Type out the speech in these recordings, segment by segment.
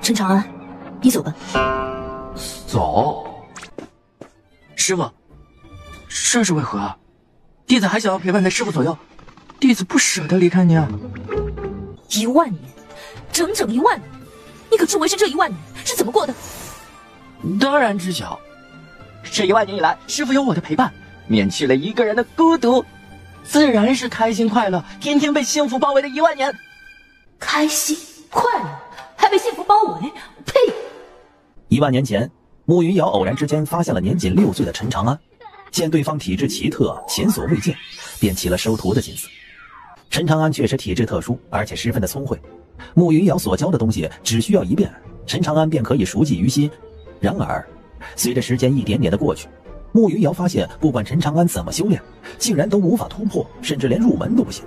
陈长安，你走吧。走？师傅，这是为何啊？弟子还想要陪伴在师傅左右，弟子不舍得离开你啊。1万年，整整1万年，你可知为师这1万年是怎么过的？当然知晓，这1万年以来，师傅有我的陪伴，免去了一个人的孤独，自然是开心快乐，天天被幸福包围的1万年。开心快乐，还被幸福包围？呸！1万年前，慕云瑶偶然之间发现了年仅6岁的陈长安，见对方体质奇特，前所未见，便起了收徒的心思。陈长安确实体质特殊，而且十分的聪慧。慕云瑶所教的东西只需要一遍，陈长安便可以熟记于心。然而，随着时间一点点的过去，慕云瑶发现，不管陈长安怎么修炼，竟然都无法突破，甚至连入门都不行。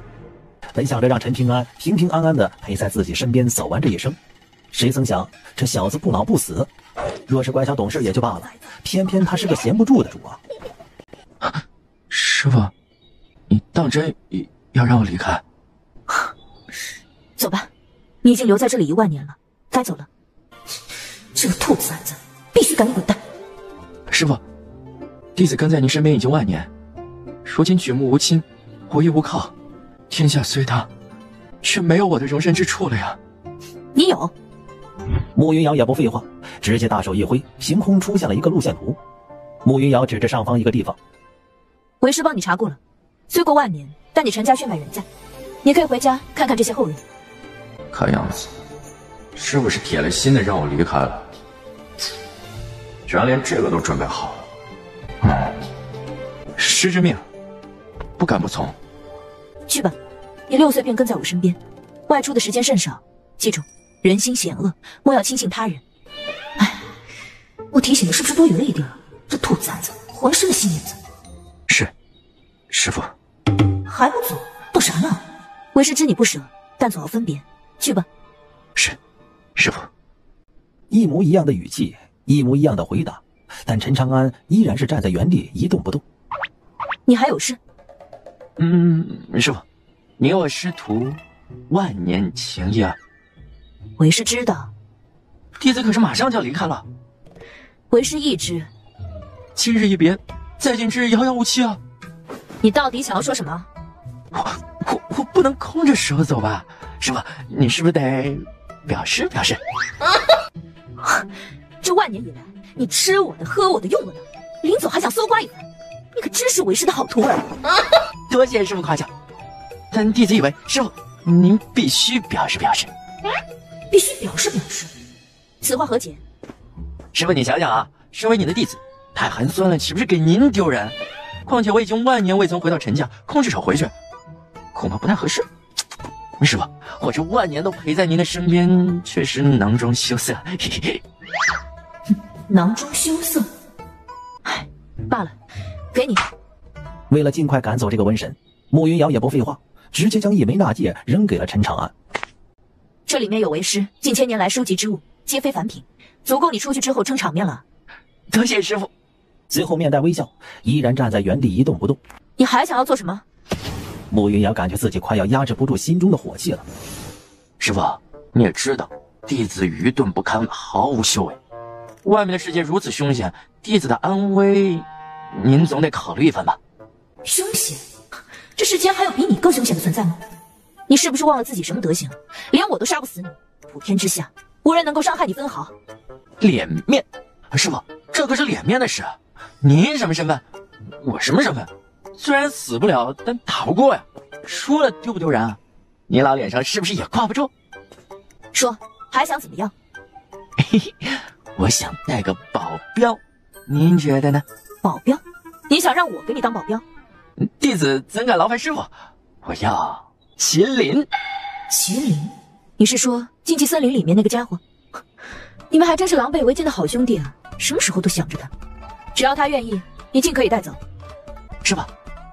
本想着让陈平安平平安安的陪在自己身边走完这一生，谁曾想这小子不老不死，若是乖巧懂事也就罢了，偏偏他是个闲不住的主啊！师傅，你当真要让我离开？走吧，你已经留在这里1万年了，该走了。这个兔崽子，必须赶紧滚蛋！师傅，弟子跟在您身边已经万年，如今举目无亲，无依无靠，天下虽大，却没有我的容身之处了呀。你有？慕云瑶也不废话，直接大手一挥，凭空出现了一个路线图。慕云瑶指着上方一个地方，为师帮你查过了，虽过万年，但你陈家血脉仍在，你可以回家看看这些后人。看样子，师傅是铁了心的让我离开了，居然连这个都准备好了。师之命，不敢不从。去吧，你6岁便跟在我身边，外出的时间甚少，记住，人心险恶，莫要轻信他人。哎，我提醒的是不是多余了一点啊？这兔崽子浑身的心眼子。是，师傅。还不走？等啥呢？为师知你不舍，但总要分别。去吧。是，师傅。一模一样的语气，一模一样的回答，但陈长安依然是站在原地一动不动。你还有事？师傅，你我师徒万年情谊啊。为师知道。弟子可是马上就要离开了。为师亦知。今日一别，再见之日遥遥无期啊。你到底想要说什么？我不能空着手走吧，师傅，你是不是得表示表示？这万年以来，你吃我的，喝我的，用我的，临走还想搜刮一番，你可真是为师的好徒儿。多谢师傅夸奖，但弟子以为师傅您必须表示表示。必须表示表示，此话何解？师傅你想想啊，身为你的弟子，太寒酸了，岂不是给您丢人？况且我已经万年未曾回到陈家，空着手回去，恐怕不太合适。师傅，我这万年都陪在您的身边，确实囊中羞涩。嘿嘿嘿。囊中羞涩？唉，罢了，给你。为了尽快赶走这个瘟神，慕云瑶也不废话，直接将一枚纳戒扔给了陈长安。这里面有为师近千年来收集之物，皆非凡品，足够你出去之后撑场面了。多谢师傅。随后面带微笑，依然站在原地一动不动。你还想要做什么？慕云瑶感觉自己快要压制不住心中的火气了。师傅，你也知道，弟子愚钝不堪，毫无修为。外面的世界如此凶险，弟子的安危，您总得考虑一番吧。凶险？这世间还有比你更凶险的存在吗？你是不是忘了自己什么德行？连我都杀不死你，普天之下无人能够伤害你分毫。脸面？师傅，这可是脸面的事。您什么身份？我什么身份？虽然死不了，但打不过呀。输了丢不丢人啊？你老脸上是不是也挂不住？说，还想怎么样？嘿嘿，我想带个保镖，您觉得呢？保镖？你想让我给你当保镖？弟子怎敢劳烦师傅？我要麒麟。麒麟？你是说禁忌森林里面那个家伙？你们还真是狼狈为奸的好兄弟啊！什么时候都想着他。只要他愿意，你尽可以带走。师傅，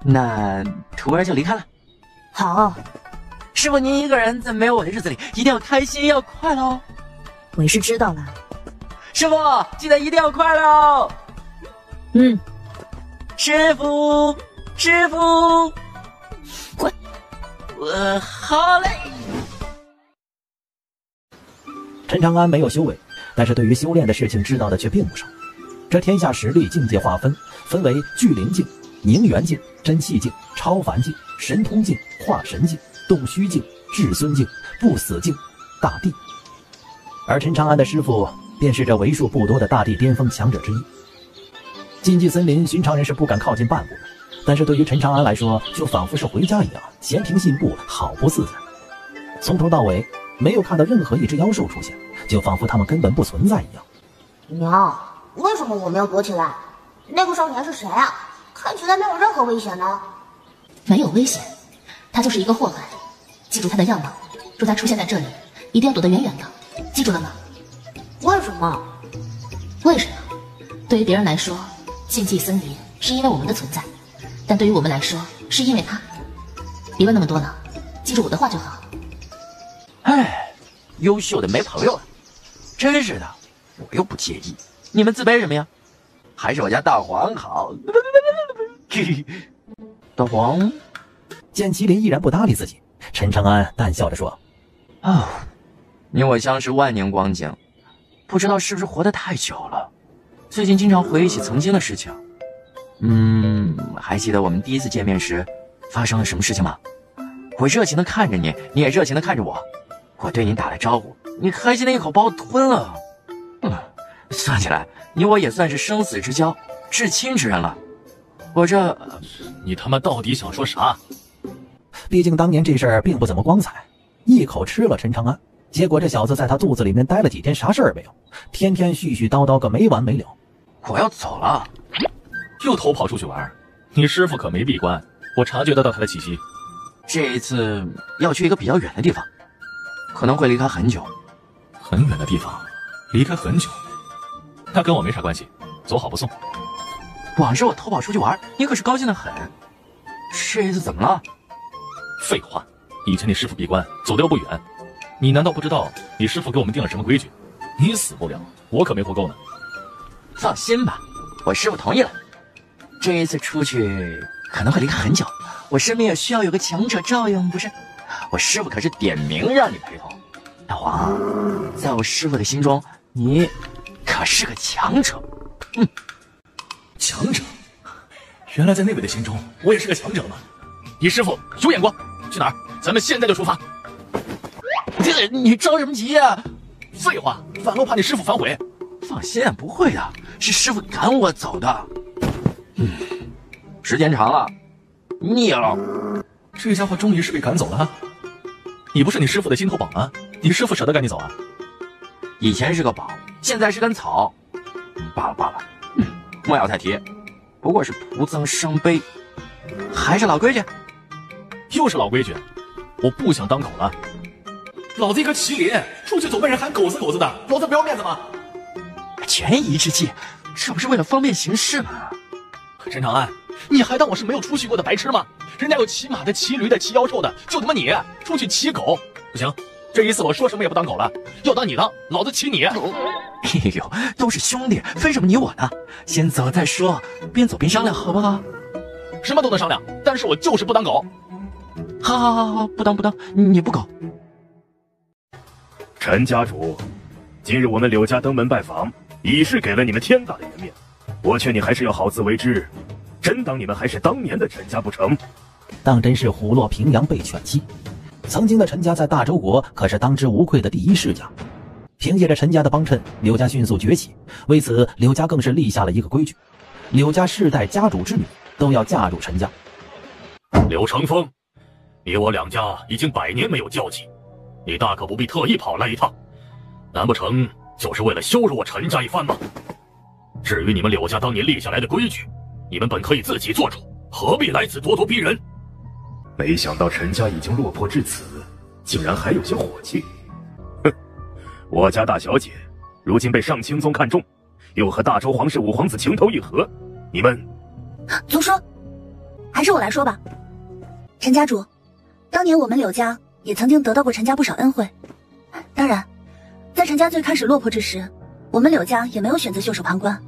那徒儿就离开了。好。师傅，您一个人在没有我的日子里，一定要开心，要快乐哦。为师知道了。师傅，记得一定要快乐哦。师傅，师傅，滚！好嘞。陈长安没有修为，但是对于修炼的事情知道的却并不少。这天下实力境界划分为聚灵境、凝元境、真气境、超凡境、神通境、化神境、洞虚境、至尊境、不死境、大帝。而陈长安的师傅便是这为数不多的大帝巅峰强者之一。禁忌森林寻常人是不敢靠近半步的，但是对于陈长安来说，就仿佛是回家一样，闲庭信步，好不自在。从头到尾没有看到任何一只妖兽出现，就仿佛他们根本不存在一样。娘，为什么我们要躲起来？那个少年是谁啊？看起来没有任何危险呢。没有危险，他就是一个祸害。记住他的样貌，若他出现在这里，一定要躲得远远的，记住了吗？为什么？为什么？对于别人来说，禁忌森林是因为我们的存在，但对于我们来说，是因为他。别问那么多了，记住我的话就好。唉，优秀的没朋友了，真是的，我又不介意，你们自卑什么呀？还是我家大黄好。大黄见麒麟依然不搭理自己，陈长安淡笑着说：“啊，你我相识万年光景，不知道是不是活得太久了，最近经常回忆起曾经的事情。还记得我们第一次见面时发生了什么事情吗？我热情地看着你，你也热情地看着我。我对你打了招呼，你开心的一口把我吞了。算起来，你我也算是生死之交，至亲之人了。我这……你他妈到底想说啥？毕竟当年这事儿并不怎么光彩，一口吃了陈长安，结果这小子在他肚子里面待了几天，啥事儿没有，天天絮絮叨叨个没完没了。我要走了。又偷跑出去玩？你师傅可没闭关，我察觉得到他的气息。这一次要去一个比较远的地方，可能会离开很久。很远的地方，离开很久，那跟我没啥关系，走好不送。往日我偷跑出去玩，你可是高兴得很。这一次怎么了？废话，以前你师傅闭关走得又不远，你难道不知道你师傅给我们定了什么规矩？你死不了，我可没活够呢。放心吧，我师傅同意了。这一次出去可能会离开很久，我身边也需要有个强者照应，不是？我师傅可是点名让你陪同。大黄，在我师傅的心中，你可是个强者。强者？原来在那位的心中，我也是个强者吗？你师傅有眼光，去哪儿？咱们现在就出发。你着什么急呀？废话，反路怕你师傅反悔。放心，不会的，是师傅赶我走的。时间长了，腻了。这家伙终于是被赶走了。你不是你师傅的心头宝吗？你师傅舍得赶你走啊？以前是个宝，现在是根草。罢了，莫要再提，不过是徒增伤悲。还是老规矩。又是老规矩，我不想当狗了。老子一个麒麟，出去总被人喊狗子狗子的，老子不要面子吗？权宜之计，这不是为了方便行事吗？陈长安，你还当我是没有出息过的白痴吗？人家有骑马的、骑驴的、骑妖兽的，就他妈你出去骑狗，不行！这一次我说什么也不当狗了，要当你当，老子骑你！哎呦，都是兄弟，分什么你我呢？先走再说，边走边商量，好不好？什么都能商量，但是我就是不当狗。好，不当，你不狗。陈家主，今日我们柳家登门拜访，已是给了你们天大的颜面，我劝你还是要好自为之，真当你们还是当年的陈家不成？当真是虎落平阳被犬欺。曾经的陈家在大周国可是当之无愧的第一世家，凭借着陈家的帮衬，柳家迅速崛起。为此，柳家更是立下了一个规矩：柳家世代家主之女都要嫁入陈家。柳成风，你我两家已经100年没有交集，你大可不必特意跑来一趟，难不成就是为了羞辱我陈家一番吗？至于你们柳家当年立下来的规矩，你们本可以自己做主，何必来此咄咄逼人？没想到陈家已经落魄至此，竟然还有些火气。哼，我家大小姐如今被上清宗看中，又和大周皇室五皇子情投意合，你们……族叔，还是我来说吧。陈家主，当年我们柳家也曾经得到过陈家不少恩惠，当然，在陈家最开始落魄之时，我们柳家也没有选择袖手旁观。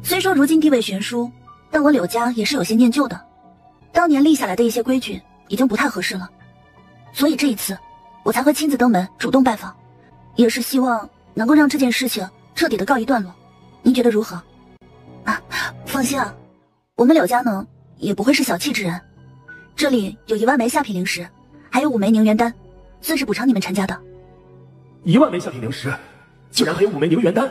虽说如今地位悬殊，但我柳家也是有些念旧的。当年立下来的一些规矩已经不太合适了，所以这一次我才会亲自登门主动拜访，也是希望能够让这件事情彻底的告一段落，您觉得如何？啊，放心啊，我们柳家呢也不会是小气之人，这里有1万枚下品灵石，还有5枚凝元丹，算是补偿你们陈家的。1万枚下品灵石，竟然还有5枚凝元丹。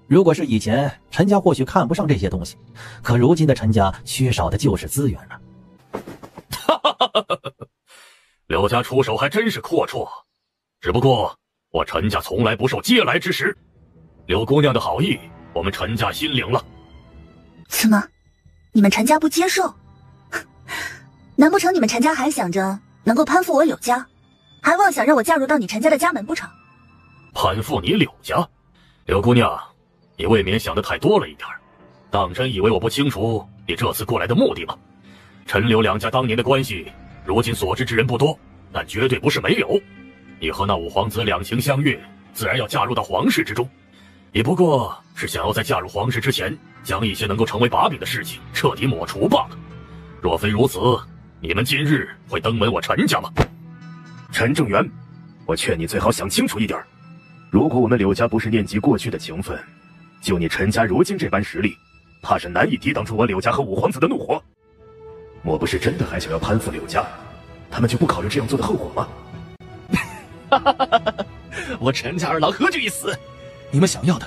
如果是以前，陈家或许看不上这些东西，可如今的陈家缺少的就是资源了。柳家出手还真是阔绰，只不过我陈家从来不受嗟来之食。柳姑娘的好意，我们陈家心领了。怎么，你们陈家不接受？难不成你们陈家还想着能够攀附我柳家，还妄想让我嫁入到你陈家的家门不成？攀附你柳家？柳姑娘，你未免想得太多了一点，当真以为我不清楚你这次过来的目的吗？陈柳两家当年的关系，如今所知之人不多，但绝对不是没有。你和那五皇子两情相悦，自然要嫁入到皇室之中，也不过是想要在嫁入皇室之前，将一些能够成为把柄的事情彻底抹除罢了。若非如此，你们今日会登门我陈家吗？陈正元，我劝你最好想清楚一点，如果我们柳家不是念及过去的情分，就你陈家如今这般实力，怕是难以抵挡住我柳家和五皇子的怒火。莫不是真的还想要攀附柳家，他们就不考虑这样做的后果吗？我陈家二郎何惧一死？你们想要的，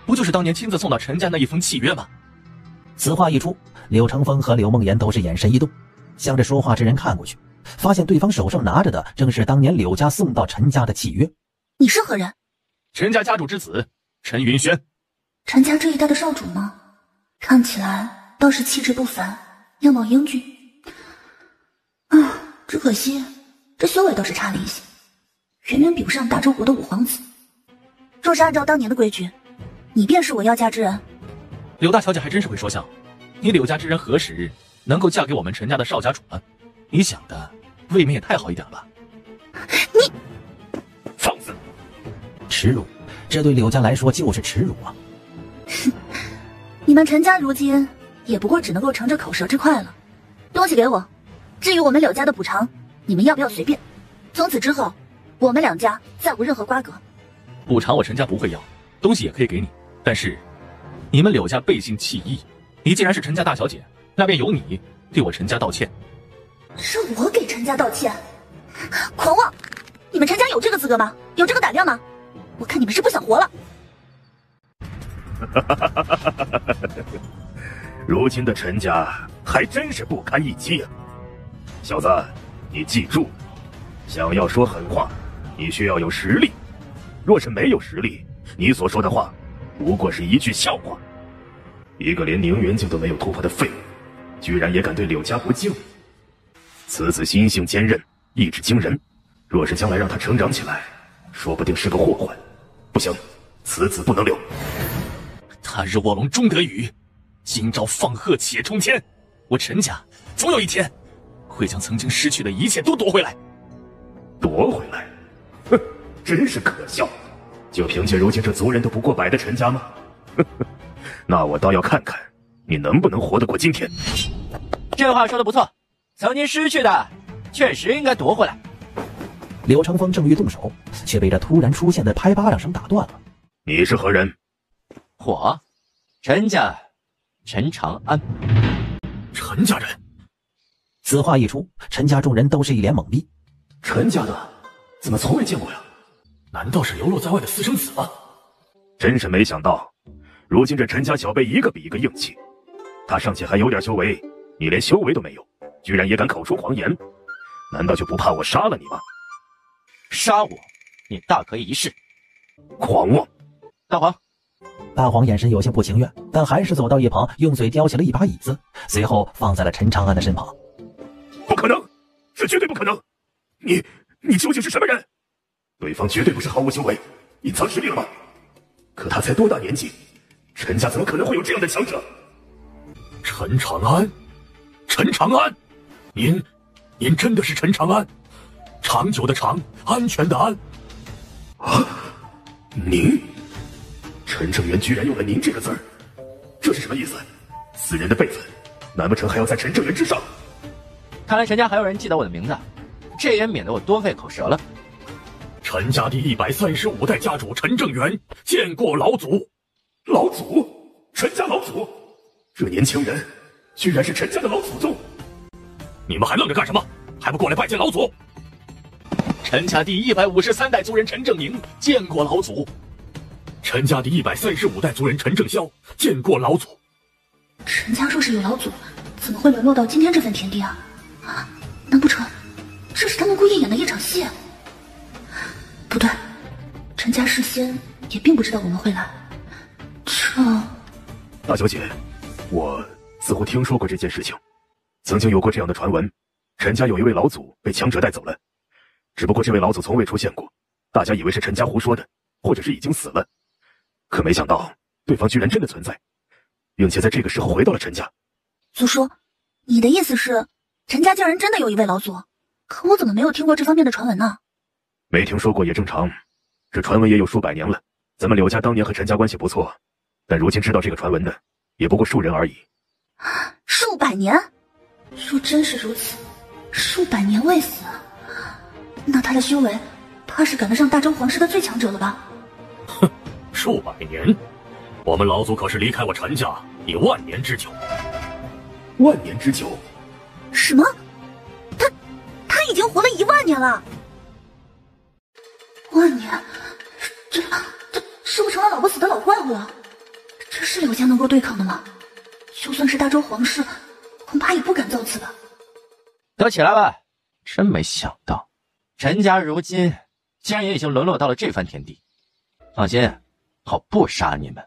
不就是当年亲自送到陈家那一封契约吗？此话一出，柳成风和柳梦言都是眼神一动，向着说话之人看过去，发现对方手上拿着的正是当年柳家送到陈家的契约。你是何人？陈家家主之子，陈云轩。陈家这一代的少主吗？看起来倒是气质不凡，样貌英俊。只可惜这修为倒是差了一些，远远比不上大周国的五皇子。若是按照当年的规矩，你便是我要嫁之人。柳大小姐还真是会说笑，你柳家之人何时能够嫁给我们陈家的少家主呢？你想的未免也太好一点了吧？你放肆！耻辱，这对柳家来说就是耻辱啊！你们陈家如今也不过只能够乘着口舌之快了。东西给我，至于我们柳家的补偿，你们要不要随便？从此之后，我们两家再无任何瓜葛。补偿我陈家不会要，东西也可以给你，但是你们柳家背信弃义，你既然是陈家大小姐，那便由你对我陈家道歉。是我给陈家道歉？狂妄！你们陈家有这个资格吗？有这个胆量吗？我看你们是不想活了。如今的陈家还真是不堪一击啊！小子，你记住，想要说狠话，你需要有实力。若是没有实力，你所说的话不过是一句笑话。一个连宁元境都没有突破的废物，居然也敢对柳家不敬。此子心性坚韧，意志惊人，若是将来让他成长起来，说不定是个祸患。不行，此子不能留。他日卧龙终得雨，今朝放鹤且冲天。我陈家总有一天会将曾经失去的一切都夺回来。夺回来？哼，真是可笑！就凭借如今这族人都不过百的陈家吗？那我倒要看看你能不能活得过今天。这话说得不错，曾经失去的确实应该夺回来。柳成风正欲动手，却被这突然出现的拍巴掌声打断了。你是何人？我，陈家，陈长安。陈家人。此话一出，陈家众人都是一脸懵逼。陈家的，怎么从未见过呀？难道是流落在外的私生子吗？真是没想到，如今这陈家小辈一个比一个硬气。他尚且还有点修为，你连修为都没有，居然也敢口出狂言，难道就不怕我杀了你吗？杀我，你大可以一试。狂妄！大黄。大黄眼神有些不情愿，但还是走到一旁，用嘴叼起了一把椅子，随后放在了陈长安的身旁。不可能，这绝对不可能！你究竟是什么人？对方绝对不是毫无修为、隐藏实力了吗？可他才多大年纪？陈家怎么可能会有这样的强者？陈长安，陈长安，您真的是陈长安？长久的长，安全的安。啊，您？陈正元居然用了“您”这个字儿，这是什么意思？此人的辈分，难不成还要在陈正元之上？看来陈家还有人记得我的名字，这也免得我多费口舌了。陈家第135代家主陈正元见过老祖。老祖，陈家老祖，这年轻人居然是陈家的老祖宗！你们还愣着干什么？还不过来拜见老祖！陈家第153代族人陈正明见过老祖。陈家第135代族人陈正霄见过老祖。陈家若是有老祖，怎么会沦落到今天这份田地啊？难不成这是他们故意演的一场戏？不对，陈家事先也并不知道我们会来。大小姐，我似乎听说过这件事情，曾经有过这样的传闻，陈家有一位老祖被强者带走了，只不过这位老祖从未出现过，大家以为是陈家胡说的，或者是已经死了，可没想到对方居然真的存在，并且在这个时候回到了陈家。祖叔，你的意思是陈家竟然真的有一位老祖？可我怎么没有听过这方面的传闻呢？没听说过也正常，这传闻也有数百年了，咱们柳家当年和陈家关系不错，但如今知道这个传闻的也不过数人而已。数百年？若真是如此，数百年未死，那他的修为怕是赶得上大周皇室的最强者了吧？哼，数百年？我们老祖可是离开我陈家已万年之久。万年之久？什么？他已经活了1万年了。万年，这是不成了老不死的老怪物了？这是柳家能够对抗的吗？就算是大周皇室，恐怕也不敢造次吧。都起来吧！真没想到，陈家如今竟然也已经沦落到了这番田地。放心，我不杀你们。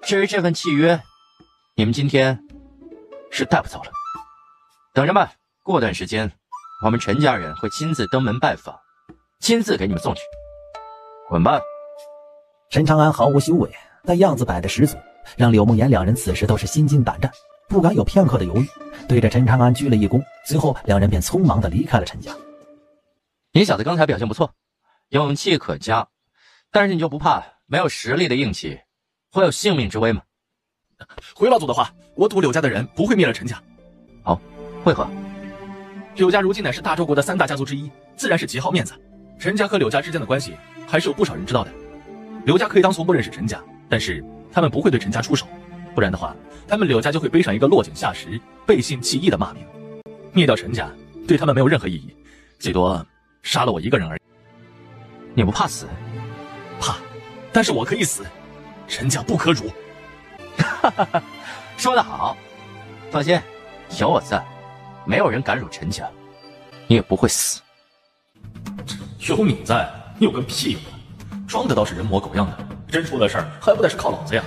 至于这份契约，你们今天是带不走了。等着吧，过段时间，我们陈家人会亲自登门拜访，亲自给你们送去。滚吧！陈长安毫无修为，但样子摆得十足，让柳梦言两人此时都是心惊胆战，不敢有片刻的犹豫，对着陈长安鞠了一躬，随后两人便匆忙地离开了陈家。你小子刚才表现不错，勇气可嘉，但是你就不怕没有实力的硬气会有性命之危吗？回老祖的话，我赌柳家的人不会灭了陈家。好，会合。柳家如今乃是大周国的3大家族之一，自然是极好面子。陈家和柳家之间的关系还是有不少人知道的。柳家可以当从不认识陈家，但是他们不会对陈家出手，不然的话，他们柳家就会背上一个落井下石、背信弃义的骂名。灭掉陈家对他们没有任何意义，最多杀了我一个人而已。你不怕死？怕，但是我可以死，陈家不可辱。哈哈哈，说得好。放心，有我在，没有人敢辱陈家，你也不会死。有你在，你有个屁用啊！装的倒是人模狗样的，真出了事儿还不得是靠老子呀？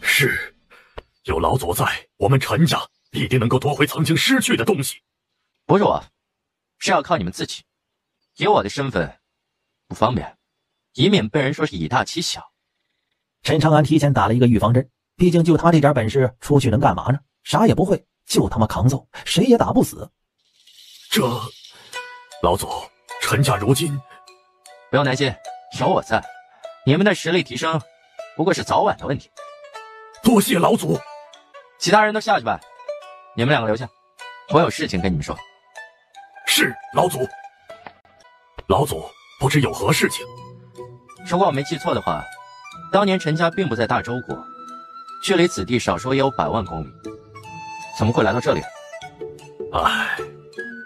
是，有老祖在，我们陈家一定能够夺回曾经失去的东西。不是我，是要靠你们自己。以我的身份，不方便，以免被人说是以大欺小。陈长安提前打了一个预防针，毕竟就他这点本事，出去能干嘛呢？啥也不会，就他妈扛揍，谁也打不死。老祖，陈家如今不用担心，有我在，你们的实力提升不过是早晚的问题。多谢老祖。其他人都下去吧，你们两个留下，我有事情跟你们说。是老祖。老祖不知有何事情？如果我没记错的话，当年陈家并不在大周国，距离此地少说也有100万公里，怎么会来到这里？唉，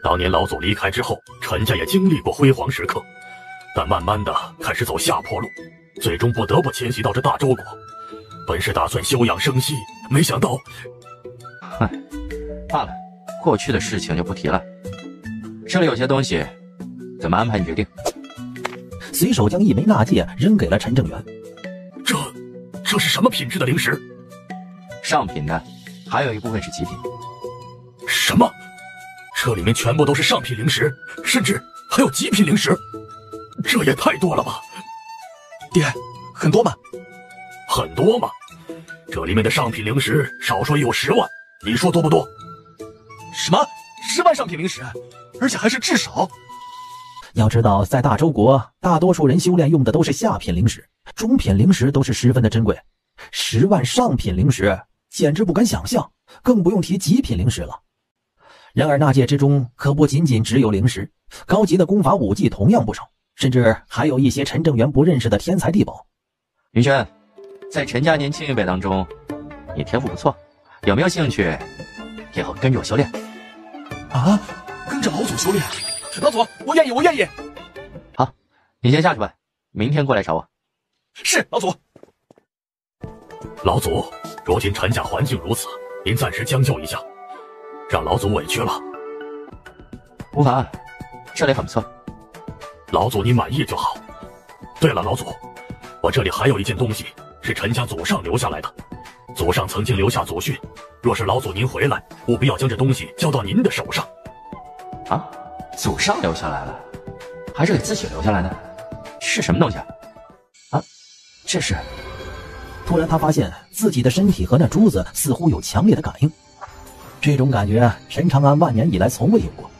当年老祖离开之后，陈家也经历过辉煌时刻，但慢慢的开始走下坡路，最终不得不迁徙到这大周国。本是打算休养生息，没想到……罢了，过去的事情就不提了。这里有些东西，怎么安排你决定。随手将一枚纳戒扔给了陈正元。这是什么品质的灵石？上品的，还有一部分是极品。什么？这里面全部都是上品灵石，甚至还有极品灵石，这也太多了吧？爹，很多吗？很多吗？这里面的上品灵石少说也有10万，你说多不多？什么？10万上品灵石，而且还是至少。要知道，在大周国，大多数人修炼用的都是下品灵石，中品灵石都是十分的珍贵。10万上品灵石，简直不敢想象，更不用提极品灵石了。然而纳戒之中可不仅仅只有灵石，高级的功法武技同样不少，甚至还有一些陈正元不认识的天才地宝。云轩，在陈家年轻一辈当中，你天赋不错，有没有兴趣以后跟着我修炼？啊，跟着老祖修炼？老祖，我愿意，我愿意。好，你先下去吧，明天过来找我。是，老祖。老祖，如今陈家环境如此，您暂时将就一下，让老祖委屈了。无妨，这里很不错。老祖您满意就好。对了，老祖，我这里还有一件东西是陈家祖上留下来的，祖上曾经留下祖训，若是老祖您回来，务必要将这东西交到您的手上。啊，祖上留下来了，还是给自己留下来的？是什么东西啊？啊，这是……突然他发现自己的身体和那珠子似乎有强烈的感应，这种感觉陈长安万年以来从未有过。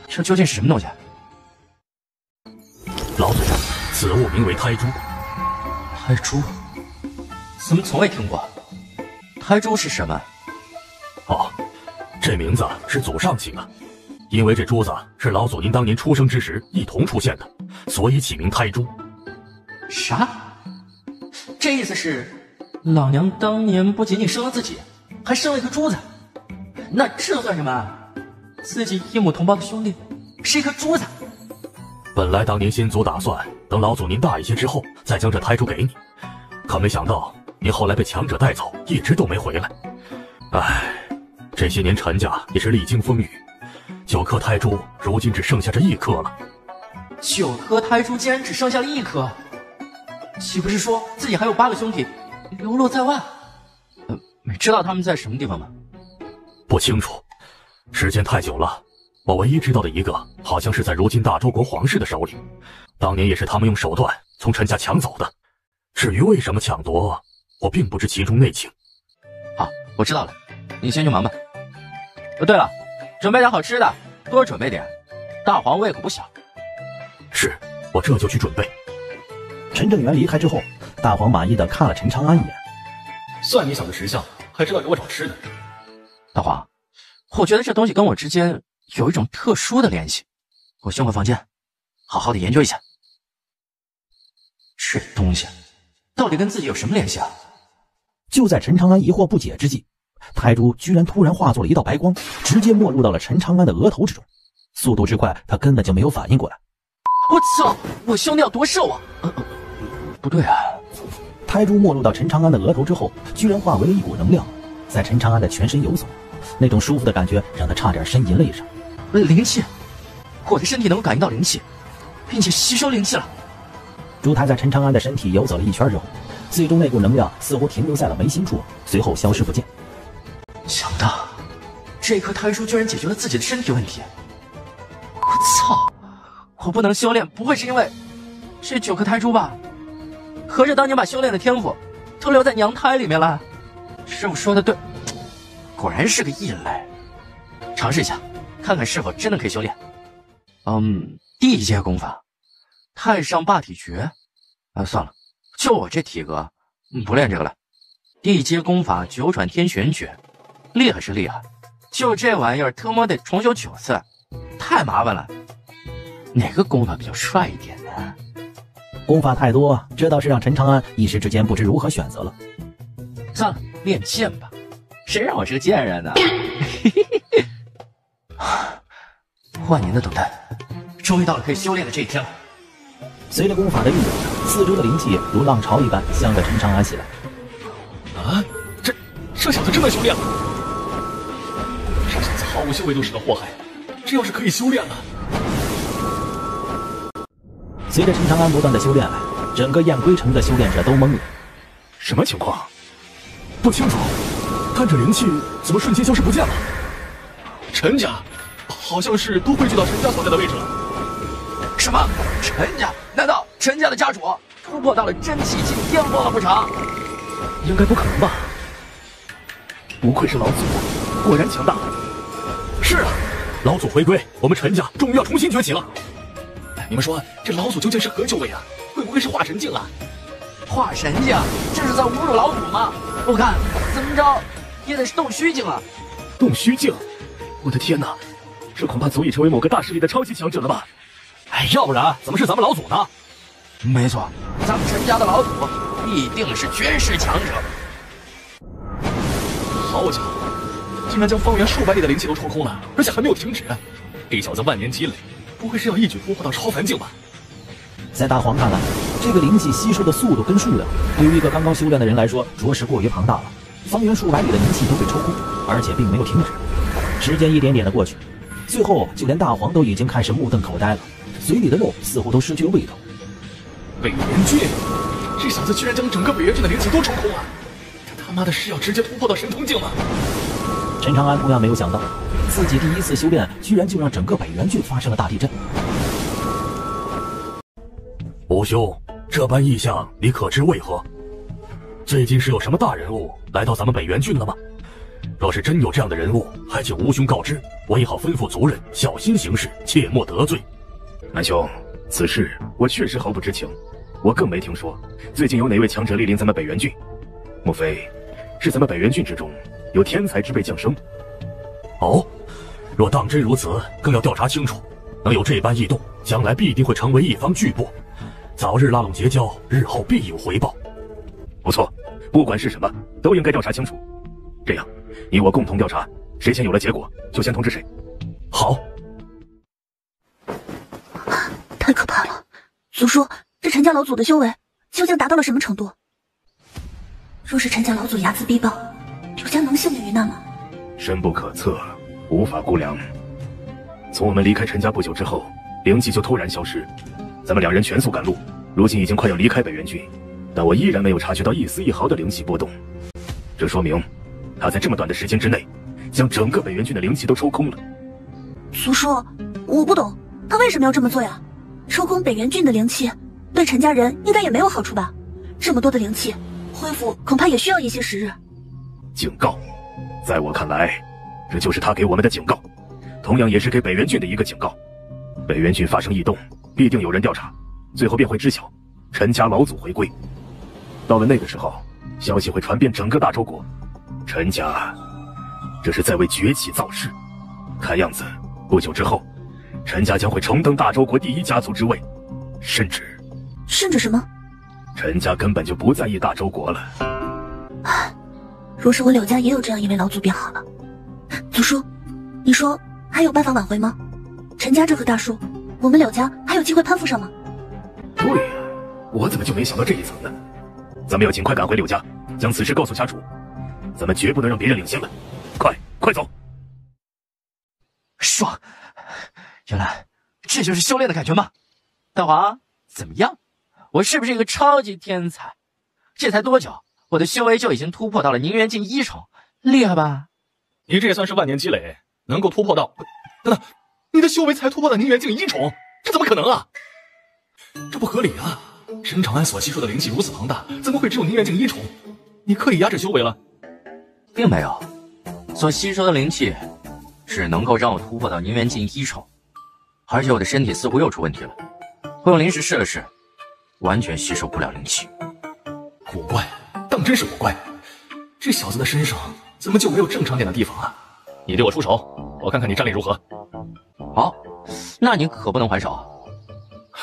这究竟是什么东西？老祖，此物名为胎珠。胎珠？怎么从未听过？胎珠是什么？哦，这名字是祖上起的，因为这珠子是老祖您当年出生之时一同出现的，所以起名胎珠。啥？这意思是，老娘当年不仅仅生了自己，还生了一颗珠子。那这算什么？自己一母同胞的兄弟，是一颗珠子。本来当年先祖打算等老祖您大一些之后，再将这胎珠给你，可没想到您后来被强者带走，一直都没回来。唉，这些年陈家也是历经风雨，9颗胎珠如今只剩下这1颗了。9颗胎珠竟然只剩下了1颗，岂不是说自己还有8个兄弟流落在外？你知道他们在什么地方吗？不清楚，时间太久了。我唯一知道的一个，好像是在如今大周国皇室的手里，当年也是他们用手段从陈家抢走的。至于为什么抢夺，我并不知其中内情。好，我知道了，你先去忙吧。对了，准备点好吃的，多准备点，大黄胃口不小。是，我这就去准备。陈正元离开之后，大黄满意的看了陈长安一眼，算你小子识相，还知道给我找吃的。大黄，我觉得这东西跟我之间有一种特殊的联系，我先回房间，好好的研究一下。这东西到底跟自己有什么联系啊？就在陈长安疑惑不解之际，胎珠居然突然化作了一道白光，直接没入到了陈长安的额头之中。速度之快，他根本就没有反应过来。我操！我兄弟要多瘦啊！不对啊！胎珠没入到陈长安的额头之后，居然化为了一股能量，在陈长安的全身游走。那种舒服的感觉让他差点呻吟了一声。灵气，我的身体能够感应到灵气，并且吸收灵气了。珠胎在陈长安的身体游走了一圈之后，最终那股能量似乎停留在了眉心处，随后消失不见。想不到，这颗胎珠居然解决了自己的身体问题。我操！我不能修炼，不会是因为这9颗胎珠吧？合着当年把修炼的天赋都留在娘胎里面了。师傅说的对，果然是个异类。尝试一下，看看是否真的可以修炼。第1阶功法，太上霸体诀。算了，就我这体格，不练这个了。第1阶功法九转天旋诀，厉害是厉害，就这玩意儿特么得重修9次，太麻烦了。哪个功法比较帅一点呢？功法太多，这倒是让陈长安一时之间不知如何选择了。算了，练剑吧，谁让我是个贱人呢？万年的等待，终于到了可以修炼的这一天了。随着功法的运用，四周的灵气如浪潮一般向着陈长安袭来。啊，这小子真的修炼了！这小子毫无修为都是个祸害，这要是可以修炼了。随着陈长安不断的修炼，整个燕归城的修炼者都懵了。什么情况？不清楚。看这灵气怎么瞬间消失不见了？陈家好像是都汇聚到陈家所在的位置了。什么？陈家？难道陈家的家主突破到了真气境巅峰了不成？应该不可能吧？不愧是老祖，果然强大。是啊，老祖回归，我们陈家终于要重新崛起了。你们说这老祖究竟是何修为啊？会不会是化神境啊？化神境？这是在侮辱老祖吗？我看怎么着也得是洞虚境了。洞虚境？我的天哪，这恐怕足以成为某个大势力的超级强者了吧？哎，要不然怎么是咱们老祖呢？没错，咱们陈家的老祖必定是绝世强者。好家伙，竟然将方圆数百里的灵气都抽空了，而且还没有停止。这小子万年积累，不会是要一举突破到超凡境吧？在大黄看来，这个灵气吸收的速度跟数量，对于一个刚刚修炼的人来说，着实过于庞大了。方圆数百里的灵气都被抽空，而且并没有停止。时间一点点的过去，最后就连大黄都已经开始目瞪口呆了，嘴里的肉似乎都失去了味道。北元郡，这小子居然将整个北元郡的灵气都抽空了，他妈的是要直接突破到神通境吗？陈长安同样没有想到，自己第一次修炼居然就让整个北元郡发生了大地震。吴兄，这般异象你可知为何？最近是有什么大人物来到咱们北元郡了吗？若是真有这样的人物，还请吴兄告知，我也好吩咐族人小心行事，切莫得罪。南兄，此事我确实毫不知情，我更没听说最近有哪位强者莅临咱们北元郡。莫非是咱们北元郡之中有天才之辈降生？哦，若当真如此，更要调查清楚。能有这般异动，将来必定会成为一方巨擘，早日拉拢结交，日后必有回报。不错，不管是什么，都应该调查清楚。这样，你我共同调查，谁先有了结果，就先通知谁。好。太可怕了！祖叔，这陈家老祖的修为究竟达到了什么程度？若是陈家老祖睚眦必报，柳家能幸免于难吗？深不可测，无法估量。从我们离开陈家不久之后，灵气就突然消失，咱们两人全速赶路，如今已经快要离开北元郡，但我依然没有察觉到一丝一毫的灵气波动。这说明他在这么短的时间之内，将整个北元郡的灵气都抽空了。祖叔，我不懂，他为什么要这么做呀？抽空北元郡的灵气，对陈家人应该也没有好处吧？这么多的灵气，恢复恐怕也需要一些时日。警告，在我看来，这就是他给我们的警告，同样也是给北元郡的一个警告。北元郡发生异动，必定有人调查，最后便会知晓陈家老祖回归。到了那个时候，消息会传遍整个大周国，陈家这是在为崛起造势。看样子，不久之后，陈家将会重登大周国第一家族之位，甚至什么？陈家根本就不在意大周国了。若是我柳家也有这样一位老祖便好了。祖叔，你说还有办法挽回吗？陈家这棵大树，我们柳家还有机会攀附上吗？对呀，我怎么就没想到这一层呢？咱们要尽快赶回柳家，将此事告诉家主，咱们绝不能让别人领先了。快走！爽！原来这就是修炼的感觉吗？大黄，怎么样？我是不是一个超级天才？这才多久，我的修为就已经突破到了宁元境1重，厉害吧？你这也算是万年积累，能够突破到……等等，你的修为才突破到宁元境1重，这怎么可能啊？这不合理啊！沈长安所吸收的灵气如此庞大，怎么会只有宁元境1重？你刻意压制修为了？并没有，所吸收的灵气只能够让我突破到宁元境1重，而且我的身体似乎又出问题了。我用灵石试了试，完全吸收不了灵气。古怪，当真是古怪！这小子的身上怎么就没有正常点的地方啊？你对我出手，我看看你战力如何。好，那你可不能还手。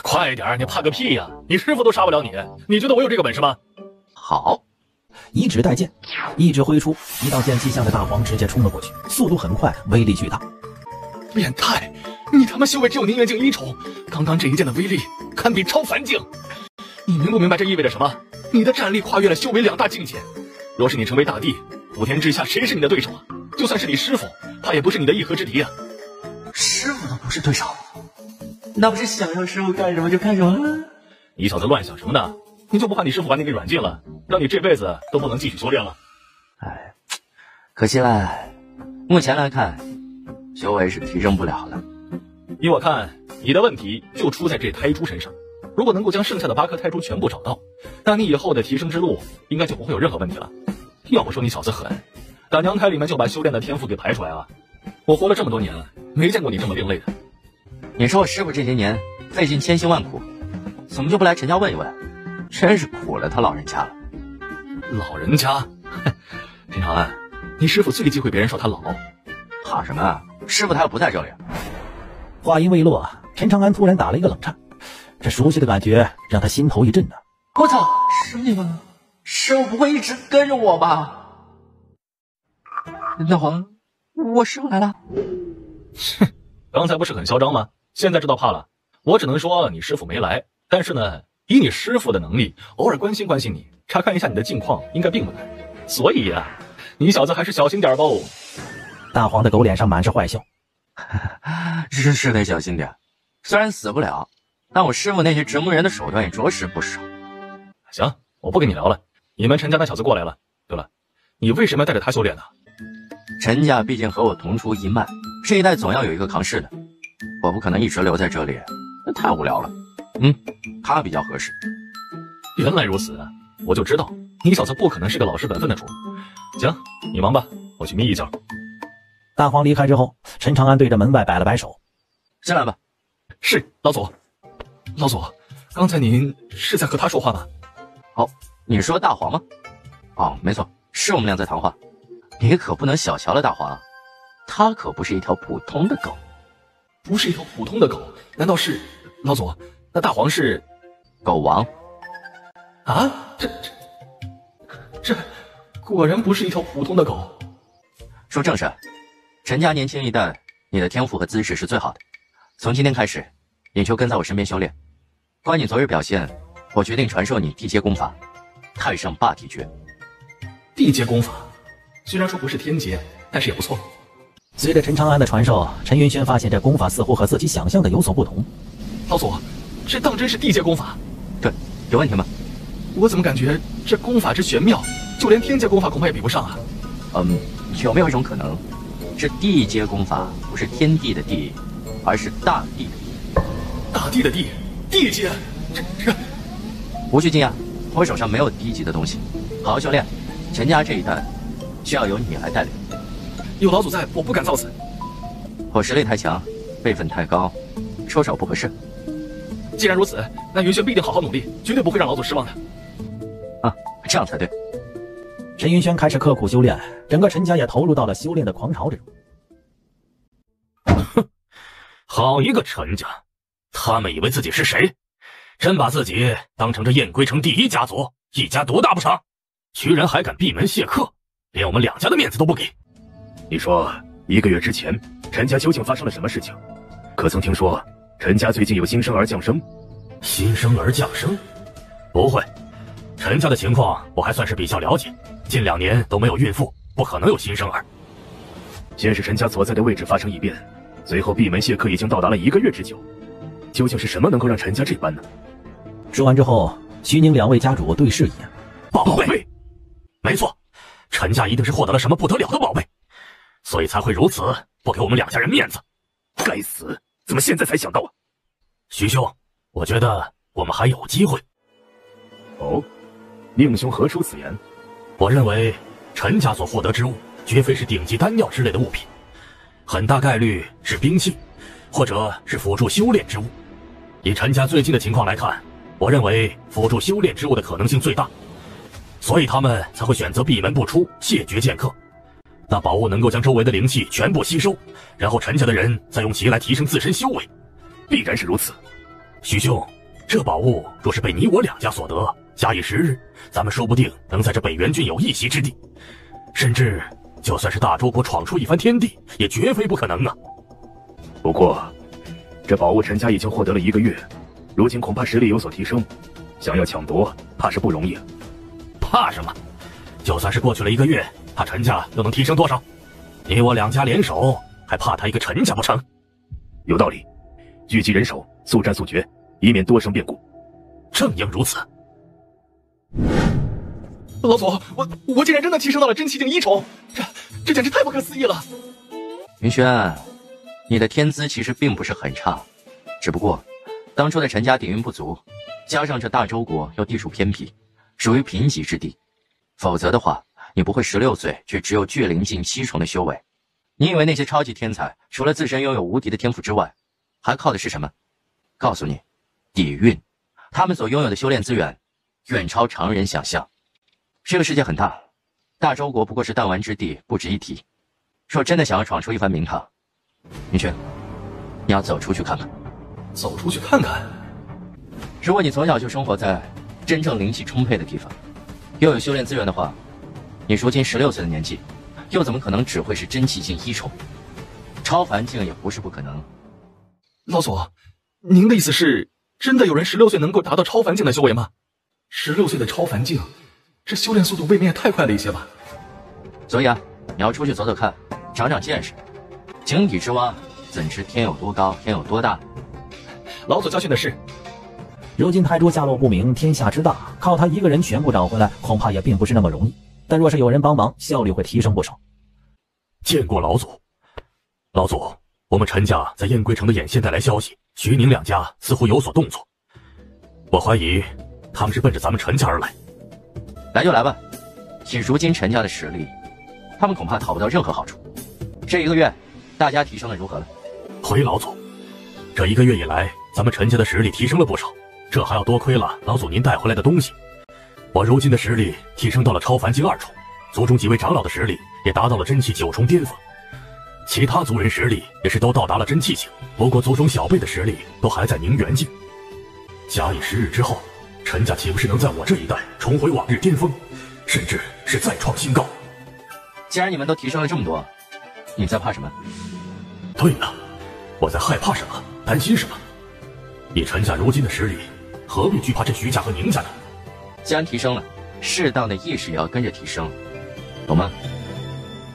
快点，你怕个屁呀！你师傅都杀不了你，你觉得我有这个本事吗？好，以指代剑，一指挥出，一道剑气向着大黄直接冲了过去，速度很快，威力巨大。变态！你他妈修为只有宁元境1重，刚刚这一剑的威力堪比超凡境。你明不明白这意味着什么？你的战力跨越了修为2大境界。若是你成为大帝，普天之下谁是你的对手啊？就算是你师傅，他也不是你的一合之敌啊！师傅都不是对手，那不是想要师傅干什么就干什么了？你小子乱想什么呢？你就不怕你师傅把你给软禁了，让你这辈子都不能继续修炼了？哎，可惜了，目前来看，修为是提升不了了。依我看，你的问题就出在这胎珠身上。如果能够将剩下的8颗胎珠全部找到，那你以后的提升之路应该就不会有任何问题了。要不说你小子狠，打娘胎里面就把修炼的天赋给排出来了。我活了这么多年了，没见过你这么另类的。你说我师傅这些年费尽千辛万苦，怎么就不来陈家问一问？真是苦了他老人家了。老人家？陈长安，你师傅最忌讳别人说他老。怕什么？师傅他又不在这里。话音未落，陈长安突然打了一个冷颤，这熟悉的感觉让他心头一震呢。我操，是你们？师傅不会一直跟着我吧？大黄，我师傅来了。哼，刚才不是很嚣张吗？现在知道怕了。我只能说你师傅没来，但是呢，以你师傅的能力，偶尔关心关心你，查看一下你的近况，应该并不难。所以呀，你小子还是小心点吧。大黄的狗脸上满是坏笑。是得小心点，虽然死不了，但我师傅那些折磨人的手段也着实不少。行，我不跟你聊了。你们陈家那小子过来了。对了，你为什么要带着他修炼呢？陈家毕竟和我同出一脉，这一代总要有一个扛事的，我不可能一直留在这里，那太无聊了。他比较合适。原来如此，我就知道你小子不可能是个老实本分的主。行，你忙吧，我去眯一觉。大黄离开之后，陈长安对着门外摆了摆手：“进来吧。”是，老祖。老祖，刚才您是在和他说话吗？哦，你说大黄吗？哦，没错，是我们俩在谈话。你可不能小瞧了大黄，他可不是一条普通的狗。不是一条普通的狗？难道是老祖？那大黄是狗王？啊？这果然不是一条普通的狗。说正事，陈家年轻一代，你的天赋和姿势是最好的。从今天开始，你就跟在我身边修炼。关于你昨日表现，我决定传授你地阶功法——太上霸体诀。地阶功法，虽然说不是天阶，但是也不错。随着陈长安的传授，陈云轩发现这功法似乎和自己想象的有所不同。老祖，这当真是地阶功法？对，有问题吗？我怎么感觉这功法之玄妙，就连天阶功法恐怕也比不上啊？有没有一种可能，这地阶功法不是天地的地，而是大地的地？大地的地，地阶，这……无需惊讶，我手上没有低级的东西，好好修炼。陈家这一代需要由你来带领。有老祖在，我不敢造次。我实力太强，辈分太高，出手不合适。既然如此，那云轩必定好好努力，绝对不会让老祖失望的。啊，这样才对。陈云轩开始刻苦修炼，整个陈家也投入到了修炼的狂潮之中。哼，好一个陈家！他们以为自己是谁？真把自己当成这燕归城第一家族，一家独大不成？居然还敢闭门谢客，连我们两家的面子都不给。你说1个月之前，陈家究竟发生了什么事情？可曾听说陈家最近有新生儿降生？新生儿降生？不会，陈家的情况我还算是比较了解，近2年都没有孕妇，不可能有新生儿。先是陈家所在的位置发生异变，随后闭门谢客已经到达了1个月之久，究竟是什么能够让陈家这般呢？说完之后，徐宁2位家主对视一眼。宝贝，没错，陈家一定是获得了什么不得了的宝贝，所以才会如此不给我们两家人面子。该死，怎么现在才想到啊？徐兄，我觉得我们还有机会。哦，宁兄何出此言？我认为陈家所获得之物绝非是顶级丹药之类的物品，很大概率是兵器，或者是辅助修炼之物。以陈家最近的情况来看，我认为辅助修炼之物的可能性最大，所以他们才会选择闭门不出，谢绝见客。那宝物能够将周围的灵气全部吸收，然后陈家的人再用其来提升自身修为，必然是如此。徐兄，这宝物若是被你我两家所得，假以时日，咱们说不定能在这北元郡有一席之地，甚至就算是大周国闯出一番天地，也绝非不可能啊。不过，这宝物陈家已经获得了1个月，如今恐怕实力有所提升，想要抢夺，怕是不容易。怕什么？就算是过去了1个月，他陈家又能提升多少？你我两家联手，还怕他一个陈家不成？有道理，聚集人手，速战速决，以免多生变故。正应如此。老祖，我竟然真的提升到了真气境1重，这简直太不可思议了！云轩，你的天资其实并不是很差，只不过当初的陈家底蕴不足，加上这大周国又地处偏僻，属于贫瘠之地，否则的话，你不会16岁却只有巨灵境7重的修为。你以为那些超级天才除了自身拥有无敌的天赋之外，还靠的是什么？告诉你，底蕴。他们所拥有的修炼资源远超常人想象。这个世界很大，大周国不过是弹丸之地，不值一提。若真的想要闯出一番名堂，云轩，你要走出去看看。走出去看看。如果你从小就生活在真正灵气充沛的地方，又有修炼资源的话，你如今16岁的年纪，又怎么可能只会是真气境1重？超凡境也不是不可能。老祖，您的意思是，真的有人16岁能够达到超凡境的修为吗？16岁的超凡境，这修炼速度未免也太快了一些吧？所以啊，你要出去走走看，长长见识。井底之蛙，怎知天有多高，天有多大？老祖教训的是。如今泰铢下落不明，天下之大，靠他一个人全部找回来，恐怕也并不是那么容易。但若是有人帮忙，效率会提升不少。见过老祖。老祖，我们陈家在燕归城的眼线带来消息，徐宁两家似乎有所动作。我怀疑他们是奔着咱们陈家而来。来就来吧，以如今陈家的实力，他们恐怕讨不到任何好处。这1个月，大家提升的如何了？回老祖，这1个月以来，咱们陈家的实力提升了不少，这还要多亏了老祖您带回来的东西。我如今的实力提升到了超凡境2重，族中几位长老的实力也达到了真气9重巅峰，其他族人实力也是都到达了真气境，不过族中小辈的实力都还在宁元境。假以10日之后，陈家岂不是能在我这一代重回往日巅峰，甚至是再创新高？既然你们都提升了这么多，你在怕什么？对了，我在害怕什么，担心什么？以陈家如今的实力，何必惧怕这徐家和宁家呢？既然提升了，适当的意识也要跟着提升，懂吗？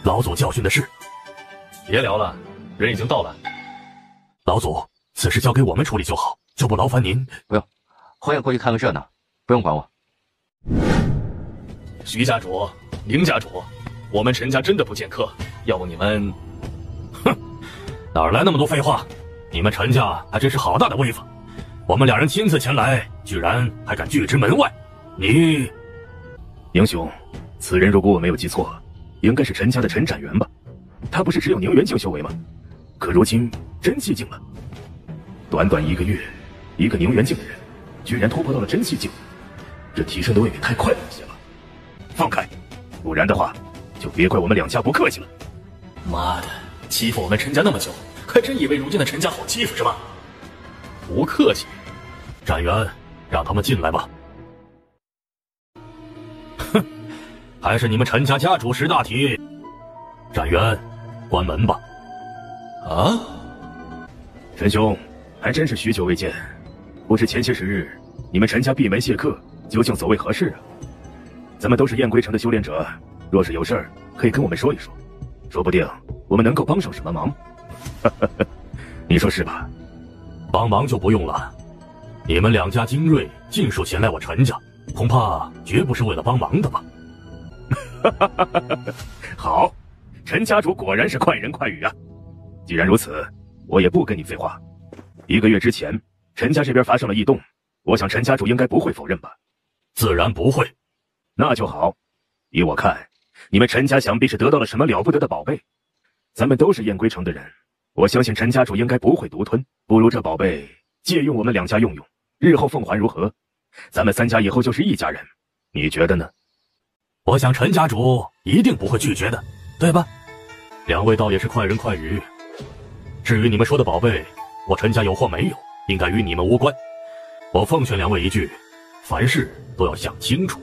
老祖教训的是。别聊了，人已经到了。老祖，此事交给我们处理就好，就不劳烦您。不用，我也过去看个热闹，不用管我。徐家主、宁家主，我们陈家真的不见客，要不你们……哼，哪来那么多废话？你们陈家还真是好大的威风！我们2人亲自前来，居然还敢拒之门外。你，宁兄，此人如果我没有记错，应该是陈家的陈展元吧？他不是只有宁元境修为吗？可如今真气境了。短短1个月，一个宁元境的人，居然突破到了真气境，这提升的未免太快了一些吧？放开，不然的话，就别怪我们2家不客气了。妈的，欺负我们陈家那么久，还真以为如今的陈家好欺负是吗？不客气。展元，让他们进来吧。哼，还是你们陈家家主识大体。展元，关门吧。啊，陈兄，还真是许久未见，不知前些时日你们陈家闭门谢客，究竟所为何事啊？咱们都是燕归城的修炼者，若是有事儿，可以跟我们说一说，说不定我们能够帮上什么忙。你说是吧？帮忙就不用了，你们2家精锐尽数前来我陈家，恐怕绝不是为了帮忙的吧？好，陈家主果然是快人快语啊！既然如此，我也不跟你废话。1个月之前，陈家这边发生了异动，我想陈家主应该不会否认吧？自然不会。那就好。依我看，你们陈家想必是得到了什么了不得的宝贝。咱们都是燕归城的人，我相信陈家主应该不会独吞，不如这宝贝借用我们2家用用，日后奉还如何？咱们3家以后就是一家人，你觉得呢？我想陈家主一定不会拒绝的，对吧？2位倒也是快人快语。至于你们说的宝贝，我陈家有或没有，应该与你们无关。我奉劝2位一句，凡事都要想清楚，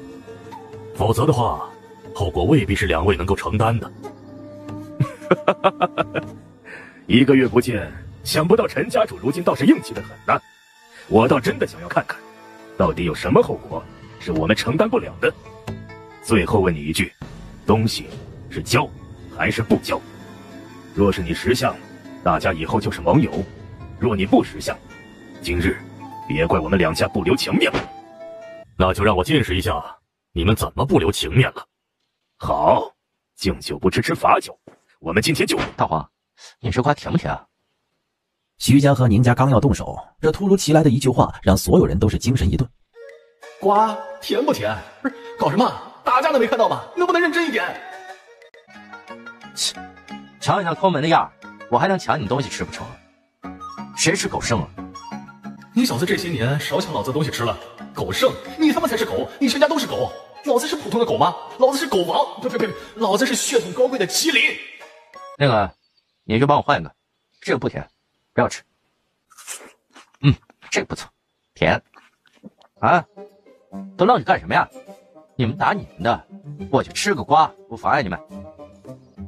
否则的话，后果未必是2位能够承担的。1个月不见，想不到陈家主如今倒是硬气得很呐！我倒真的想要看看，到底有什么后果是我们承担不了的。最后问你一句，东西是交还是不交？若是你识相，大家以后就是盟友；若你不识相，今日别怪我们2家不留情面了。那就让我见识一下你们怎么不留情面了。好，敬酒不吃罚酒，我们今天就……大黄，你这瓜甜不甜啊？徐家和宁家刚要动手，这突如其来的一句话让所有人都是精神一顿。瓜甜不甜？不是搞什么？打架都没看到吗？能不能认真一点？切，瞧你那抠门的样儿，我还能抢你东西吃不成？谁吃狗剩啊？你小子这些年少抢老子东西吃了，狗剩？你他妈才是狗！你全家都是狗！老子是普通的狗吗？老子是狗王！呸！老子是血统高贵的麒麟！那个，你就帮我换一个，这个不甜，不要吃。这个不错，甜。啊，都愣着干什么呀？你们打你们的，我去吃个瓜，不妨碍你们。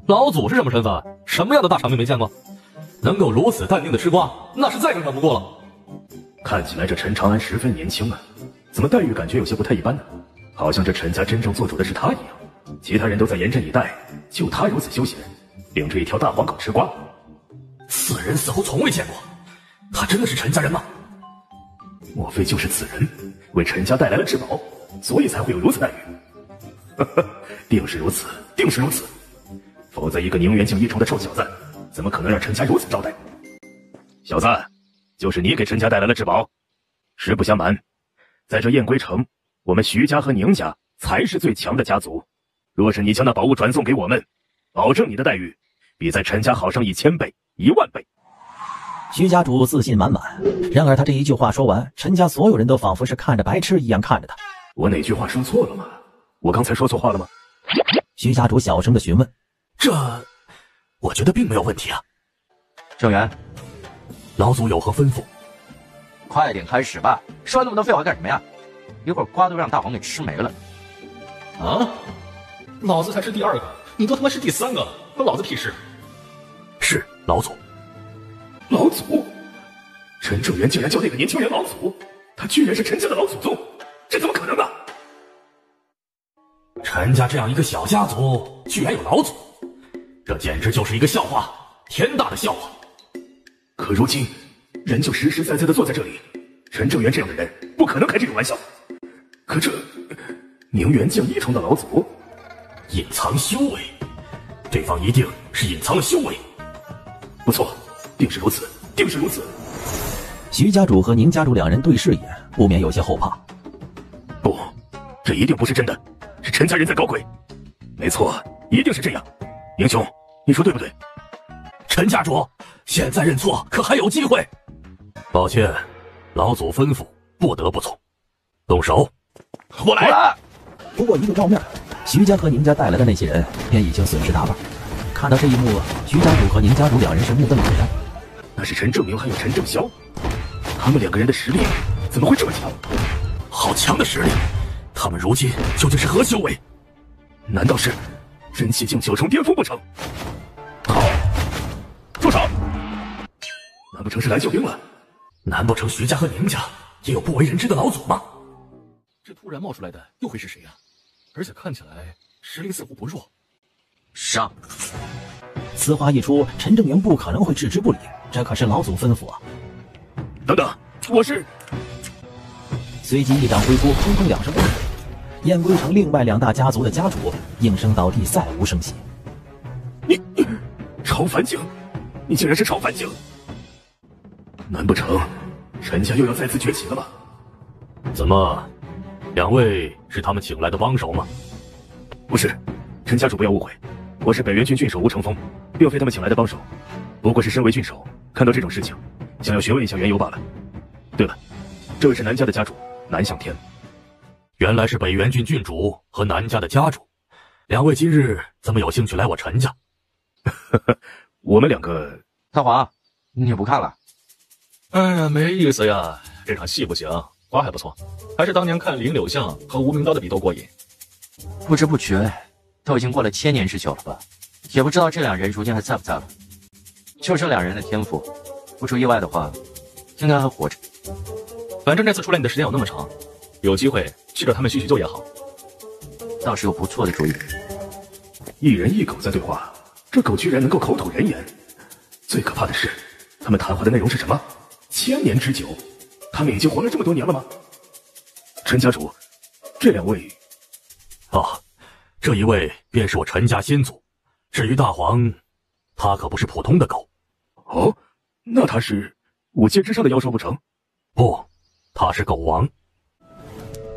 老祖是什么身份？什么样的大场面没见过？能够如此淡定的吃瓜，那是再正常不过了。看起来这陈长安十分年轻啊，怎么待遇感觉有些不太一般呢？好像这陈家真正做主的是他一样，其他人都在严阵以待，就他如此休闲，领着一条大黄狗吃瓜。此人似乎从未见过，他真的是陈家人吗？莫非就是此人为陈家带来了至宝，所以才会有如此待遇？呵呵，定是如此，定是如此。否则一个宁远景一重的臭小子，怎么可能让陈家如此招待？小子，就是你给陈家带来了至宝。实不相瞒，在这燕归城，我们徐家和宁家才是最强的家族。若是你将那宝物转送给我们，保证你的待遇比在陈家好上1000倍、10000倍。徐家主自信满满，然而他这一句话说完，陈家所有人都仿佛是看着白痴一样看着他。我哪句话说错了吗？我刚才说错话了吗？徐家主小声的询问。这，我觉得并没有问题啊。郑源，老祖有何吩咐？快点开始吧，说那么多废话干什么呀？一会儿瓜都让大黄给吃没了。啊？老子才是第2个，你都他妈是第3个，关老子屁事？是老祖。老祖？陈正元竟然叫那个年轻人老祖，他居然是陈家的老祖宗，这怎么可能呢？陈家这样一个小家族，居然有老祖，这简直就是一个笑话，天大的笑话。可如今，人就实实在在的坐在这里，陈正元这样的人不可能开这种玩笑。可这宁远将一重的老祖，隐藏修为，对方一定是隐藏了修为。不错，定是如此，定是如此。徐家主和宁家主两人对视一眼，不免有些后怕。不，这一定不是真的，是陈家人在搞鬼。没错，一定是这样。宁兄，你说对不对？陈家主，现在认错可还有机会。抱歉，老祖吩咐，不得不从。动手，我来。不过一个照面，徐家和宁家带来的那些人便已经损失大半。看到这一幕，徐家主和宁家主两人是目瞪口呆。那是陈正明还有陈正霄，他们2个人的实力怎么会这么强？好强的实力！他们如今究竟是何修为？难道是真气境9重巅峰不成？好，住手！难不成是来救兵了？难不成徐家和宁家也有不为人知的老祖吗？这突然冒出来的又会是谁啊？而且看起来实力似乎不弱。上！此话一出，陈正明不可能会置之不理，这可是老祖吩咐啊！等等，我是……随即一掌挥出，砰砰2声，燕归城另外2大家族的家主应声倒地，再无声息。你超凡境，你竟然是超凡境！难不成陈家又要再次崛起了吗？怎么，2位是他们请来的帮手吗？不是，陈家主不要误会，我是北元郡郡守吴成风，并非他们请来的帮手，不过是身为郡守，看到这种事情，想要询问一下缘由罢了。对了，这位是南家的家主南向天。原来是北元郡郡主和南家的家主，2位今日怎么有兴趣来我陈家？我们2个……大黄，你不看了？哎呀，没意思呀，这场戏不行，瓜还不错，还是当年看林柳巷和无名刀的比斗过瘾。不知不觉都已经过了1000年之久了吧，也不知道这2人如今还在不在了。就这2人的天赋，不出意外的话，应该还活着。反正这次出来你的时间有那么长，有机会去找他们叙叙旧也好。倒是有不错的主意。一人一狗在对话，这狗居然能够口吐人言。最可怕的是，他们谈话的内容是什么？1000年之久，他们已经活了这么多年了吗？陈家主，这2位……啊，这一位便是我陈家先祖。至于大黄，他可不是普通的狗。哦，那他是5阶之上的妖兽不成？不，他是狗王。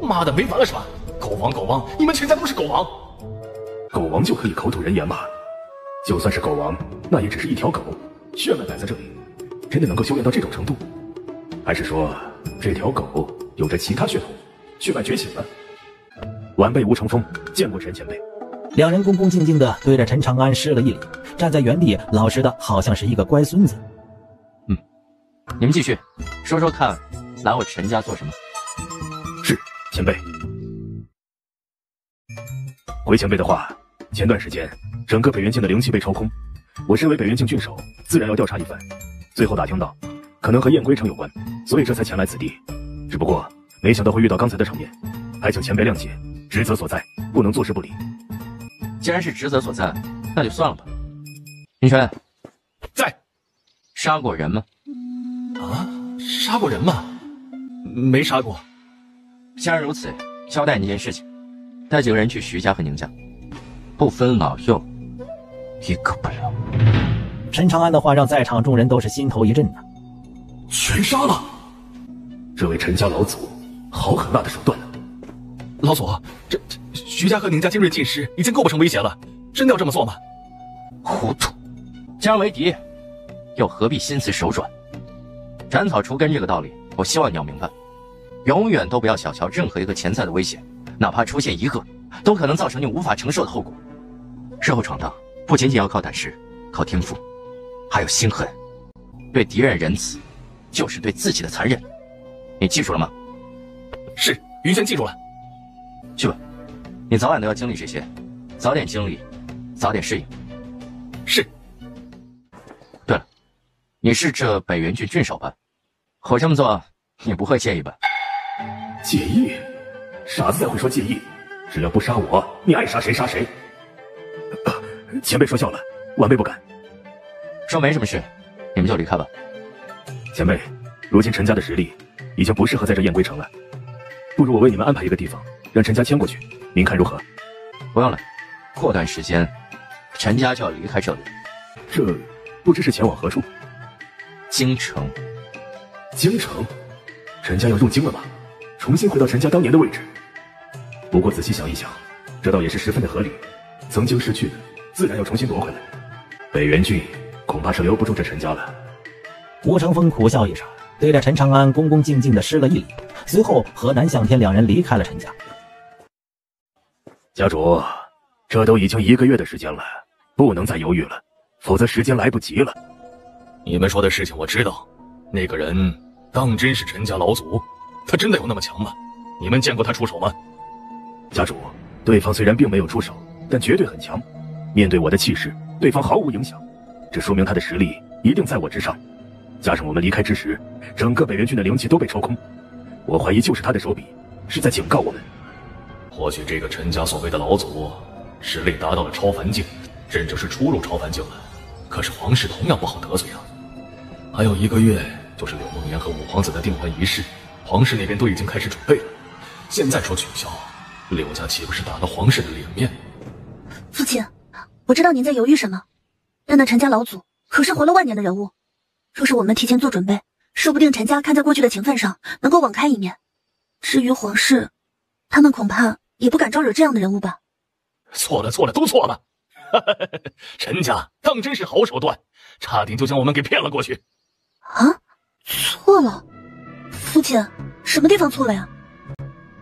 妈的，没完了是吧？狗王，你们陈家都是狗王？狗王就可以口吐人言吗？就算是狗王，那也只是一条狗，血脉摆在这里，真的能够修炼到这种程度？还是说这条狗有着其他血统，血脉觉醒了？晚辈吴成风见过陈前辈。 2人恭恭敬敬地对着陈长安施了一礼，站在原地，老实的好像是一个乖孙子。你们继续说说看，来我陈家做什么？是前辈。回前辈的话，前段时间整个北元境的灵气被抽空，我身为北元境郡守，自然要调查一番。最后打听到，可能和燕归城有关，所以这才前来此地。只不过没想到会遇到刚才的场面，还请前辈谅解，职责所在，不能坐视不理。既然是职责所在，那就算了吧。云轩，在。杀过人吗？啊，杀过人吗？没杀过。既然如此，交代你一件事情，带几个人去徐家和宁家，不分老幼，一个不留。陈长安的话让在场众人都是心头一震呐。全杀了！这位陈家老祖，好狠辣的手段啊！老祖，这徐家和宁家精锐尽失，已经构不成威胁了，真的要这么做吗？糊涂！既然为敌，又何必心慈手软？斩草除根这个道理，我希望你要明白，永远都不要小瞧任何一个潜在的威胁，哪怕出现一个，都可能造成你无法承受的后果。日后闯荡，不仅仅要靠胆识、靠天赋，还有心狠。对敌人仁慈，就是对自己的残忍。你记住了吗？是，云轩记住了。去吧，你早晚都要经历这些，早点经历，早点适应。是。对了，你是这北元郡郡守吧？我这么做，你不会介意吧？介意？傻子才会说介意。只要不杀我，你爱杀谁杀谁。前辈说笑了，晚辈不敢。说没什么事，你们就离开吧。前辈，如今陈家的实力已经不适合在这燕归城了，不如我为你们安排一个地方，让陈家迁过去，您看如何？不用了，过段时间，陈家就要离开这里。这不知是前往何处？京城。京城？陈家要入京了吗？重新回到陈家当年的位置？不过仔细想一想，这倒也是十分的合理。曾经失去的，自然要重新夺回来。北元郡恐怕是留不住这陈家了。吴成风苦笑一声，对着陈长安恭恭敬敬地施了一礼，随后和南向天两人离开了陈家。家主，这都已经1个月的时间了，不能再犹豫了，否则时间来不及了。你们说的事情我知道，那个人当真是陈家老祖？他真的有那么强吗？你们见过他出手吗？家主，对方虽然并没有出手，但绝对很强。面对我的气势，对方毫无影响，这说明他的实力一定在我之上。加上我们离开之时，整个北元郡的灵气都被抽空，我怀疑就是他的手笔，是在警告我们。或许这个陈家所谓的老祖实力达到了超凡境，甚至是初入超凡境了。可是皇室同样不好得罪啊。还有1个月就是柳梦言和五皇子的订婚仪式，皇室那边都已经开始准备了。现在说取消，柳家岂不是打了皇室的脸面？父亲，我知道您在犹豫什么，但那陈家老祖可是活了万年的人物，若是我们提前做准备，说不定陈家看在过去的情分上，能够网开一面。至于皇室，他们恐怕也不敢招惹这样的人物吧。错了，都错了。陈家当真是好手段，差点就将我们给骗了过去。啊？错了？父亲，什么地方错了呀？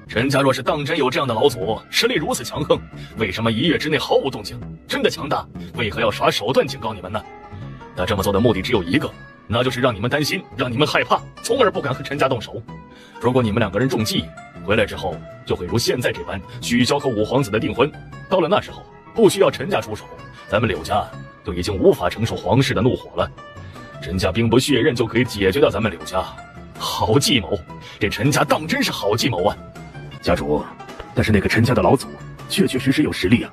陈家若是当真有这样的老祖，实力如此强横，为什么1月之内毫无动静？真的强大，为何要耍手段警告你们呢？他这么做的目的只有一个，那就是让你们担心，让你们害怕，从而不敢和陈家动手。如果你们2个人中计，回来之后就会如现在这般取消和五皇子的订婚。到了那时候，不需要陈家出手，咱们柳家就已经无法承受皇室的怒火了。陈家兵不血刃就可以解决掉咱们柳家，好计谋！这陈家当真是好计谋啊！家主，但是那个陈家的老祖确确实实有实力啊，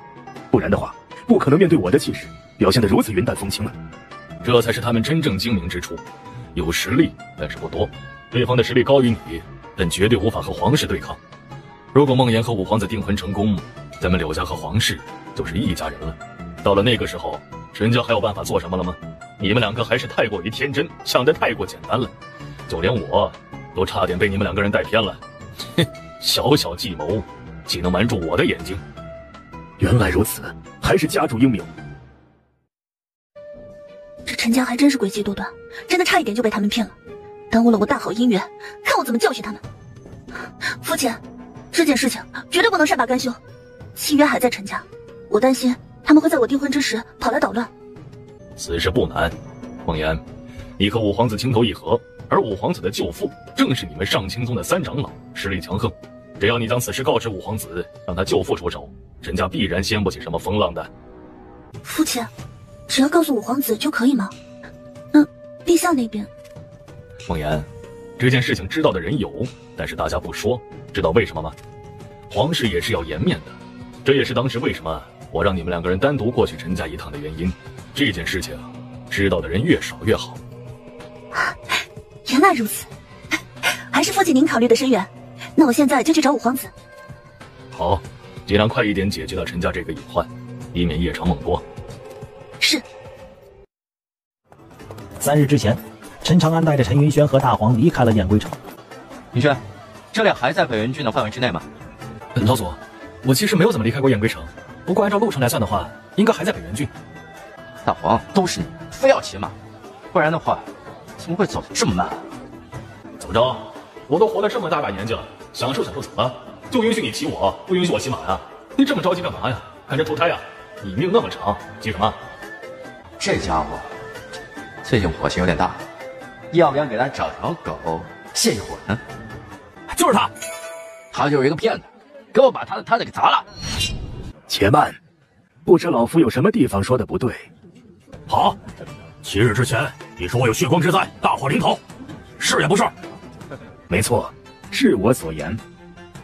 不然的话，不可能面对我的气势，表现得如此云淡风轻啊。这才是他们真正精明之处，有实力，但是不多。对方的实力高于你，但绝对无法和皇室对抗。如果梦妍和五皇子订婚成功，咱们柳家和皇室就是一家人了。到了那个时候，陈家还有办法做什么了吗？你们2个还是太过于天真，想得太过简单了，就连我都差点被你们2个人带偏了。哼，小小计谋，岂能瞒住我的眼睛？原来如此，还是家主英明。这陈家还真是诡计多端，真的差一点就被他们骗了，耽误了我大好姻缘，看我怎么教训他们。父亲，这件事情绝对不能善罢甘休，契约还在陈家，我担心他们会在我订婚之时跑来捣乱。此事不难，梦妍，你和五皇子情投意合，而五皇子的舅父正是你们上清宗的三长老，实力强横。只要你将此事告知五皇子，让他舅父出手，陈家必然掀不起什么风浪的。父亲，只要告诉五皇子就可以吗？那陛下那边？梦言，这件事情知道的人有，但是大家不说，知道为什么吗？皇室也是要颜面的，这也是当时为什么我让你们两个人单独过去陈家一趟的原因。这件事情，知道的人越少越好。原来如此，还是父亲您考虑的深远。那我现在就去找五皇子。好，尽量快一点解决掉陈家这个隐患，以免夜长梦多。是。3日之前，陈长安带着陈云轩和大黄离开了燕归城。云轩，这里还在北元郡的范围之内吗？老祖，我其实没有怎么离开过燕归城，不过按照路程来算的话，应该还在北元郡。大黄，都是你，非要骑马，不然的话，怎么会走得这么慢？怎么着？我都活了这么大把年纪了，享受怎么，就允许你骑我，不允许我骑马呀？你这么着急干嘛呀？看着投胎呀？你命那么长，急什么？这家伙最近火气有点大，要不要给他找条狗泄一火呢？就是他，他就是一个骗子，给我把他的摊子给砸了！且慢，不知老夫有什么地方说的不对？好，7日之前你说我有血光之灾，大祸临头，是也不是？没错，是我所言。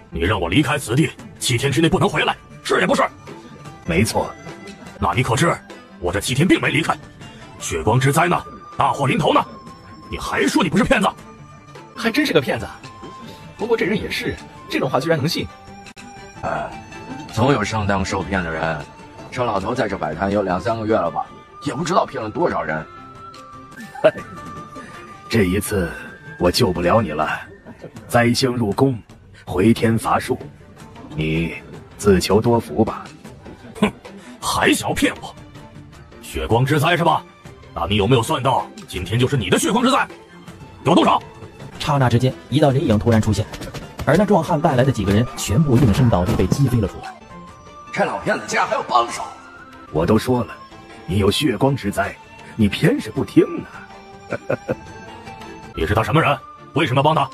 你让我离开此地7天之内不能回来，是也不是？没错。那你可知我这7天并没离开，血光之灾呢？大祸临头呢？你还说你不是骗子？还真是个骗子。不过这人也是，这种话居然能信。总有上当受骗的人。这老头在这摆摊有2、3个月了吧，也不知道骗了多少人。嘿，这一次我救不了你了。灾星入宫，回天乏术，你自求多福吧。哼，还想要骗我？血光之灾是吧？那你有没有算到今天就是你的血光之灾？给我动手！刹那之间，一道人影突然出现，而那壮汉带来的几个人全部应声倒地，被击飞了出来。这老骗子竟然还有帮手！我都说了，你有血光之灾，你偏是不听呢。你是他什么人？为什么要帮他？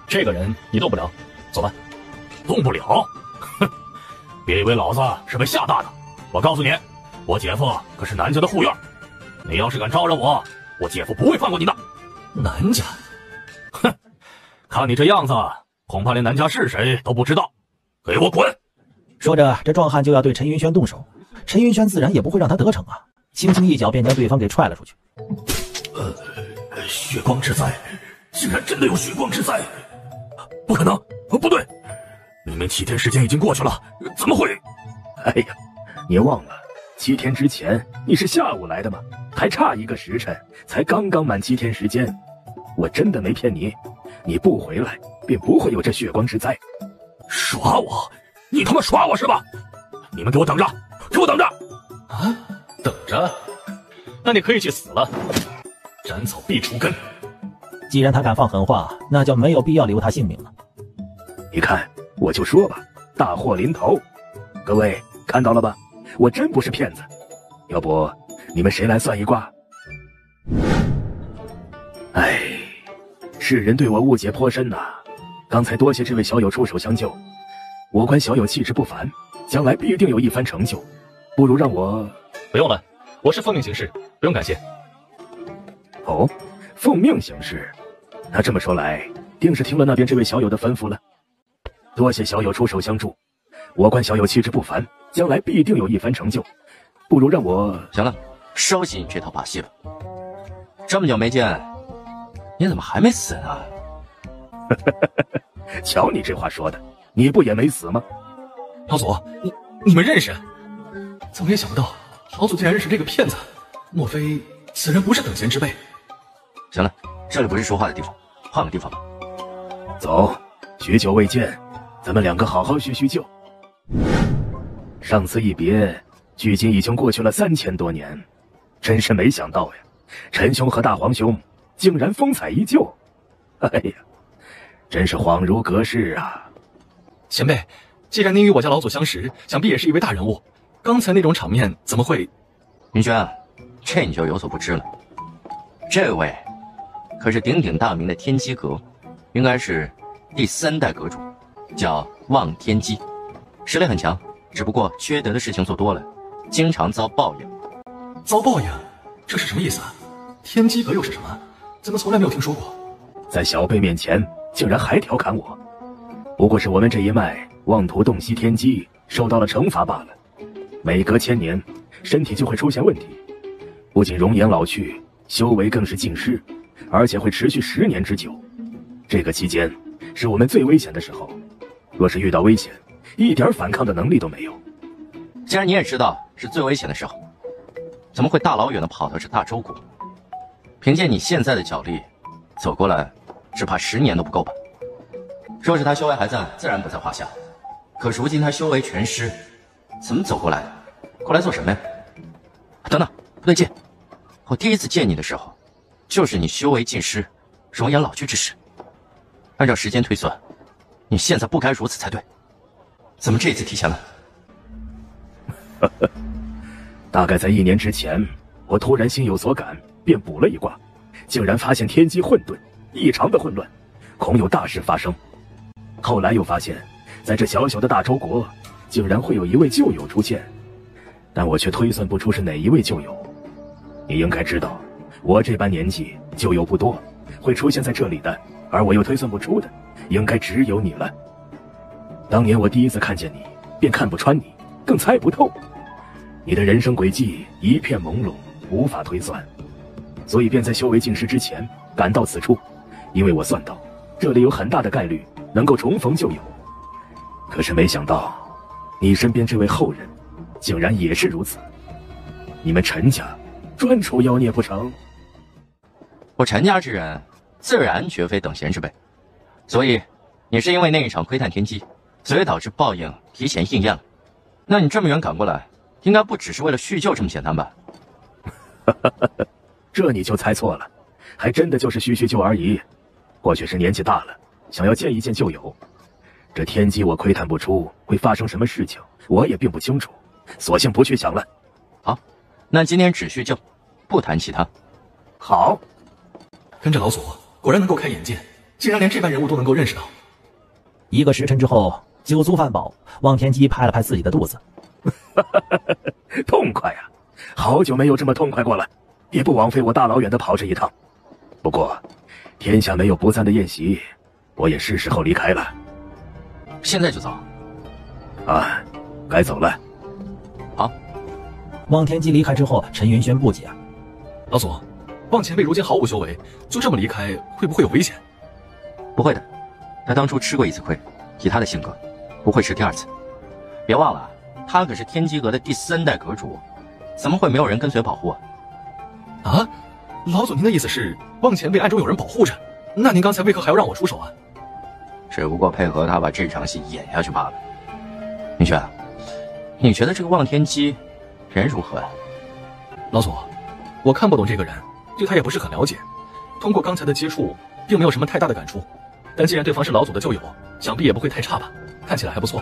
这个人你动不了，走吧。动不了？哼！别以为老子是被吓大的。我告诉你，我姐夫可是南家的护院，你要是敢招惹我，我姐夫不会放过你的。南家？哼！看你这样子，恐怕连南家是谁都不知道。给我滚！说着，这壮汉就要对陈云轩动手，陈云轩自然也不会让他得逞啊，轻轻一脚便将对方给踹了出去。血光之灾，竟然真的有血光之灾？不可能！不对，明明7天时间已经过去了，怎么会？哎呀，你忘了7天之前你是下午来的吗？还差1个时辰，才刚刚满7天时间。我真的没骗你，你不回来，便不会有这血光之灾。耍我？你他妈耍我是吧？你们给我等着，给我等着！啊，等着？那你可以去死了，斩草必除根。既然他敢放狠话，那就没有必要留他性命了。你看，我就说吧，大祸临头。各位看到了吧？我真不是骗子。要不你们谁来算一卦？哎，世人对我误解颇深呐。刚才多谢这位小友出手相救，我观小友气质不凡，将来必定有一番成就。不如让我……不用了，我是奉命行事，不用感谢。哦，奉命行事。那这么说来，定是听了那边这位小友的吩咐了。多谢小友出手相助，我观小友气质不凡，将来必定有一番成就。不如让我……行了，收起你这套把戏吧。这么久没见，你怎么还没死呢？瞧你这话说的，你不也没死吗？老祖，你们认识？怎么也想不到，老祖竟然认识这个骗子。莫非此人不是等闲之辈？行了，这里不是说话的地方，换个地方吧。走，许久未见，咱们两个好好叙叙旧。上次一别，距今已经过去了3000多年，真是没想到呀！陈兄和大黄兄竟然风采依旧，哎呀，真是恍如隔世啊！前辈，既然您与我家老祖相识，想必也是一位大人物。刚才那种场面怎么会？云轩，这你就有所不知了。这位可是鼎鼎大名的天机阁，应该是第3代阁主，叫望天机，实力很强，只不过缺德的事情做多了，经常遭报应。遭报应？这是什么意思啊？天机阁又是什么？怎么从来没有听说过？在小辈面前竟然还调侃我，不过是我们这一脉妄图洞悉天机，受到了惩罚罢了。每隔1000年，身体就会出现问题，不仅容颜老去，修为更是尽失，而且会持续10年之久。这个期间是我们最危险的时候，若是遇到危险，一点反抗的能力都没有。既然你也知道是最危险的时候，怎么会大老远的跑到这大周国？凭借你现在的脚力，走过来，只怕10年都不够吧。若是他修为还在，自然不在话下。可如今他修为全失，怎么走过来？过来做什么呀？等等，不对劲！我第一次见你的时候，就是你修为尽失、容颜老去之时。按照时间推算，你现在不该如此才对。怎么这次提前了？大概在1年之前，我突然心有所感，便卜了一卦，竟然发现天机混沌，异常的混乱，恐有大事发生。后来又发现，在这小小的大周国，竟然会有一位旧友出现，但我却推算不出是哪一位旧友。你应该知道，我这般年纪，旧友不多，会出现在这里的，而我又推算不出的，应该只有你了。当年我第一次看见你，便看不穿你，更猜不透。你的人生轨迹一片朦胧，无法推算，所以便在修为尽失之前赶到此处，因为我算到这里有很大的概率能够重逢旧友。可是没想到，你身边这位后人，竟然也是如此。你们陈家专除妖孽不成？我陈家之人，自然绝非等闲之辈。所以，你是因为那一场窥探天机，所以导致报应提前应验了。那你这么远赶过来，应该不只是为了叙旧这么简单吧？这你就猜错了，还真的就是叙旧而已。或许是年纪大了，想要见一见旧友。这天机我窥探不出会发生什么事情，我也并不清楚，索性不去想了。好，那今天只叙旧，不谈其他。好，跟着老祖果然能够开眼界，竟然连这般人物都能够认识到。1个时辰之后，酒足饭饱，望天机拍了拍自己的肚子，痛快呀！好久没有这么痛快过了，也不枉费我大老远的跑这一趟。不过，天下没有不散的宴席，我也是时候离开了。现在就走？啊，该走了。好。望天机离开之后，陈云轩不解：老祖，望前辈如今毫无修为，就这么离开，会不会有危险？不会的，他当初吃过1次亏，以他的性格，不会吃第2次。别忘了，他可是天机阁的第3代阁主，怎么会没有人跟随保护啊？啊，老祖您的意思是望前辈暗中有人保护着？那您刚才为何还要让我出手啊？只不过配合他把这场戏演下去罢了。明轩，你觉得这个望天机人如何啊？老祖，我看不懂这个人，对他也不是很了解。通过刚才的接触，并没有什么太大的感触。但既然对方是老祖的旧友，想必也不会太差吧？看起来还不错。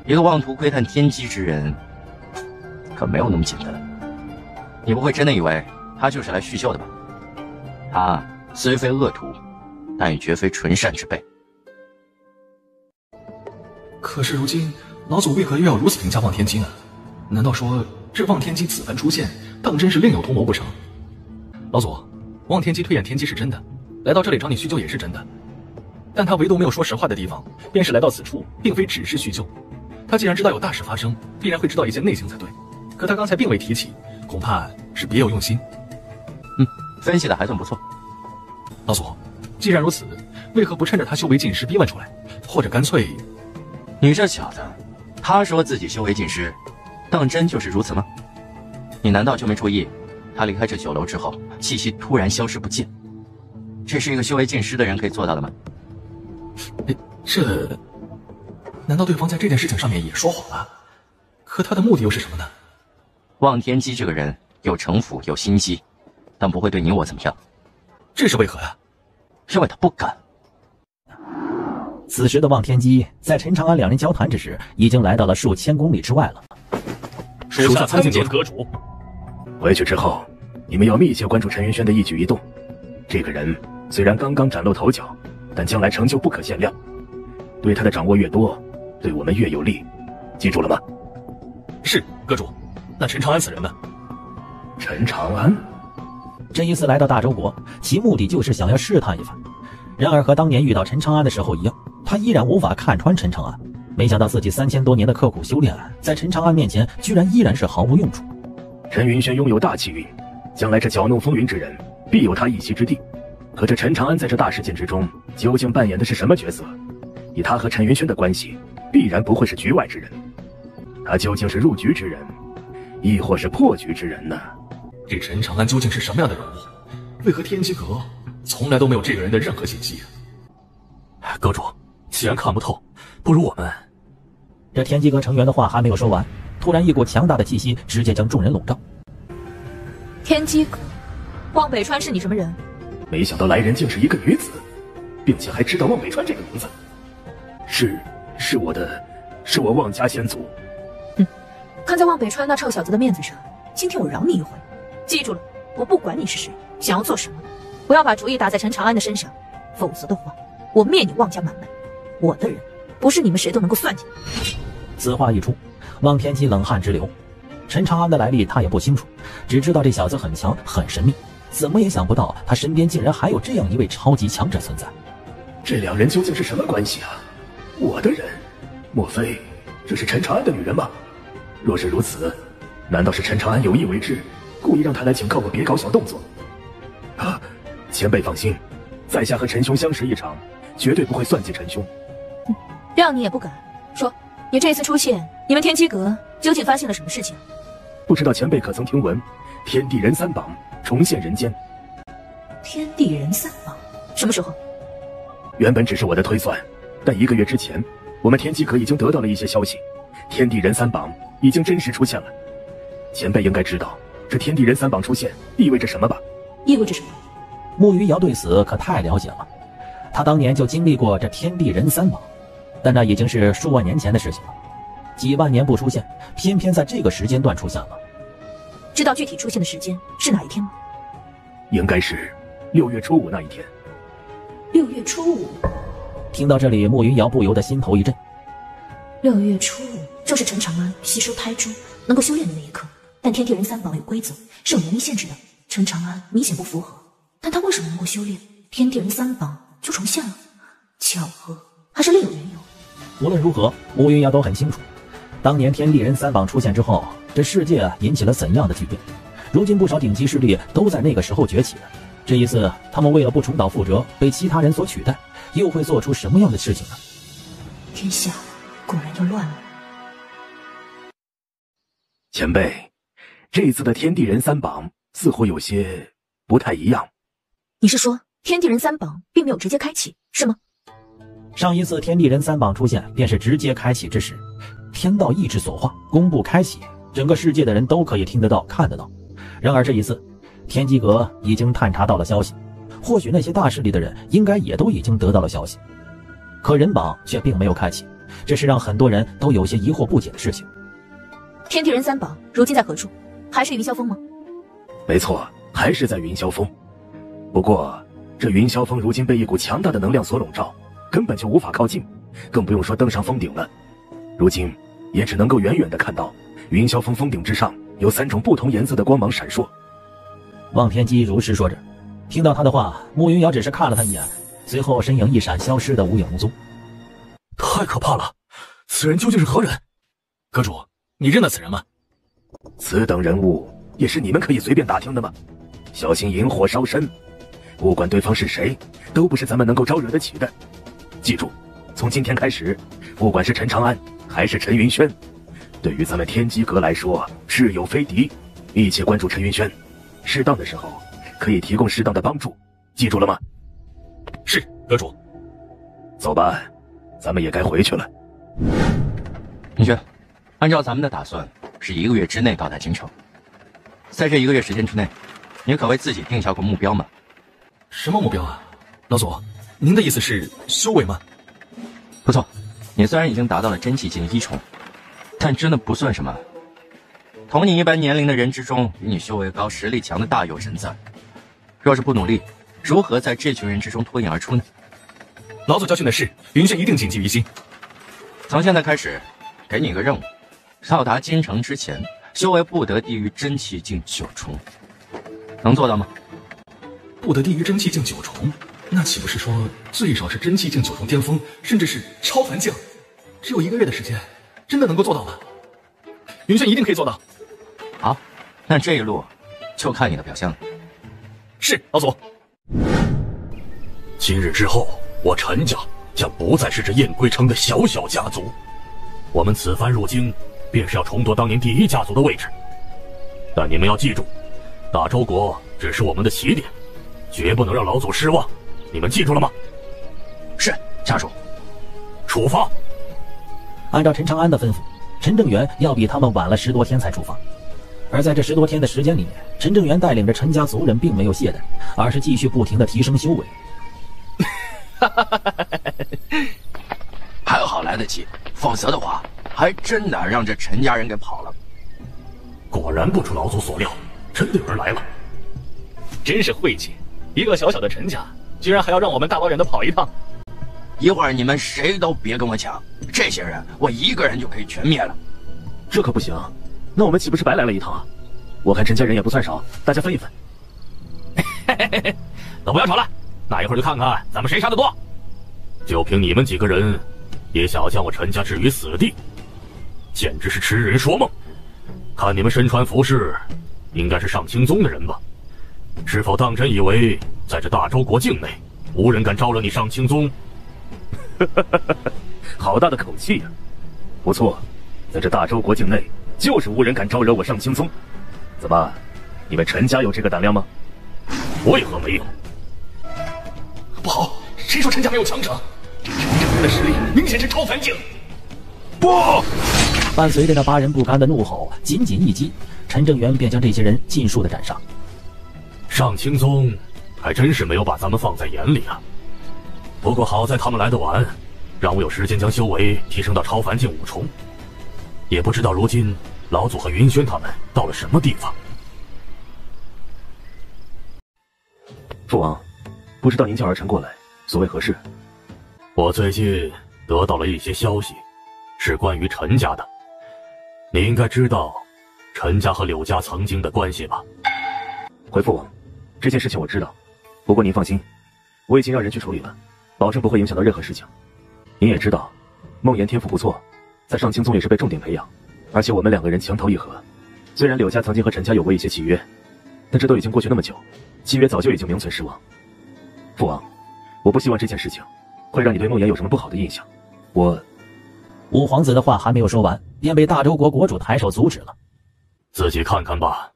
一个妄图窥探天机之人，可没有那么简单。你不会真的以为他就是来叙旧的吧？他虽非恶徒，但也绝非纯善之辈。可是如今老祖为何又要如此评价望天机呢？难道说这望天机此番出现，当真是另有图谋不成？老祖，望天机推演天机是真的，来到这里找你叙旧也是真的，但他唯独没有说实话的地方，便是来到此处并非只是叙旧。他既然知道有大事发生，必然会知道一些内情才对。可他刚才并未提起，恐怕是别有用心。分析的还算不错。老祖，既然如此，为何不趁着他修为尽失逼问出来，或者干脆……你这小子，他说自己修为尽失，当真就是如此吗？你难道就没注意，他离开这酒楼之后，气息突然消失不见？这是一个修为尽失的人可以做到的吗？这……难道对方在这件事情上面也说谎了？可他的目的又是什么呢？望天机这个人有城府，有心机，但不会对你我怎么样。这是为何呀？因为他不敢。此时的望天机在陈长安2人交谈之时，已经来到了数千公里之外了。属下参见阁主。回去之后，你们要密切关注陈云轩的一举一动，这个人虽然刚刚崭露头角，但将来成就不可限量。对他的掌握越多，对我们越有利，记住了吗？是，阁主。那陈长安此人呢？陈长安这一次来到大周国，其目的就是想要试探一番。然而和当年遇到陈长安的时候一样，他依然无法看穿陈长安。没想到自己3000多年的刻苦修炼，在陈长安面前居然依然是毫无用处。陈云轩拥有大气运，将来这搅弄风云之人必有他一席之地。可这陈长安在这大事件之中究竟扮演的是什么角色？以他和陈云轩的关系，必然不会是局外之人。他究竟是入局之人，亦或是破局之人呢？这陈长安究竟是什么样的人物？为何天机阁从来都没有这个人的任何信息？阁主，既然看不透，不如我们……这天机阁成员的话还没有说完，突然一股强大的气息直接将众人笼罩。天机阁，望北川是你什么人？没想到来人竟是一个女子，并且还知道望北川这个名字。是我望家先祖。看在望北川那臭小子的面子上，今天我饶你一回。记住了，我不管你是谁，想要做什么，不要把主意打在陈长安的身上，否则的话，我灭你望家满门。我的人，不是你们谁都能够算计的。此话一出，望天机冷汗直流。陈长安的来历他也不清楚，只知道这小子很强很神秘，怎么也想不到他身边竟然还有这样一位超级强者存在。这两人究竟是什么关系啊？我的人，莫非这是陈长安的女人吗？若是如此，难道是陈长安有意为之，故意让他来警告我别搞小动作？啊，前辈放心，在下和陈兄相识一场，绝对不会算计陈兄。让你也不敢说，你这次出现，你们天机阁究竟发现了什么事情？不知道前辈可曾听闻，天地人三榜重现人间？天地人三榜什么时候？原本只是我的推算，但1个月之前，我们天机阁已经得到了一些消息，天地人三榜已经真实出现了。前辈应该知道，这天地人三榜出现意味着什么吧？意味着什么？慕云瑶对此可太了解了，他当年就经历过这天地人三榜，但那已经是数万年前的事情了。几万年不出现，偏偏在这个时间段出现了。知道具体出现的时间是哪一天吗？应该是6月初5那一天。6月初5。听到这里，慕云瑶不由得心头一震。6月初5正是陈长安吸收胎珠能够修炼的那一刻，但天地人三榜有规则，是有年龄限制的。陈长安明显不符合，但他为什么能够修炼？天地人三榜就重现了，巧合还是另有缘由？无论如何，慕云瑶都很清楚，当年天地人三榜出现之后，这世界引起了怎样的巨变。如今不少顶级势力都在那个时候崛起了，这一次他们为了不重蹈覆辙被其他人所取代，又会做出什么样的事情呢？天下果然要乱了。前辈，这次的天地人三榜似乎有些不太一样。你是说天地人三榜并没有直接开启，是吗？上一次天地人三榜出现便是直接开启之时，天道意志所化，公布开启，整个世界的人都可以听得到看得到。然而这一次天机阁已经探查到了消息，或许那些大势力的人应该也都已经得到了消息，可人榜却并没有开启，这是让很多人都有些疑惑不解的事情。天地人三榜如今在何处？还是云霄峰吗？没错，还是在云霄峰。不过这云霄峰如今被一股强大的能量所笼罩，根本就无法靠近，更不用说登上峰顶了。如今也只能够远远地看到云霄峰峰顶之上有3种不同颜色的光芒闪烁。望天机如实说着，听到他的话，慕云瑶只是看了他一眼，随后身影一闪，消失得无影无踪。太可怕了，此人究竟是何人？阁主，你认得此人吗？此等人物也是你们可以随便打听的吗？小心引火烧身，不管对方是谁，都不是咱们能够招惹得起的。记住，从今天开始，不管是陈长安还是陈云轩，对于咱们天机阁来说是友非敌，密切关注陈云轩，适当的时候可以提供适当的帮助，记住了吗？是，阁主。走吧，咱们也该回去了。云轩，按照咱们的打算，是1个月之内到达京城。在这1个月时间之内，你可为自己定下过目标吗？什么目标啊？老祖，您的意思是修为吗？不错，你虽然已经达到了真气境1重，但真的不算什么。同你一般年龄的人之中，比你修为高、实力强的大有人在。若是不努力，如何在这群人之中脱颖而出呢？老祖教训的是，云轩一定谨记于心。从现在开始，给你一个任务，到达京城之前，修为不得低于真气境9重，能做到吗？不得低于真气境9重，那岂不是说最少是真气境9重巅峰，甚至是超凡境？只有1个月的时间，真的能够做到吗？云轩一定可以做到。好，那这一路就看你的表现了。是，老祖。今日之后，我陈家将不再是这燕归城的小小家族，我们此番入京，便是要重夺当年第1家族的位置。但你们要记住，大周国只是我们的起点，绝不能让老祖失望。你们记住了吗？是，家主。出发。按照陈长安的吩咐，陈正元要比他们晚了10多天才出发。而在这10多天的时间里面，陈正元带领着陈家族人并没有懈怠，而是继续不停地提升修为。还好来得及，否则的话，还真的让这陈家人给跑了。果然不出老祖所料，真的有人来了。真是晦气，一个小小的陈家，居然还要让我们大老远的跑一趟。一会儿你们谁都别跟我抢，这些人我一个人就可以全灭了。这可不行，那我们岂不是白来了一趟啊？我看陈家人也不算少，大家分一分。都不要吵了，那一会儿就看看咱们谁杀得多。就凭你们几个人，也想要将我陈家置于死地，简直是痴人说梦。看你们身穿服饰，应该是上清宗的人吧？是否当真以为在这大周国境内，无人敢招惹你上清宗？好大的口气呀！不错，在这大周国境内，就是无人敢招惹我上清宗。怎么，你们陈家有这个胆量吗？为何没有？不好，谁说陈家没有强者？陈正元的实力明显是超凡境。不！伴随着那8人不甘的怒吼，仅仅一击，陈正元便将这些人尽数的斩杀。上清宗还真是没有把咱们放在眼里啊。不过好在他们来得晚，让我有时间将修为提升到超凡境5重。也不知道如今老祖和云轩他们到了什么地方。父王，不知道您叫儿臣过来，所为何事？我最近得到了一些消息，是关于陈家的。你应该知道陈家和柳家曾经的关系吧？回父王，这件事情我知道，不过您放心，我已经让人去处理了，保证不会影响到任何事情。您也知道，梦妍天赋不错，在上清宗也是被重点培养，而且我们2个人情投意合。虽然柳家曾经和陈家有过一些契约，但这都已经过去那么久，契约早就已经名存实亡。父王，我不希望这件事情会让你对梦妍有什么不好的印象。五皇子的话还没有说完，便被大周国国主抬手阻止了。自己看看吧，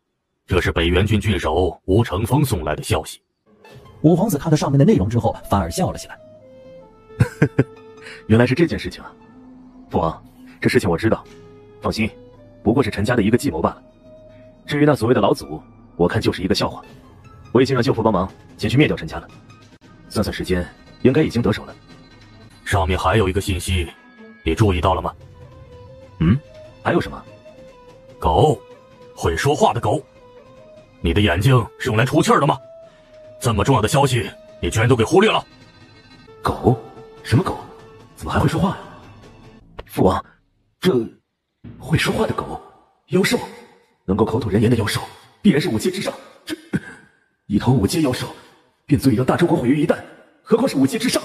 这是北元郡郡守吴成风送来的消息。五皇子看到上面的内容之后，反而笑了起来。原来是这件事情啊！父王，这事情我知道，放心，不过是陈家的一个计谋罢了。至于那所谓的老祖，我看就是一个笑话。我已经让舅父帮忙前去灭掉陈家了，算算时间，应该已经得手了。上面还有一个信息，你注意到了吗？还有什么？狗，会说话的狗。你的眼睛是用来出气儿的吗？这么重要的消息，你居然都给忽略了。狗？什么狗？怎么还会说话呀？父王，这会说话的狗，妖兽，能够口吐人言的妖兽，必然是5阶之上。这一头5阶妖兽，便足以让大周国毁于一旦，何况是5阶之上？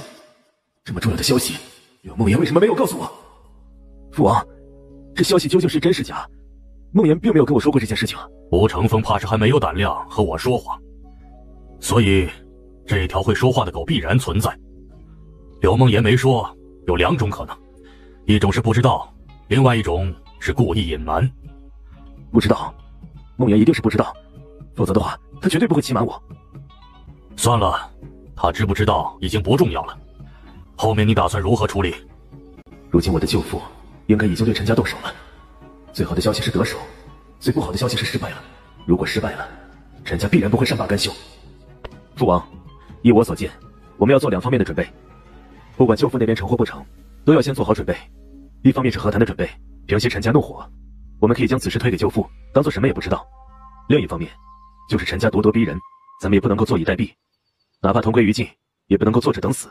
这么重要的消息，柳梦妍为什么没有告诉我？父王，这消息究竟是真是假？梦妍并没有跟我说过这件事情啊。吴成风怕是还没有胆量和我说谎，所以这条会说话的狗必然存在。柳梦妍没说，有2种可能，一种是不知道，另外一种是故意隐瞒。不知道，梦妍一定是不知道，否则的话，她绝对不会欺瞒我。算了，她知不知道已经不重要了。后面你打算如何处理？如今我的舅父应该已经对陈家动手了，最好的消息是得手，最不好的消息是失败了。如果失败了，陈家必然不会善罢甘休。父王，依我所见，我们要做2方面的准备。不管舅父那边成或不成，都要先做好准备。一方面是和谈的准备，平息陈家怒火，我们可以将此事推给舅父，当做什么也不知道。另一方面，就是陈家咄咄逼人，咱们也不能够坐以待毙。哪怕同归于尽，也不能够坐着等死。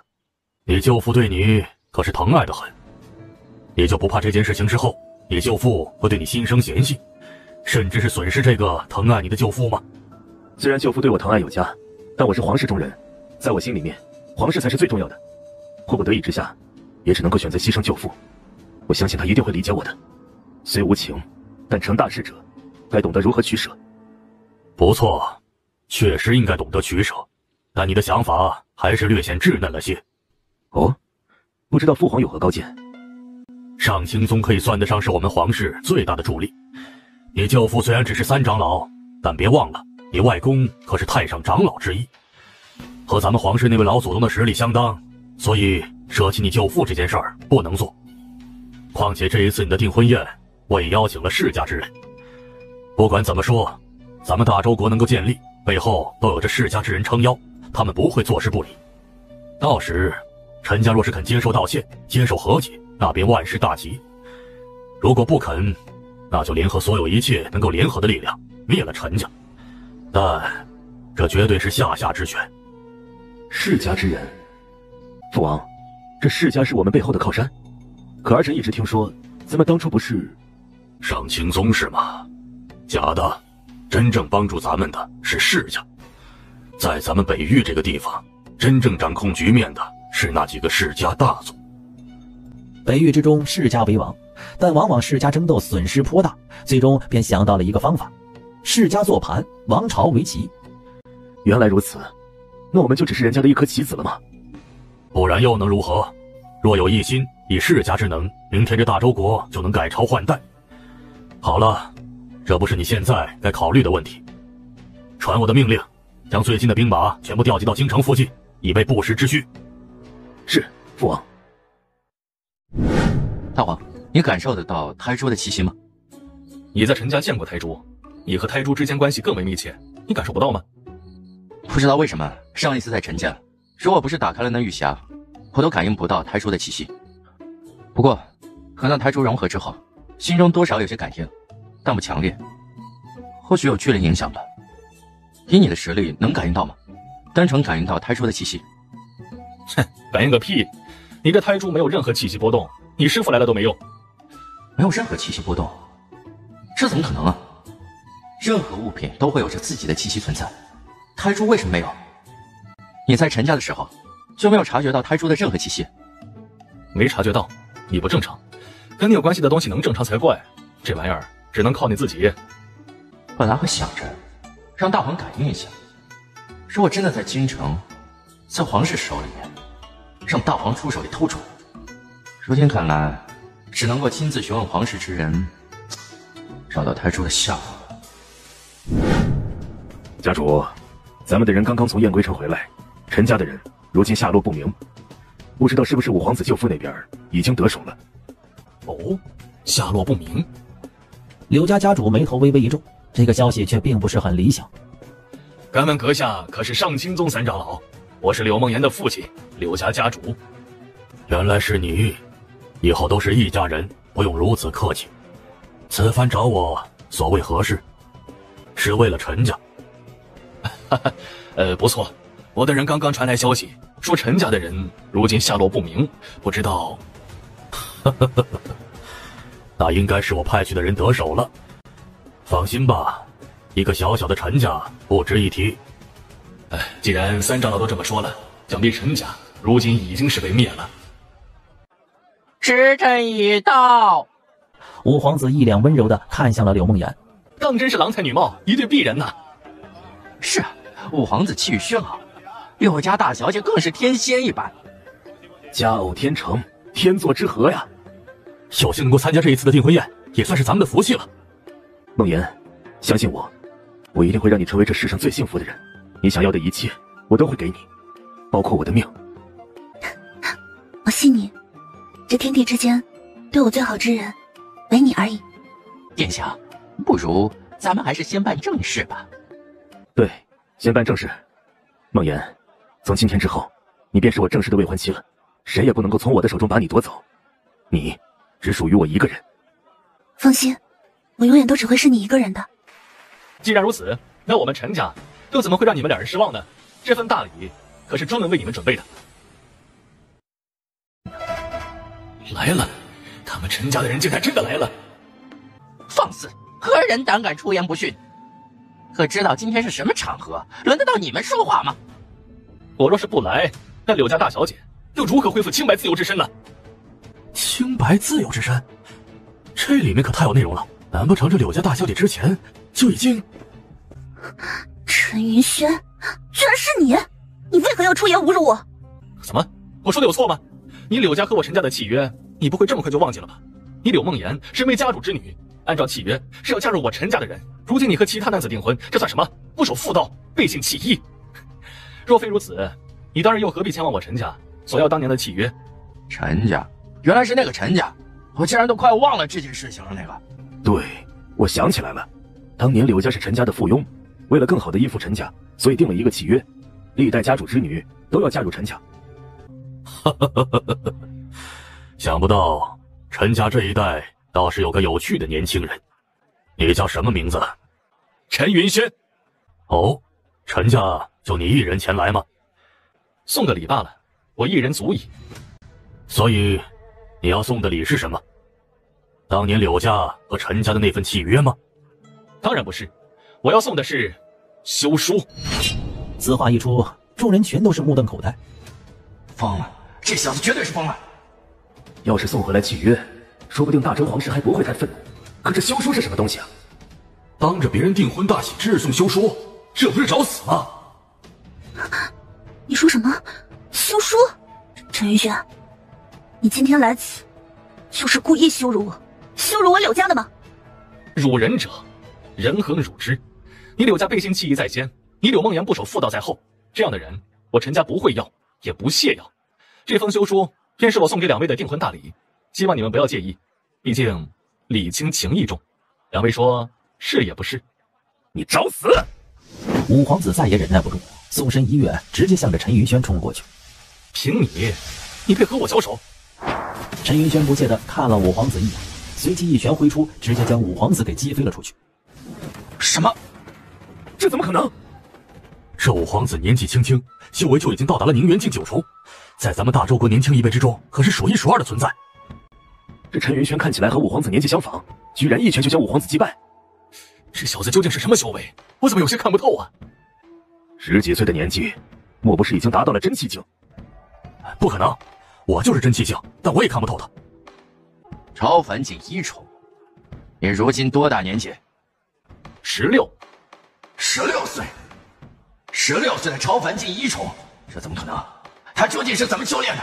你舅父对你可是疼爱的很，你就不怕这件事情之后，你舅父会对你心生嫌隙，甚至是损失这个疼爱你的舅父吗？虽然舅父对我疼爱有加，但我是皇室中人，在我心里面，皇室才是最重要的。迫不得已之下，也只能够选择牺牲舅父。我相信他一定会理解我的。虽无情，但成大事者，该懂得如何取舍。不错，确实应该懂得取舍，但你的想法还是略显稚嫩了些。哦，不知道父皇有何高见？上清宗可以算得上是我们皇室最大的助力。你舅父虽然只是三长老，但别忘了，你外公可是太上长老之一，和咱们皇室那位老祖宗的实力相当，所以舍弃你舅父这件事儿不能做。况且这一次你的订婚宴，我也邀请了世家之人。不管怎么说，咱们大周国能够建立，背后都有着世家之人撑腰，他们不会坐视不理。到时陈家若是肯接受道歉，接受和解，那便万事大吉；如果不肯，那就联合所有一切能够联合的力量，灭了陈家。但这绝对是下下之权。世家之人，父王，这世家是我们背后的靠山。可儿臣一直听说，咱们当初不是上清宗是吗？假的，真正帮助咱们的是世家。在咱们北域这个地方，真正掌控局面的是那几个世家大族。北域之中，世家为王，但往往世家争斗损失颇大，最终便想到了一个方法：世家做盘，王朝为棋。原来如此，那我们就只是人家的一颗棋子了吗？不然又能如何？若有一心，以世家之能，明天这大周国就能改朝换代。好了，这不是你现在该考虑的问题。传我的命令，将最近的兵马全部调集到京城附近，以备不时之需。是，父王。大王，你感受得到胎珠的气息吗？你在陈家见过胎珠，你和胎珠之间关系更为密切，你感受不到吗？不知道为什么，上一次在陈家，如果不是打开了那玉匣，我都感应不到胎珠的气息。不过，和那胎珠融合之后，心中多少有些感应，但不强烈，或许有距离影响吧。以你的实力，能感应到吗？单纯感应到胎珠的气息？哼，感应个屁！你这胎珠没有任何气息波动，你师父来了都没用。没有任何气息波动，这怎么可能啊？任何物品都会有着自己的气息存在，胎珠为什么没有？你在陈家的时候就没有察觉到胎珠的任何气息？没察觉到，你不正常。跟你有关系的东西能正常才怪，这玩意儿只能靠你自己。本来会想着让大皇感应一下，如果真的在京城，在皇室手里面，让大皇出手给偷走。如今看来，只能够亲自询问皇室之人，找到胎珠的下落了。家主，咱们的人刚刚从燕归城回来，陈家的人如今下落不明，不知道是不是五皇子舅父那边已经得手了。哦，下落不明。柳家家主眉头微微一皱，这个消息却并不是很理想。敢问阁下可是上清宗三长老？我是柳梦言的父亲，柳家家主。原来是你，以后都是一家人，不用如此客气。此番找我，所谓何事？是为了陈家。不错，我的人刚刚传来消息，说陈家的人如今下落不明，不知道。那应该是我派去的人得手了。放心吧，一个小小的陈家不值一提。既然三长老都这么说了，想必陈家如今已经是被灭了。时辰已到。五皇子一脸温柔地看向了柳梦言，当真是郎才女貌，一对璧人呐。是啊，五皇子气宇轩昂，柳家大小姐更是天仙一般，佳偶天成，天作之合呀！有幸能够参加这一次的订婚宴，也算是咱们的福气了。梦言，相信我，我一定会让你成为这世上最幸福的人。你想要的一切，我都会给你，包括我的命。我信你，这天地之间，对我最好之人，唯你而已。殿下，不如咱们还是先办正事吧。对，先办正事。梦言，从今天之后，你便是我正式的未婚妻了，谁也不能够从我的手中把你夺走，你只属于我一个人。放心，我永远都只会是你一个人的。既然如此，那我们陈家又怎么会让你们两人失望呢？这份大礼，可是专门为你们准备的。来了，他们陈家的人竟然真的来了！放肆！何人胆敢出言不逊？可知道今天是什么场合？轮得到你们说话吗？我若是不来，那柳家大小姐又如何恢复清白自由之身呢？清白自由之身，这里面可太有内容了。难不成这柳家大小姐之前就已经……陈云轩，居然是你！你为何要出言侮辱我？怎么？我说的有错吗？你柳家和我陈家的契约，你不会这么快就忘记了吧？你柳梦言身为家主之女，按照契约是要嫁入我陈家的人。如今你和其他男子订婚，这算什么？不守妇道，背信弃义。若非如此，你当日又何必前往我陈家索要当年的契约？陈家，原来是那个陈家，我竟然都快忘了这件事情了。那个，对，我想起来了，当年柳家是陈家的附庸，为了更好的依附陈家，所以定了一个契约，历代家主之女都要嫁入陈家。想不到陈家这一代倒是有个有趣的年轻人。你叫什么名字？陈云轩。哦，陈家就你一人前来吗？送个礼罢了，我一人足矣。所以你要送的礼是什么？当年柳家和陈家的那份契约吗？当然不是，我要送的是休书。此话一出，众人全都是目瞪口呆。疯了！这小子绝对是疯了！要是送回来契约，说不定大周皇室还不会太愤怒。可这休书是什么东西啊？当着别人订婚大喜之日送休书，这不是找死吗？你说什么？休书？陈云轩，你今天来此，就是故意羞辱我，羞辱我柳家的吗？辱人者，人恒辱之。你柳家背信弃义在先，你柳梦言不守妇道在后，这样的人，我陈家不会要，也不屑要。这封休书便是我送给两位的订婚大礼，希望你们不要介意，毕竟礼轻情意重。两位说是也不是？你找死！五皇子再也忍耐不住，纵身一跃，直接向着陈云轩冲过去。凭你配和我交手？陈云轩不屑地看了五皇子一眼，随即一拳挥出，直接将五皇子给击飞了出去。什么？这怎么可能？这五皇子年纪轻轻，修为就已经到达了宁元境9重，在咱们大周国年轻一辈之中，可是数一数二的存在。这陈云轩看起来和五皇子年纪相仿，居然一拳就将五皇子击败。这小子究竟是什么修为？我怎么有些看不透啊？10几岁的年纪，莫不是已经达到了真气境？不可能，我就是真气境，但我也看不透他。超凡境1重，你如今多大年纪？16。16岁，16岁的超凡境1重，这怎么可能？他究竟是怎么修炼的？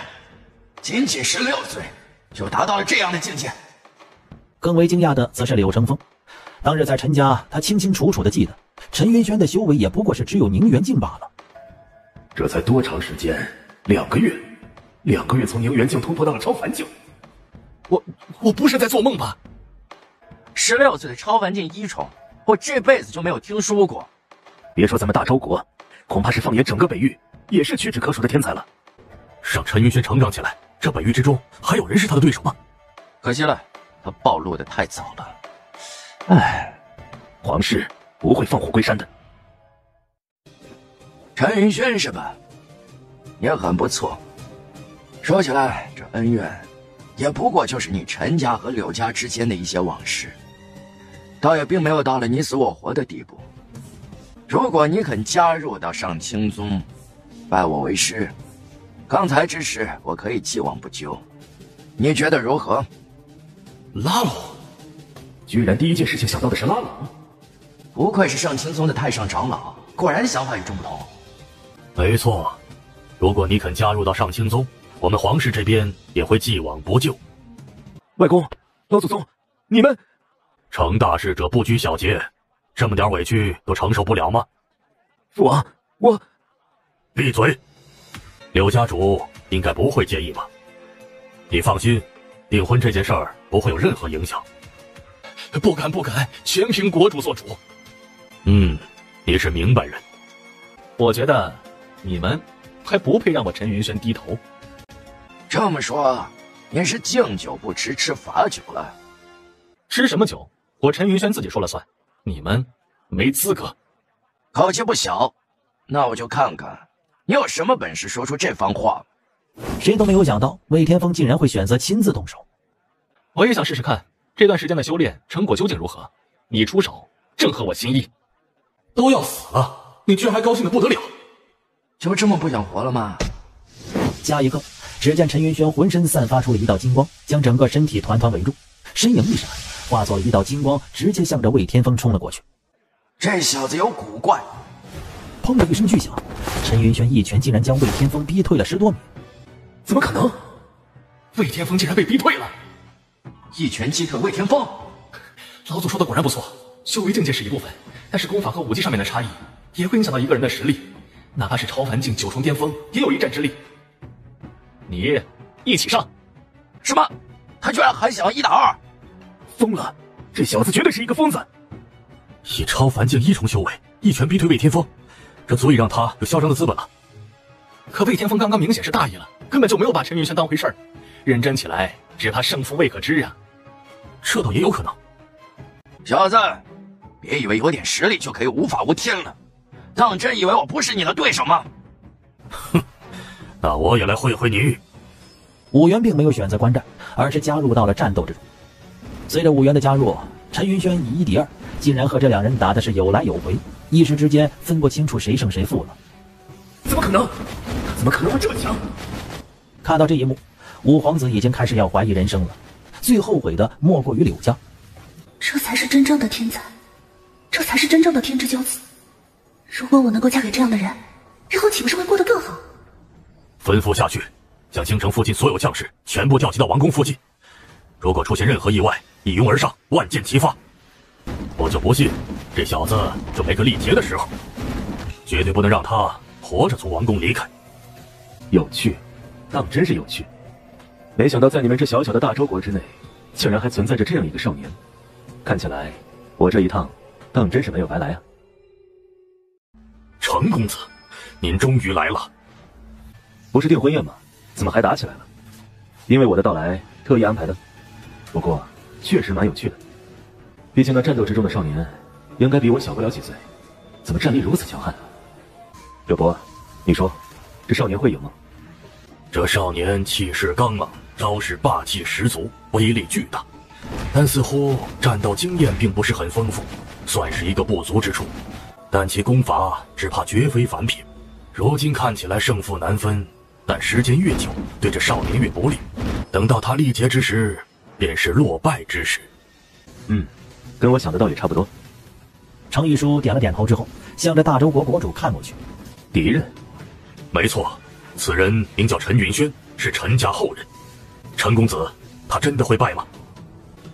仅仅16岁就达到了这样的境界？更为惊讶的则是柳成风。当日在陈家，他清清楚楚地记得，陈云轩的修为也不过是只有宁元境罢了。这才多长时间？2个月，2个月从宁元境突破到了超凡境。我不是在做梦吧？16岁的超凡境1重，我这辈子就没有听说过。别说咱们大周国，恐怕是放眼整个北域，也是屈指可数的天才了。让陈云轩成长起来，这北域之中还有人是他的对手吗？可惜了，他暴露的太早了。唉，皇室不会放虎归山的。陈云轩是吧？也很不错。说起来，这恩怨也不过就是你陈家和柳家之间的一些往事，倒也并没有到了你死我活的地步。如果你肯加入到上清宗，拜我为师，刚才之事我可以既往不咎，你觉得如何？拉拢，居然第一件事情想到的是拉拢，不愧是上清宗的太上长老，果然想法与众不同。没错，如果你肯加入到上清宗，我们皇室这边也会既往不咎。外公，老祖宗，你们成大事者不拘小节，这么点委屈都承受不了吗？父王，我闭嘴！柳家主应该不会介意吧？你放心，订婚这件事儿不会有任何影响。不敢，全凭国主做主。你是明白人。我觉得你们还不配让我陈云轩低头。这么说，你是敬酒不吃吃罚酒了？吃什么酒？我陈云轩自己说了算，你们没资格。口气不小，那我就看看你有什么本事说出这番话？谁都没有想到魏天风竟然会选择亲自动手。我也想试试看，这段时间的修炼成果究竟如何？你出手正合我心意。都要死了，你居然还高兴的不得了？就这么不想活了吗？加一个，只见陈云轩浑身散发出了一道金光，将整个身体团团围住，身影一闪，化作了一道金光，直接向着魏天风冲了过去。这小子有古怪！砰的一声巨响，陈云轩一拳竟然将魏天风逼退了10多米。怎么可能？魏天风竟然被逼退了！一拳击退魏天风，老祖说的果然不错，修为境界是一部分，但是功法和武技上面的差异也会影响到一个人的实力，哪怕是超凡境9重巅峰，也有一战之力。你一起上！什么？他居然还想要1打2！疯了！这小子绝对是一个疯子！以超凡境1重修为，一拳逼退魏天风，这足以让他有嚣张的资本了。可魏天风刚刚明显是大意了，根本就没有把陈云轩当回事儿，认真起来只怕胜负未可知啊。这倒也有可能。小子，别以为有点实力就可以无法无天了，当真以为我不是你的对手吗？哼，那我也来会会你。武元并没有选择观战，而是加入到了战斗之中。随着武元的加入，陈云轩以1敌2，竟然和这两人打的是有来有回，一时之间分不清楚谁胜谁负了。怎么可能？他怎么可能会这么强？看到这一幕，五皇子已经开始要怀疑人生了。最后悔的莫过于柳家。这才是真正的天才，这才是真正的天之骄子。如果我能够嫁给这样的人，日后岂不是会过得更好？吩咐下去，将京城附近所有将士全部调集到王宫附近。如果出现任何意外，一拥而上，万箭齐发。我就不信这小子就没个力竭的时候，绝对不能让他活着从王宫离开。有趣，当真是有趣。没想到在你们这小小的大周国之内，竟然还存在着这样一个少年。看起来，我这一趟当真是没有白来啊！程公子，您终于来了。不是订婚宴吗？怎么还打起来了？因为我的到来特意安排的。不过，确实蛮有趣的。毕竟那战斗之中的少年，应该比我小不了几岁，怎么战力如此强悍？柳伯，你说，这少年会赢吗？这少年气势刚猛，招式霸气十足，威力巨大，但似乎战斗经验并不是很丰富，算是一个不足之处。但其功法只怕绝非凡品。如今看起来胜负难分，但时间越久，对这少年越不利。等到他力竭之时，便是落败之时。跟我想的倒也差不多。程玉书点了点头之后，向着大周国国主看过去。敌人？没错，此人名叫陈云轩，是陈家后人。陈公子，他真的会败吗？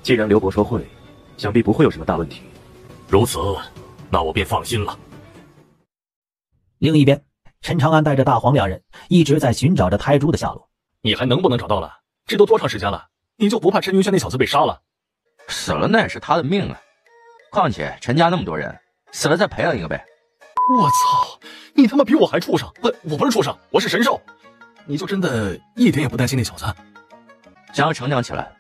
既然刘伯说会，想必不会有什么大问题。如此，那我便放心了。另一边，陈长安带着大黄两人一直在寻找着胎珠的下落。你还能不能找到了？这都多长时间了？你就不怕陈云轩那小子被杀了？死了那也是他的命啊！况且陈家那么多人，死了再培养一个呗。我操！你他妈比我还畜生！我不是畜生，我是神兽！你就真的一点也不担心那小子？想要成长起来，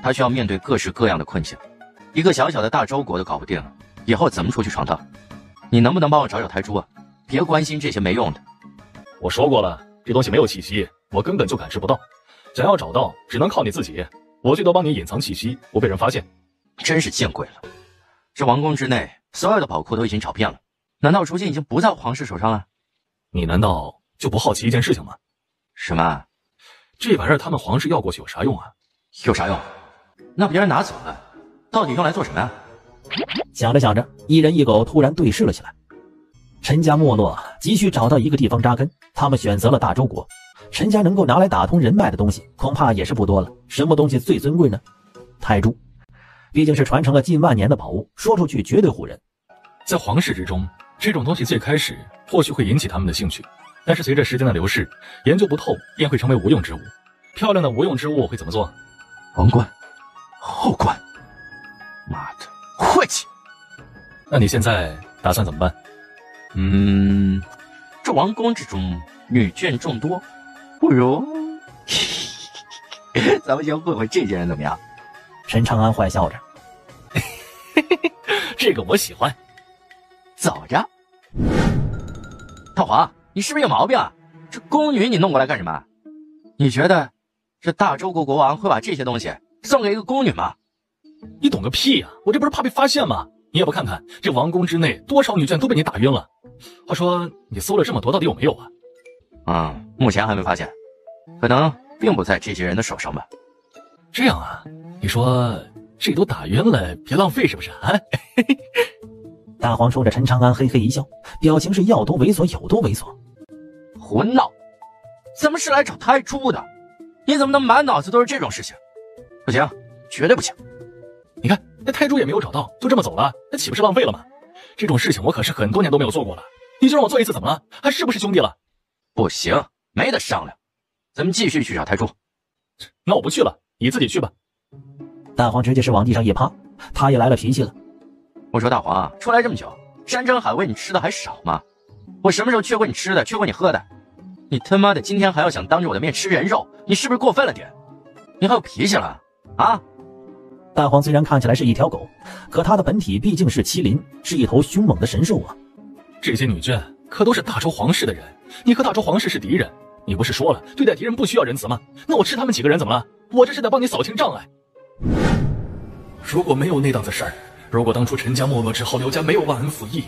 他需要面对各式各样的困境。一个小小的大周国都搞不定，以后怎么出去闯荡？你能不能帮我找找胎珠啊？别关心这些没用的。我说过了，这东西没有气息，我根本就感知不到。想要找到，只能靠你自己。我最多帮你隐藏气息，不被人发现。真是见鬼了！这王宫之内所有的宝库都已经找遍了，难道如今已经不在皇室手上了？你难道就不好奇一件事情吗？什么？这玩意儿他们皇室要过去有啥用啊？有啥用？那别人拿走了，到底用来做什么呀？想着想着，一人一狗突然对视了起来。陈家没落，急需找到一个地方扎根，他们选择了大周国。陈家能够拿来打通人脉的东西，恐怕也是不多了。什么东西最尊贵呢？胎珠，毕竟是传承了近万年的宝物，说出去绝对唬人。在皇室之中，这种东西最开始或许会引起他们的兴趣，但是随着时间的流逝，研究不透便会成为无用之物。漂亮的无用之物会怎么做？王冠、后冠，妈的，晦气！那你现在打算怎么办？这王宫之中女眷众多，不如咱们先混混这些人怎么样？陈长安坏笑着，这个我喜欢。走着。套华，你是不是有毛病啊？这宫女你弄过来干什么？你觉得这大周国国王会把这些东西送给一个宫女吗？你懂个屁呀！我这不是怕被发现吗？你也不看看这王宫之内多少女眷都被你打晕了。话说你搜了这么多，到底有没有啊？目前还没发现，可能并不在这些人的手上吧。这样啊？你说这都打晕了，别浪费是不是啊？大黄冲着陈长安嘿嘿一笑，表情是要多猥琐有多猥琐。胡闹！咱们是来找太初的，你怎么能满脑子都是这种事情？不行，绝对不行！你看那太初也没有找到，就这么走了，那岂不是浪费了吗？这种事情我可是很多年都没有做过了，你就让我做一次怎么了？还是不是兄弟了？不行，没得商量，咱们继续去找太初。那我不去了，你自己去吧。大黄直接是往地上一趴，他也来了脾气了。我说大黄，出来这么久，山珍海味你吃的还少吗？我什么时候缺过你吃的，缺过你喝的？你他妈的今天还要想当着我的面吃人肉，你是不是过分了点？你还有脾气了啊？大黄虽然看起来是一条狗，可他的本体毕竟是麒麟，是一头凶猛的神兽啊。这些女眷可都是大周皇室的人，你和大周皇室是敌人，你不是说了对待敌人不需要仁慈吗？那我吃他们几个人怎么了？我这是在帮你扫清障碍。如果没有那档子事儿，如果当初陈家没落之后刘家没有忘恩负义，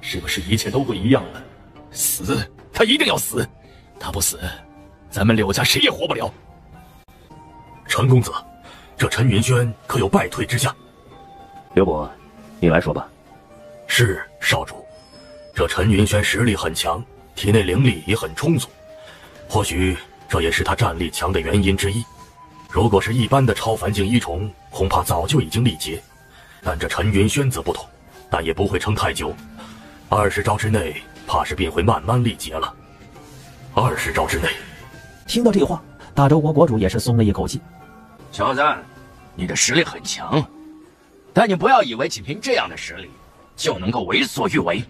是不是一切都不一样了？死，他一定要死，他不死，咱们柳家谁也活不了。陈公子，这陈云轩可有败退之家？刘伯，你来说吧。是少主，这陈云轩实力很强，体内灵力也很充足，或许这也是他战力强的原因之一。如果是一般的超凡境一重，恐怕早就已经力竭，但这陈云轩则不同，但也不会撑太久，20招之内怕是便会慢慢力竭了。20招之内。听到这话，大周国国主也是松了一口气。小子，你的实力很强，但你不要以为仅凭这样的实力就能够为所欲为，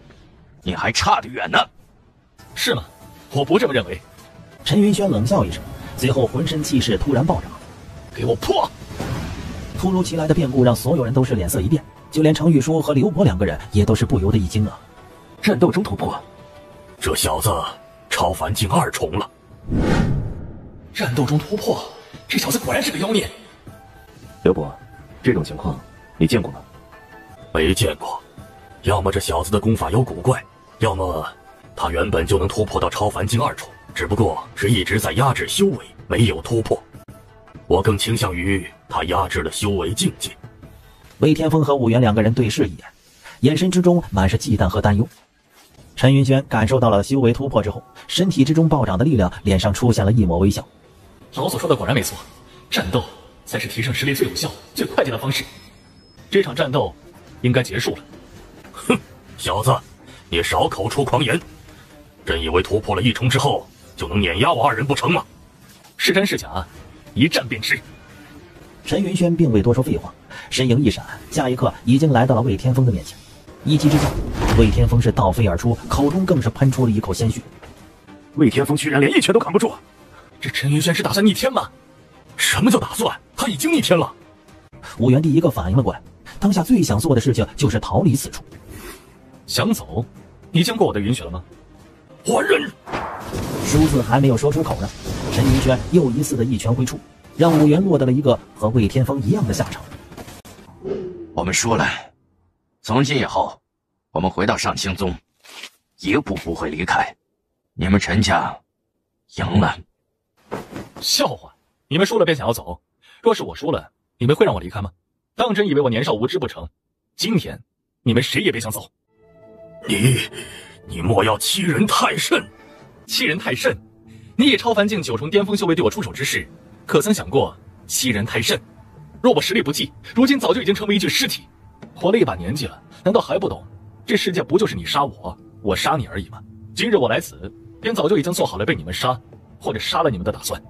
你还差得远呢。是吗？我不这么认为。陈云轩冷笑一声，随后浑身气势突然暴涨。给我破！突如其来的变故让所有人都是脸色一变，就连程玉书和刘伯两个人也都是不由得一惊啊。战斗中突破，这小子超凡境2重了。战斗中突破，这小子果然是个妖孽。刘伯，这种情况你见过吗？没见过，要么这小子的功法有古怪，要么他原本就能突破到超凡境2重，只不过是一直在压制修为，没有突破。我更倾向于他压制了修为境界。魏天风和武元两个人对视一眼，眼神之中满是忌惮和担忧。陈云轩感受到了修为突破之后，身体之中暴涨的力量，脸上出现了一抹微笑。老所说的果然没错，战斗才是提升实力最有效、最快捷的方式。这场战斗应该结束了。哼，小子，你少口出狂言！真以为突破了1重之后就能碾压我2人不成吗？是真是假，一战便知。陈云轩并未多说废话，身影一闪，下一刻已经来到了魏天风的面前。一击之下，魏天风是倒飞而出，口中更是喷出了一口鲜血。魏天风居然连一拳都扛不住，这陈云轩是打算逆天吗？什么叫打算？他已经逆天了。武元第一个反应了过来，当下最想做的事情就是逃离此处。想走？你经过我的允许了吗？还人！数字还没有说出口呢，陈云轩又一次的一拳挥出，让武元落得了一个和魏天风一样的下场。我们说了，从今以后，我们回到上清宗，一步不会离开。你们陈家赢了。笑话！你们输了便想要走？若是我输了，你们会让我离开吗？当真以为我年少无知不成？今天你们谁也别想走。你莫要欺人太甚！欺人太甚！你以超凡境9重巅峰修为对我出手之时，可曾想过欺人太甚？若我实力不济，如今早就已经成为一具尸体。活了一把年纪了，难道还不懂这世界不就是你杀我，我杀你而已吗？今日我来此，便早就已经做好了被你们杀或者杀了你们的打算。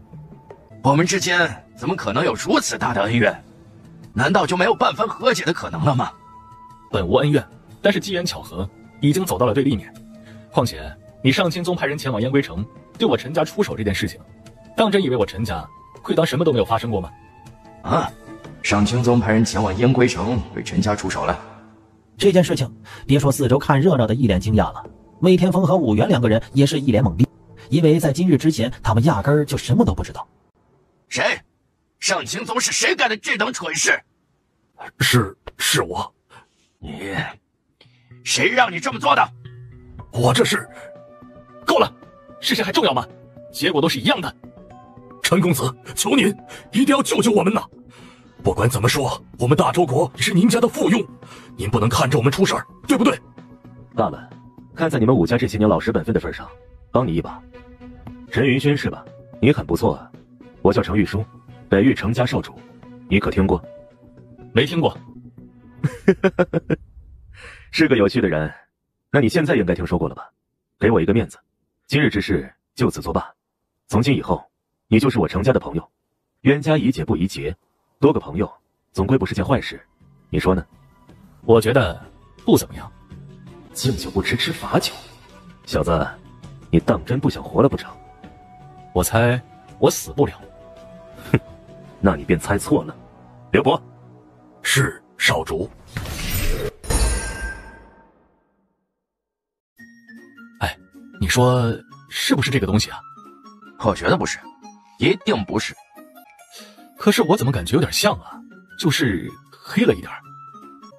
我们之间怎么可能有如此大的恩怨？难道就没有半分和解的可能了吗？本无恩怨，但是机缘巧合，已经走到了对立面。况且你上清宗派人前往燕归城，对我陈家出手这件事情，当真以为我陈家会当什么都没有发生过吗？啊，上清宗派人前往燕归城对陈家出手了。这件事情，别说四周看热闹的一脸惊讶了，魏天风和武元两个人也是一脸懵逼，因为在今日之前，他们压根儿就什么都不知道。谁？盛青宗是谁干的这等蠢事？是我。你，谁让你这么做的？我这是。够了，是谁还重要吗？结果都是一样的。陈公子，求您一定要救救我们呐！不管怎么说，我们大周国是您家的附庸，您不能看着我们出事儿，对不对？罢了，看在你们武家这些年老实本分的份上，帮你一把。陈云轩是吧？你很不错啊。我叫程玉书，北域程家少主，你可听过？没听过。是个有趣的人，那你现在应该听说过了吧？给我一个面子，今日之事就此作罢。从今以后，你就是我程家的朋友，冤家宜解不宜结，多个朋友总归不是件坏事，你说呢？我觉得不怎么样。敬酒不吃吃罚酒，小子，你当真不想活了不成？我猜我死不了。哼，那你便猜错了。刘伯，是少主。哎，你说是不是这个东西啊？我觉得不是，一定不是。可是我怎么感觉有点像啊？就是黑了一点。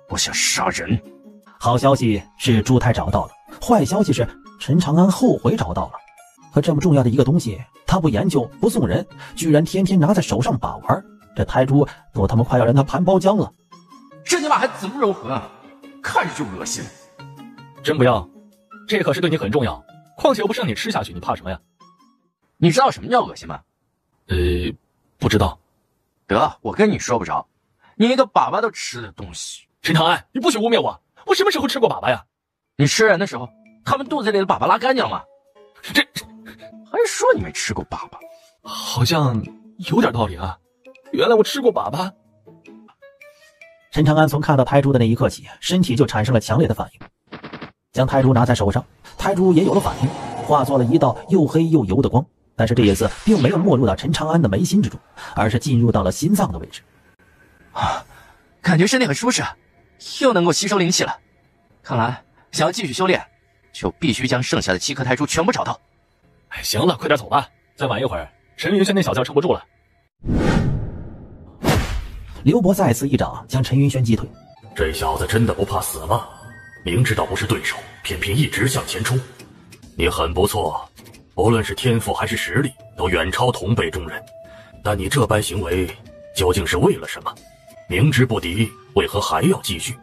我想杀人。好消息是朱太找到了，坏消息是陈长安后悔找到了。可这么重要的一个东西，他不研究不送人，居然天天拿在手上把玩，这台珠都他妈快要让他盘包浆了。这尼玛还怎么柔和啊？看着就恶心。真不要，这可是对你很重要。况且又不是让你吃下去，你怕什么呀？你知道什么叫恶心吗？不知道。得，我跟你说不着，你一个粑粑都吃的东西。陈长安，你不许污蔑我！我什么时候吃过粑粑呀？你吃人的时候，他们肚子里的粑粑拉干净了吗？这还说你没吃过粑粑，好像有点道理啊。原来我吃过粑粑。陈长安从看到胎珠的那一刻起，身体就产生了强烈的反应，将胎珠拿在手上，胎珠也有了反应，化作了一道又黑又油的光。但是这一次并没有没入到陈长安的眉心之中，而是进入到了心脏的位置。啊，感觉身体很舒适，又能够吸收灵气了。看来想要继续修炼，就必须将剩下的7颗胎珠全部找到。哎，行了，快点走吧，再晚一会儿，陈云轩那小子要撑不住了。刘伯再次一掌将陈云轩击退。这小子真的不怕死吗？明知道不是对手，偏偏一直向前冲。你很不错，无论是天赋还是实力，都远超同辈中人。但你这般行为，究竟是为了什么？明知不敌，为何还要继续？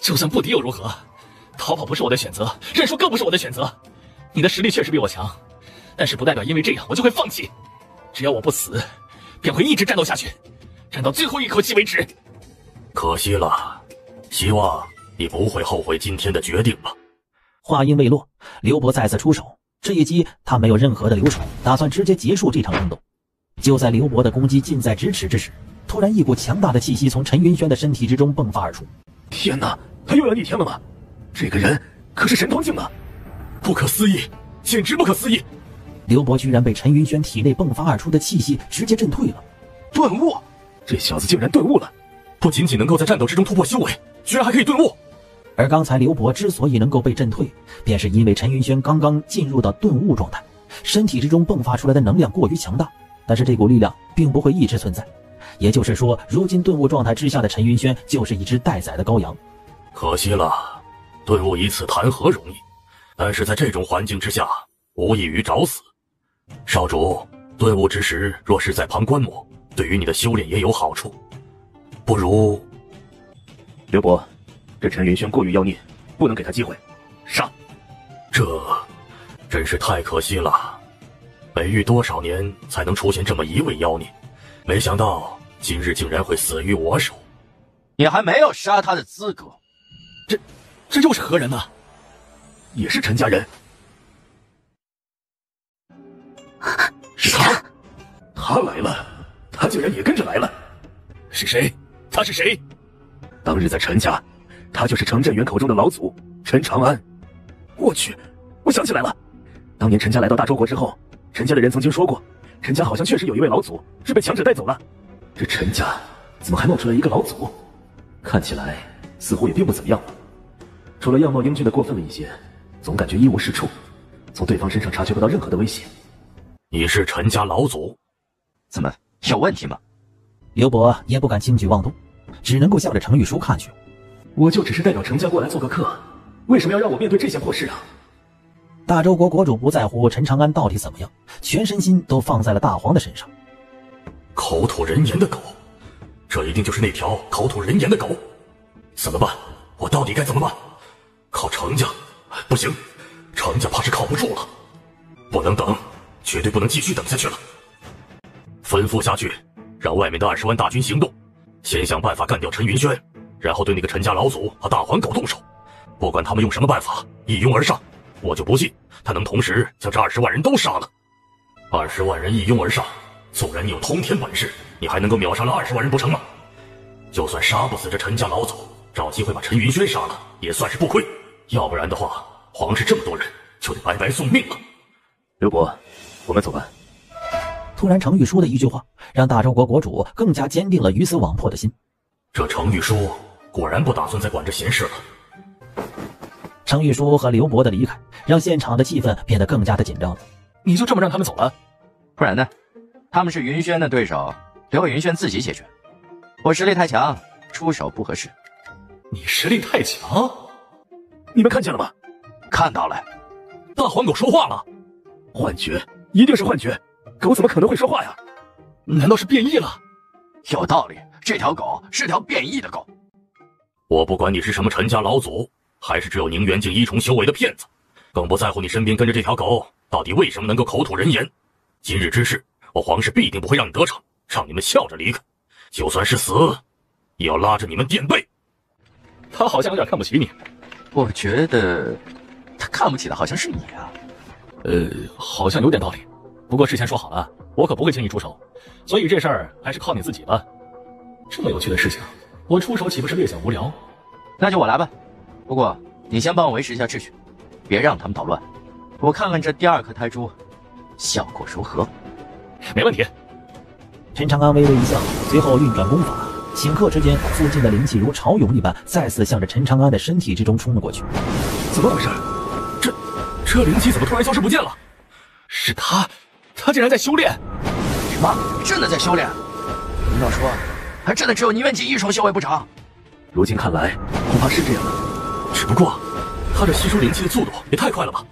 就算不敌又如何？逃跑不是我的选择，认输更不是我的选择。你的实力确实比我强，但是不代表因为这样我就会放弃。只要我不死，便会一直战斗下去，战到最后一口气为止。可惜了，希望你不会后悔今天的决定吧。话音未落，刘伯再次出手，这一击他没有任何的留手，打算直接结束这场争斗。就在刘伯的攻击近在咫尺之时，突然一股强大的气息从陈云轩的身体之中迸发而出。天哪，他又要逆天了吗？这个人可是神通境啊！不可思议，简直不可思议！刘伯居然被陈云轩体内迸发而出的气息直接震退了。顿悟，这小子竟然顿悟了！不仅仅能够在战斗之中突破修为，居然还可以顿悟。而刚才刘伯之所以能够被震退，便是因为陈云轩刚刚进入到顿悟状态，身体之中迸发出来的能量过于强大，但是这股力量并不会一直存在。也就是说，如今顿悟状态之下的陈云轩就是一只待宰的羔羊。可惜了，顿悟一次谈何容易，但是在这种环境之下，无异于找死。少主，顿悟之时若是在旁观摩，对于你的修炼也有好处。不如……刘伯，这陈云轩过于妖孽，不能给他机会。杀！这真是太可惜了。北域多少年才能出现这么一位妖孽？没想到今日竟然会死于我手。你还没有杀他的资格。这又是何人呢？也是陈家人。是他，他来了，他竟然也跟着来了。是谁？他是谁？当日在陈家，他就是程振元口中的老祖陈长安。我去，我想起来了，当年陈家来到大周国之后，陈家的人曾经说过，陈家好像确实有一位老祖是被强者带走了。这陈家怎么还冒出来一个老祖？看起来似乎也并不怎么样。除了样貌英俊的过分了一些，总感觉一无是处，从对方身上察觉不到任何的威胁。你是陈家老祖，怎么有问题吗？刘伯也不敢轻举妄动，只能够向着程玉书看去。我就只是代表程家过来做个客，为什么要让我面对这些破事啊？大周国国主不在乎陈长安到底怎么样，全身心都放在了大黄的身上。口吐人言的狗，这一定就是那条口吐人言的狗。怎么办？我到底该怎么办？靠程家？不行，程家怕是靠不住了。不能等，绝对不能继续等下去了。吩咐下去，让外面的20万大军行动，先想办法干掉陈云轩，然后对那个陈家老祖和大黄狗动手。不管他们用什么办法，一拥而上，我就不信他能同时将这20万人都杀了。20万人一拥而上，纵然你有通天本事，你还能够秒杀了20万人不成吗？就算杀不死这陈家老祖，找机会把陈云轩杀了，也算是不亏。要不然的话，皇室这么多人就得白白送命了。刘伯，我们走吧。突然程玉书的一句话，让大周国国主更加坚定了鱼死网破的心。这程玉书果然不打算再管这闲事了。程玉书和刘伯的离开，让现场的气氛变得更加的紧张了。你就这么让他们走了？不然呢？他们是云轩的对手，留给云轩自己解决。我实力太强，出手不合适。你实力太强？你们看见了吗？看到了，大黄狗说话了。幻觉，一定是幻觉。狗怎么可能会说话呀？难道是变异了？有道理，这条狗是条变异的狗。我不管你是什么陈家老祖，还是只有宁元境1重修为的骗子，更不在乎你身边跟着这条狗到底为什么能够口吐人言。今日之事，我皇室必定不会让你得逞，让你们笑着离开。就算是死，也要拉着你们垫背。他好像有点看不起你。我觉得他看不起的好像是你啊。好像有点道理。不过事先说好了，我可不会轻易出手，所以这事儿还是靠你自己吧。这么有趣的事情，我出手岂不是略显无聊？那就我来吧。不过你先帮我维持一下秩序，别让他们捣乱。我看看这第2颗胎珠效果如何。没问题。陈长安微微一笑，随后运转功法，顷刻之间，附近的灵气如潮涌一般，再次向着陈长安的身体之中冲了过去。怎么回事？这灵气怎么突然消失不见了？是他竟然在修炼！什么？真的在修炼？难道说还真的只有宁元境1重修为不成？如今看来，恐怕是这样的。只不过，他这吸收灵气的速度也太快了吧！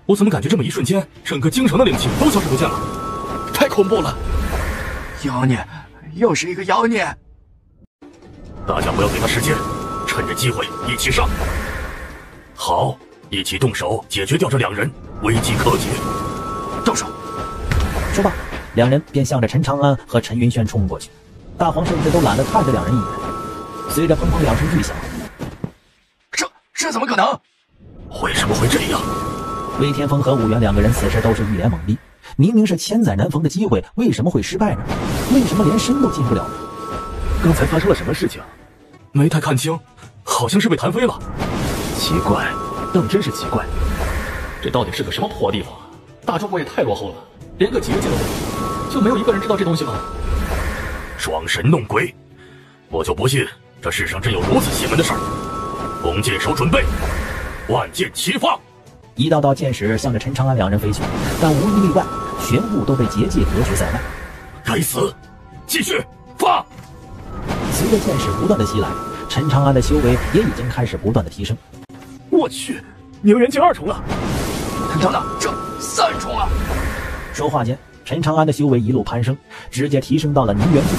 我怎么感觉这么一瞬间，整个京城的灵气都消失不见了？太恐怖了！妖孽，又是一个妖孽！大家不要给他时间，趁着机会一起上！好，一起动手解决掉这2人，危机可解。动手！说罢，2人便向着陈长安和陈云轩冲过去。大黄甚至都懒得看这2人一眼。随着砰砰2声巨响，这怎么可能？为什么会这样？魏天风和武元2个人此时都是一脸懵逼。明明是千载难逢的机会，为什么会失败呢？为什么连身都进不了呢？刚才发生了什么事情？没太看清，好像是被弹飞了。奇怪，当真是奇怪。这到底是个什么破地方？大周国也太落后了，连个结界都没有，就没有一个人知道这东西吗？装神弄鬼，我就不信这世上真有如此邪门的事儿。弓箭手准备，万箭齐放。一道道箭矢向着陈长安2人飞去，但无一例外，全部都被结界隔绝在外。该死！继续放！随着箭矢不断的袭来，陈长安的修为也已经开始不断的提升。我去，宁元境2重了！等等，这3重了！说话间，陈长安的修为一路攀升，直接提升到了宁元境。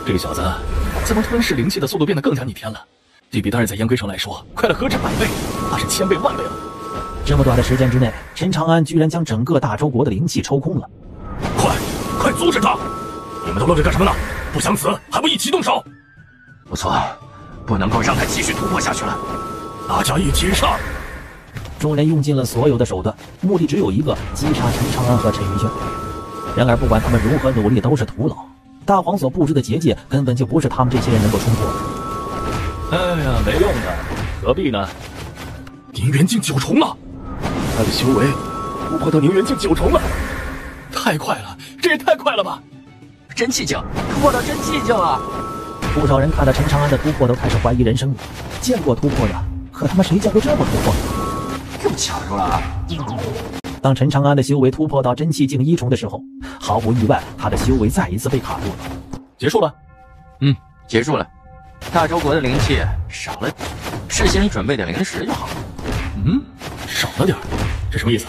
这个小子怎么吞噬灵气的速度变得更加逆天了？这比当日在燕归城来说快了何止100倍，那是1000倍万倍了。这么短的时间之内，陈长安居然将整个大周国的灵气抽空了。快阻止他！你们都愣着干什么呢？不想死还不一起动手？不错，不能够让他继续突破下去了。大家一起上！众人用尽了所有的手段，目的只有一个：击杀陈长安和陈云轩。然而不管他们如何努力，都是徒劳。大黄所布置的结界根本就不是他们这些人能够冲破的。哎呀，没用的，何必呢？宁元境9重了，他的修为突破到宁元境9重了，太快了，这也太快了吧！真气境，突破到真气境了。不少人看到陈长安的突破都开始怀疑人生了。见过突破的，可他妈谁见过这么突破？又卡住了啊！当陈长安的修为突破到真气境1重的时候，毫无意外，他的修为再一次被卡住了。结束了。结束了。大周国的灵气少了点，事先准备点灵石就好了。少了点，这什么意思？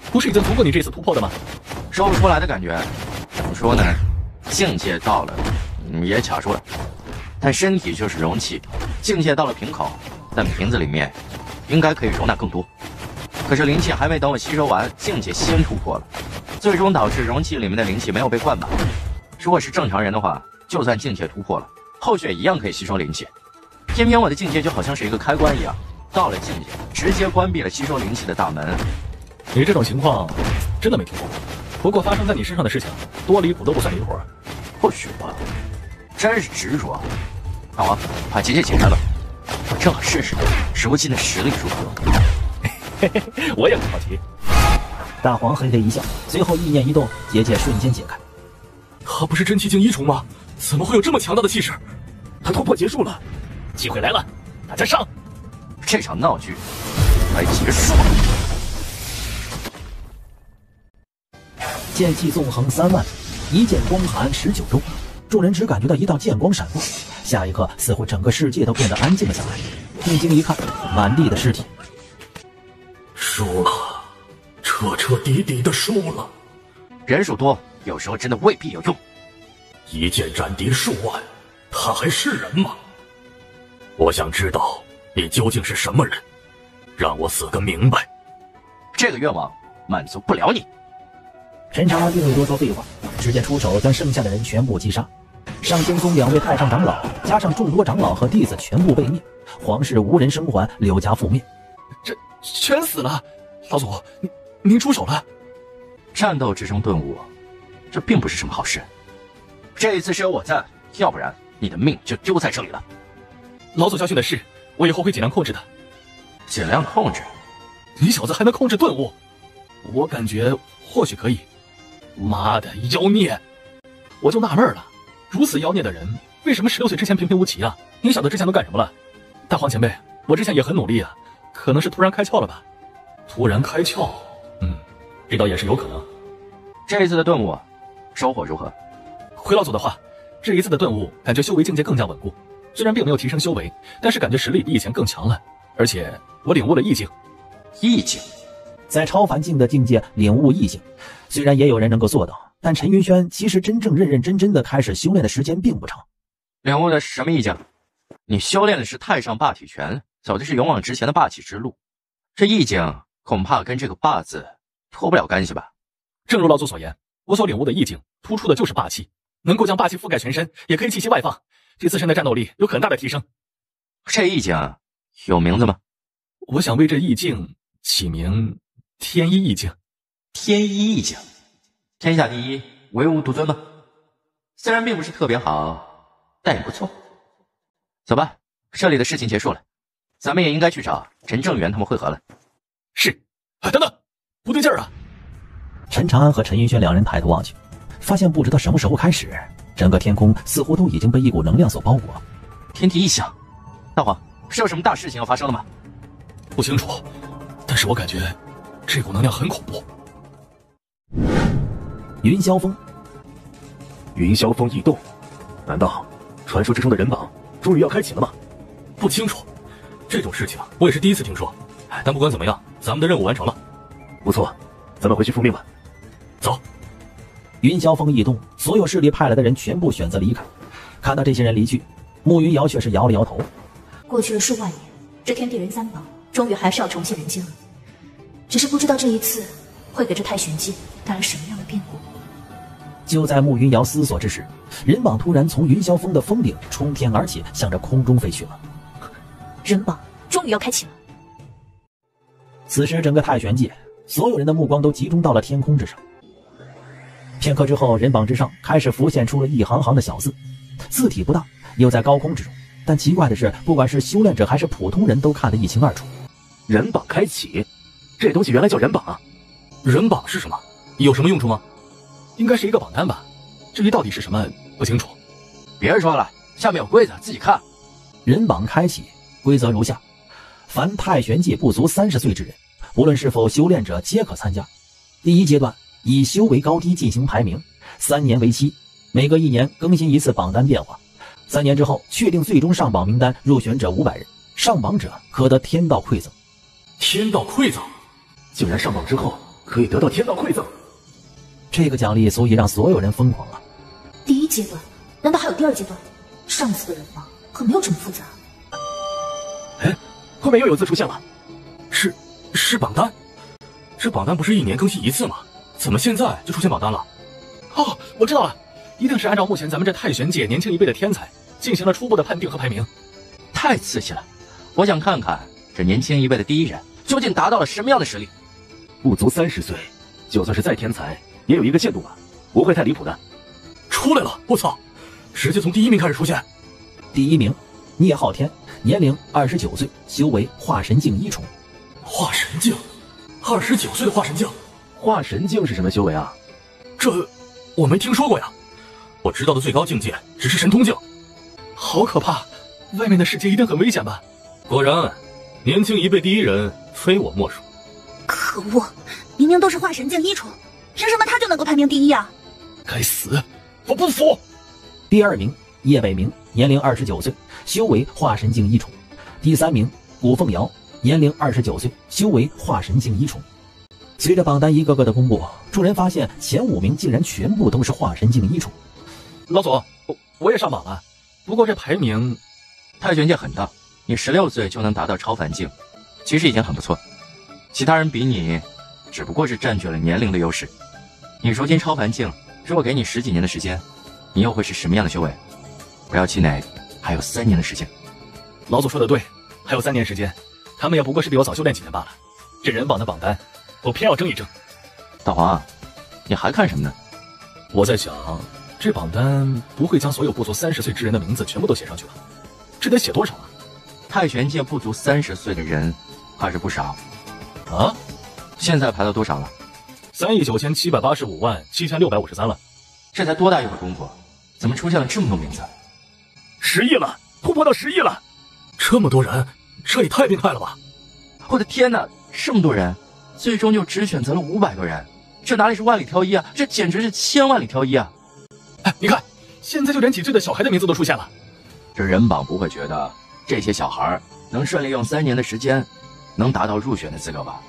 不是已经足够你这次突破的吗？说不出来的感觉。怎么说呢？境界到了，也卡住了。但身体就是容器，境界到了瓶口，但瓶子里面应该可以容纳更多。可是灵气还没等我吸收完，境界先突破了，最终导致容器里面的灵气没有被灌满。如果是正常人的话，就算境界突破了，后续也一样可以吸收灵气。偏偏我的境界就好像是一个开关一样，到了境界直接关闭了吸收灵气的大门。你这种情况真的没听说过，不过发生在你身上的事情多离谱都不算离谱。或许吧，真是执着。大王，把结界解开吧，我正好试试如今的实力如何。我也很好奇。大黄嘿嘿一笑，随后意念一动，结界瞬间解开。他不是真气境1重吗？怎么会有这么强大的气势？他突破结束了，机会来了，大家上！这场闹剧该结束了。剑气纵横3万，一剑光寒19周。众人只感觉到一道剑光闪过，下一刻似乎整个世界都变得安静了下来。定睛一看，满地的尸体。输了，彻彻底底的输了。人数多，有时候真的未必有用。一剑斩敌数万，他还是人吗？我想知道你究竟是什么人，让我死个明白。这个愿望满足不了你。陈长安并未多说废话，直接出手将剩下的人全部击杀。上仙宗2位太上长老加上众多长老和弟子全部被灭，皇室无人生还，柳家覆灭。这全死了！老祖，您出手了。战斗之中顿悟，这并不是什么好事。这一次是有我在，要不然你的命就丢在这里了。老祖教训的是，我以后会尽量控制的。尽量控制？你小子还能控制顿悟？我感觉或许可以。妈的，妖孽！我就纳闷了，如此妖孽的人，为什么16岁之前平平无奇啊？你小子之前都干什么了？大黄前辈，我之前也很努力啊，可能是突然开窍了吧？突然开窍？这倒也是有可能。这一次的顿悟，收获如何？回老祖的话，这一次的顿悟，感觉修为境界更加稳固。虽然并没有提升修为，但是感觉实力比以前更强了。而且我领悟了意境。意境？在超凡境的境界领悟意境，虽然也有人能够做到，但陈云轩其实真正认认真真的开始修炼的时间并不长。领悟的是什么意境？你修炼的是太上霸体拳，走的是勇往直前的霸气之路。这意境恐怕跟这个霸字脱不了干系吧？正如老祖所言，我所领悟的意境突出的就是霸气，能够将霸气覆盖全身，也可以气息外放，对自身的战斗力有很大的提升。这意境有名字吗？我想为这意境起名天一意境。天一意境，天下第一，唯吾独尊吗？虽然并不是特别好，但也不错。走吧，这里的事情结束了，咱们也应该去找陈正元他们会合了。是。等等，不对劲儿啊！陈长安和陈云轩两人抬头望去，发现不知道什么时候开始，整个天空似乎都已经被一股能量所包裹。天地异象，大黄，是有什么大事情要发生了吗？不清楚，但是我感觉这股能量很恐怖。云霄峰，云霄峰异动，难道传说之中的人榜终于要开启了吗？不清楚，这种事情我也是第一次听说。但不管怎么样，咱们的任务完成了。不错，咱们回去复命吧。走。云霄峰异动，所有势力派来的人全部选择离开。看到这些人离去，慕云瑶却是摇了摇头。过去了数万年，这天地人三宝终于还是要重现人间了。只是不知道这一次会给这太玄界带来什么样的变故。就在慕云瑶思索之时，人榜突然从云霄峰的峰顶冲天而起，向着空中飞去了。人榜终于要开启了。此时整个太玄界，所有人的目光都集中到了天空之上。片刻之后，人榜之上开始浮现出了一行行的小字，字体不大，又在高空之中。但奇怪的是，不管是修炼者还是普通人都看得一清二楚。人榜开启，这东西原来叫人榜啊！人榜是什么？有什么用处吗？应该是一个榜单吧，至于到底是什么不清楚。别说了，下面有规则，自己看。人榜开启，规则如下：凡太玄界不足30岁之人，无论是否修炼者，皆可参加。第一阶段以修为高低进行排名，3年为期，每隔1年更新一次榜单变化。3年之后确定最终上榜名单，入选者500人，上榜者可得天道馈赠。天道馈赠，竟然上榜之后可以得到天道馈赠，这个奖励足以让所有人疯狂了。第一阶段，难道还有第2阶段？上次的人吗？可没有这么复杂。哎，后面又有字出现了，是榜单。这榜单不是1年更新一次吗？怎么现在就出现榜单了？哦，我知道了，一定是按照目前咱们这太玄界年轻一辈的天才进行了初步的判定和排名。太刺激了，我想看看这年轻一辈的第一人究竟达到了什么样的实力。不足30岁，就算是再天才，也有一个限度吧，不会太离谱的。出来了，我操！直接从第1名开始出现。第1名，聂昊天，年龄29岁，修为化神境1重。化神境，29岁的化神境。化神境是什么修为啊？这我没听说过呀，我知道的最高境界只是神通境。好可怕，外面的世界一定很危险吧？果然，年轻一辈第一人非我莫属。可恶，明明都是化神境1重，凭什么他就能够排名第1啊？该死，我不服！第2名，叶北明，年龄29岁，修为化神境1重。第3名，古凤瑶，年龄29岁，修为化神境1重。随着榜单一个个的公布，众人发现前5名竟然全部都是化神境1重。老左，我也上榜了，不过这排名，太玄界很大，你16岁就能达到超凡境，其实已经很不错。其他人比你，只不过是占据了年龄的优势。你如今超凡境，如果给你10几年的时间，你又会是什么样的修为？不要气馁，还有3年的时间。老左说的对，还有3年时间，他们也不过是比我早修炼几年罢了。这人榜的榜单，我偏要争一争。大黄啊，你还看什么呢？我在想，这榜单不会将所有不足30岁之人的名字全部都写上去吧？这得写多少啊？太玄界不足30岁的人还是不少啊。现在排到多少了？397857653了。这才多大一会儿功夫，怎么出现了这么多名字？10亿了，突破到10亿了！这么多人，这也太变态了吧！我的天哪，这么多人，最终就只选择了500个人，这哪里是万里挑一啊，这简直是千万里挑一啊！哎，你看，现在就连几岁的小孩的名字都出现了。这人榜不会觉得这些小孩能顺利用3年的时间，能达到入选的资格吧？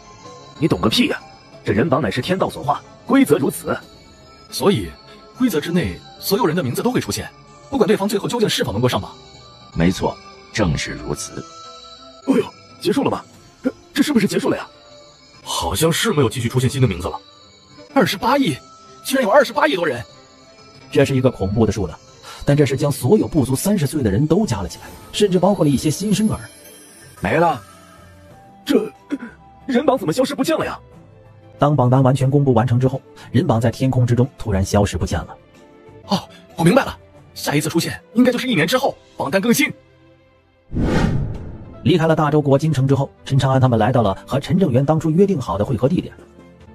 你懂个屁呀！这人榜乃是天道所化，规则如此。所以，规则之内，所有人的名字都会出现，不管对方最后究竟是否能够上榜。没错，正是如此。哎呦，结束了吧？这是不是结束了呀？好像是没有继续出现新的名字了。28亿，居然有28亿多人，这是一个恐怖的数量。但这是将所有不足30岁的人都加了起来，甚至包括了一些新生儿。没了，这人榜怎么消失不见了呀？当榜单完全公布完成之后，人榜在天空之中突然消失不见了。哦，我明白了，下一次出现应该就是1年之后榜单更新。离开了大周国京城之后，陈长安他们来到了和陈正元当初约定好的会合地点。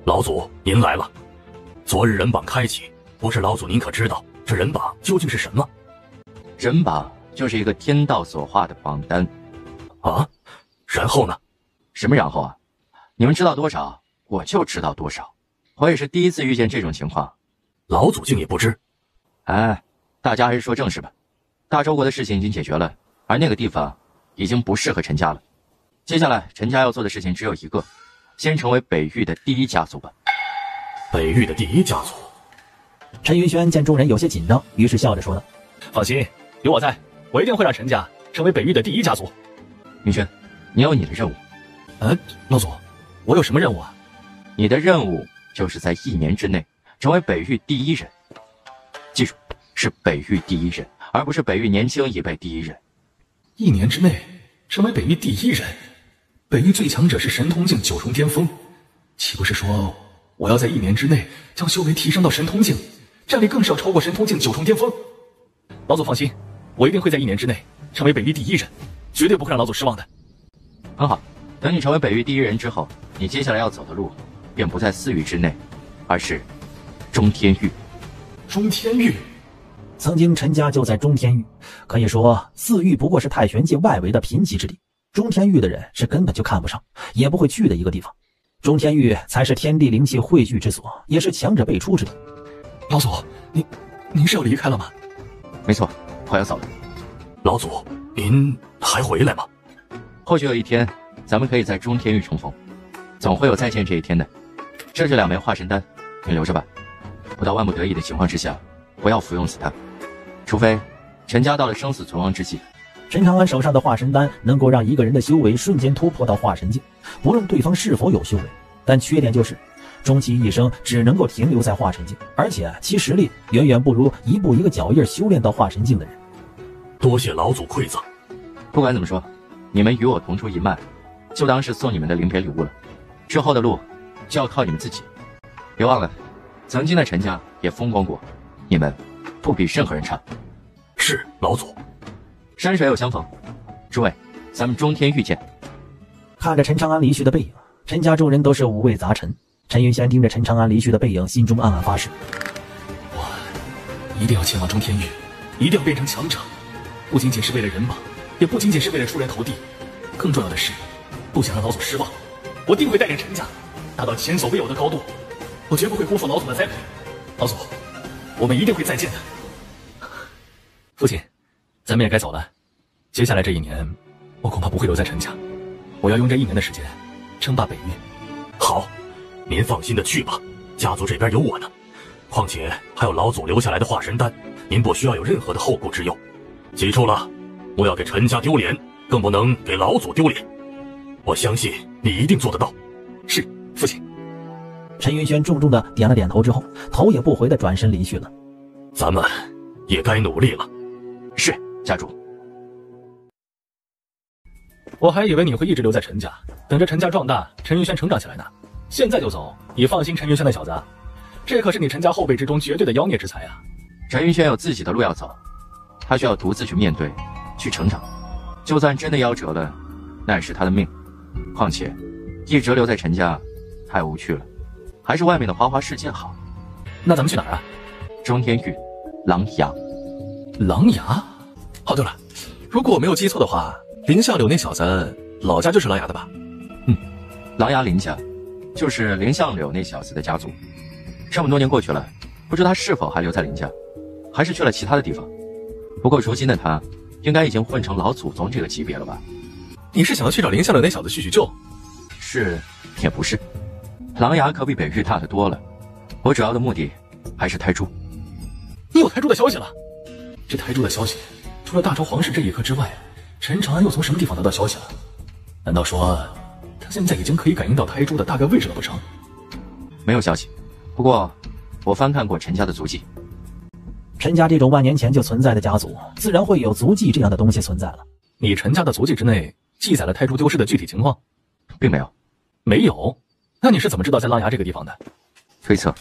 老祖，您来了。昨日人榜开启，不知老祖您可知道这人榜究竟是什么？人榜就是一个天道所化的榜单。啊？然后呢？什么然后啊？你们知道多少，我就知道多少。我也是第一次遇见这种情况。老祖竟也不知。哎，大家还是说正事吧。大周国的事情已经解决了，而那个地方已经不适合陈家了。接下来陈家要做的事情只有一个，先成为北域的第1家族吧。北域的第1家族。陈云轩见众人有些紧张，于是笑着说道：“放心，有我在，我一定会让陈家成为北域的第1家族。”云轩，你有你的任务。老祖，我有什么任务啊？你的任务就是在1年之内成为北域第1人。记住，是北域第1人，而不是北域年轻一辈第1人。1年之内成为北域第1人，北域最强者是神通境9重巅峰，岂不是说我要在1年之内将修为提升到神通境，战力更是要超过神通境9重巅峰？老祖放心，我一定会在1年之内成为北域第1人，绝对不会让老祖失望的。很好，等你成为北域第1人之后，你接下来要走的路便不在4域之内，而是中天域。中天域，曾经陈家就在中天域，可以说4域不过是太玄界外围的贫瘠之地。中天域的人是根本就看不上，也不会去的一个地方。中天域才是天地灵气汇聚之所，也是强者辈出之地。老祖，您是要离开了吗？没错，我要走了。老祖，您还回来吗？或许有一天，咱们可以在中天域重逢，总会有再见这一天的。这是2枚化神丹，你留着吧。不到万不得已的情况之下，不要服用死它，除非陈家到了生死存亡之际。陈长安手上的化神丹能够让一个人的修为瞬间突破到化神境，不论对方是否有修为，但缺点就是终其一生只能够停留在化神境，而且其实力远远不如一步一个脚印修炼到化神境的人。多谢老祖馈赠。不管怎么说，你们与我同出一脉，就当是送你们的临别礼物了。之后的路就要靠你们自己。别忘了，曾经的陈家也风光过，你们不比任何人差。是老祖。山水有相逢，诸位，咱们中天遇见。看着陈长安离去的背影，陈家众人都是五味杂陈。陈云轩盯着陈长安离去的背影，心中暗暗发誓：我一定要前往中天域，一定要变成强者，不仅仅是为了人马，也不仅仅是为了出人头地，更重要的是，不想让老祖失望。我定会带领陈家达到前所未有的高度，我绝不会辜负老祖的栽培。老祖，我们一定会再见的。父亲，咱们也该走了。接下来这1年，我恐怕不会留在陈家，我要用这1年的时间称霸北域。好，您放心的去吧，家族这边有我呢。况且还有老祖留下来的化神丹，您不需要有任何的后顾之忧。记住了，不要给陈家丢脸，更不能给老祖丢脸。我相信你一定做得到。是，父亲。陈云轩重重的点了点头之后，头也不回的转身离去了。咱们也该努力了。是，家主。我还以为你会一直留在陈家，等着陈家壮大，陈云轩成长起来呢。现在就走，你放心，陈云轩的小子，这可是你陈家后辈之中绝对的妖孽之才啊！陈云轩有自己的路要走，他需要独自去面对，去成长。就算真的夭折了，那也是他的命。况且，一直留在陈家太无趣了，还是外面的花花世界好。那咱们去哪儿啊？中天域，狼牙。狼牙？哦，对了，如果我没有记错的话，林相柳那小子老家就是狼牙的吧？狼牙林家，就是林相柳那小子的家族。这么多年过去了，不知他是否还留在林家，还是去了其他的地方。不过如今的他，应该已经混成老祖宗这个级别了吧？你是想要去找林相柳那小子叙叙旧？是，也不是。狼牙可比北域大得多了。我主要的目的还是胎珠。你有胎珠的消息了？这胎珠的消息，除了大周皇室这一颗之外，陈长安又从什么地方得到消息了？难道说他现在已经可以感应到胎珠的大概位置了不成？没有消息，不过我翻看过陈家的足迹。陈家这种万年前就存在的家族，自然会有足迹这样的东西存在了。你陈家的足迹之内记载了胎珠丢失的具体情况？并没有。没有？那你是怎么知道在狼牙这个地方的？推测。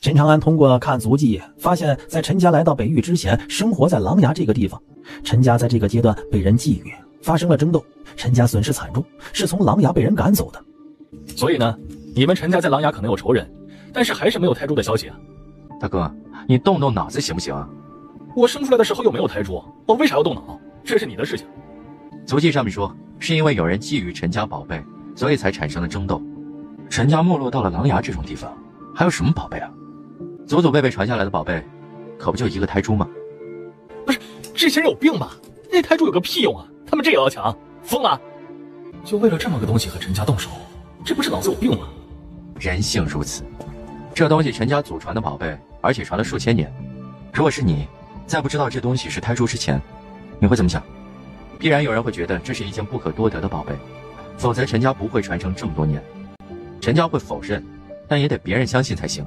陈长安通过看足迹，发现在陈家来到北域之前，生活在狼牙这个地方。陈家在这个阶段被人觊觎，发生了争斗，陈家损失惨重，是从狼牙被人赶走的。所以呢，你们陈家在狼牙可能有仇人，但是还是没有胎珠的消息啊。大哥，你动动脑子行不行啊？我生出来的时候又没有胎珠，我为啥要动脑？这是你的事情。足迹上面说，是因为有人觊觎陈家宝贝，所以才产生了争斗。陈家没落到了狼牙这种地方，还有什么宝贝啊？祖祖辈辈传下来的宝贝，可不就一个胎珠吗？不是，这些人有病吧？那胎珠有个屁用啊！他们这也要抢，疯了！就为了这么个东西和陈家动手，这不是脑子有病吗？人性如此，这东西陈家祖传的宝贝，而且传了数千年。如果是你，在不知道这东西是胎珠之前，你会怎么想？必然有人会觉得这是一件不可多得的宝贝，否则陈家不会传承这么多年。陈家会否认，但也得别人相信才行。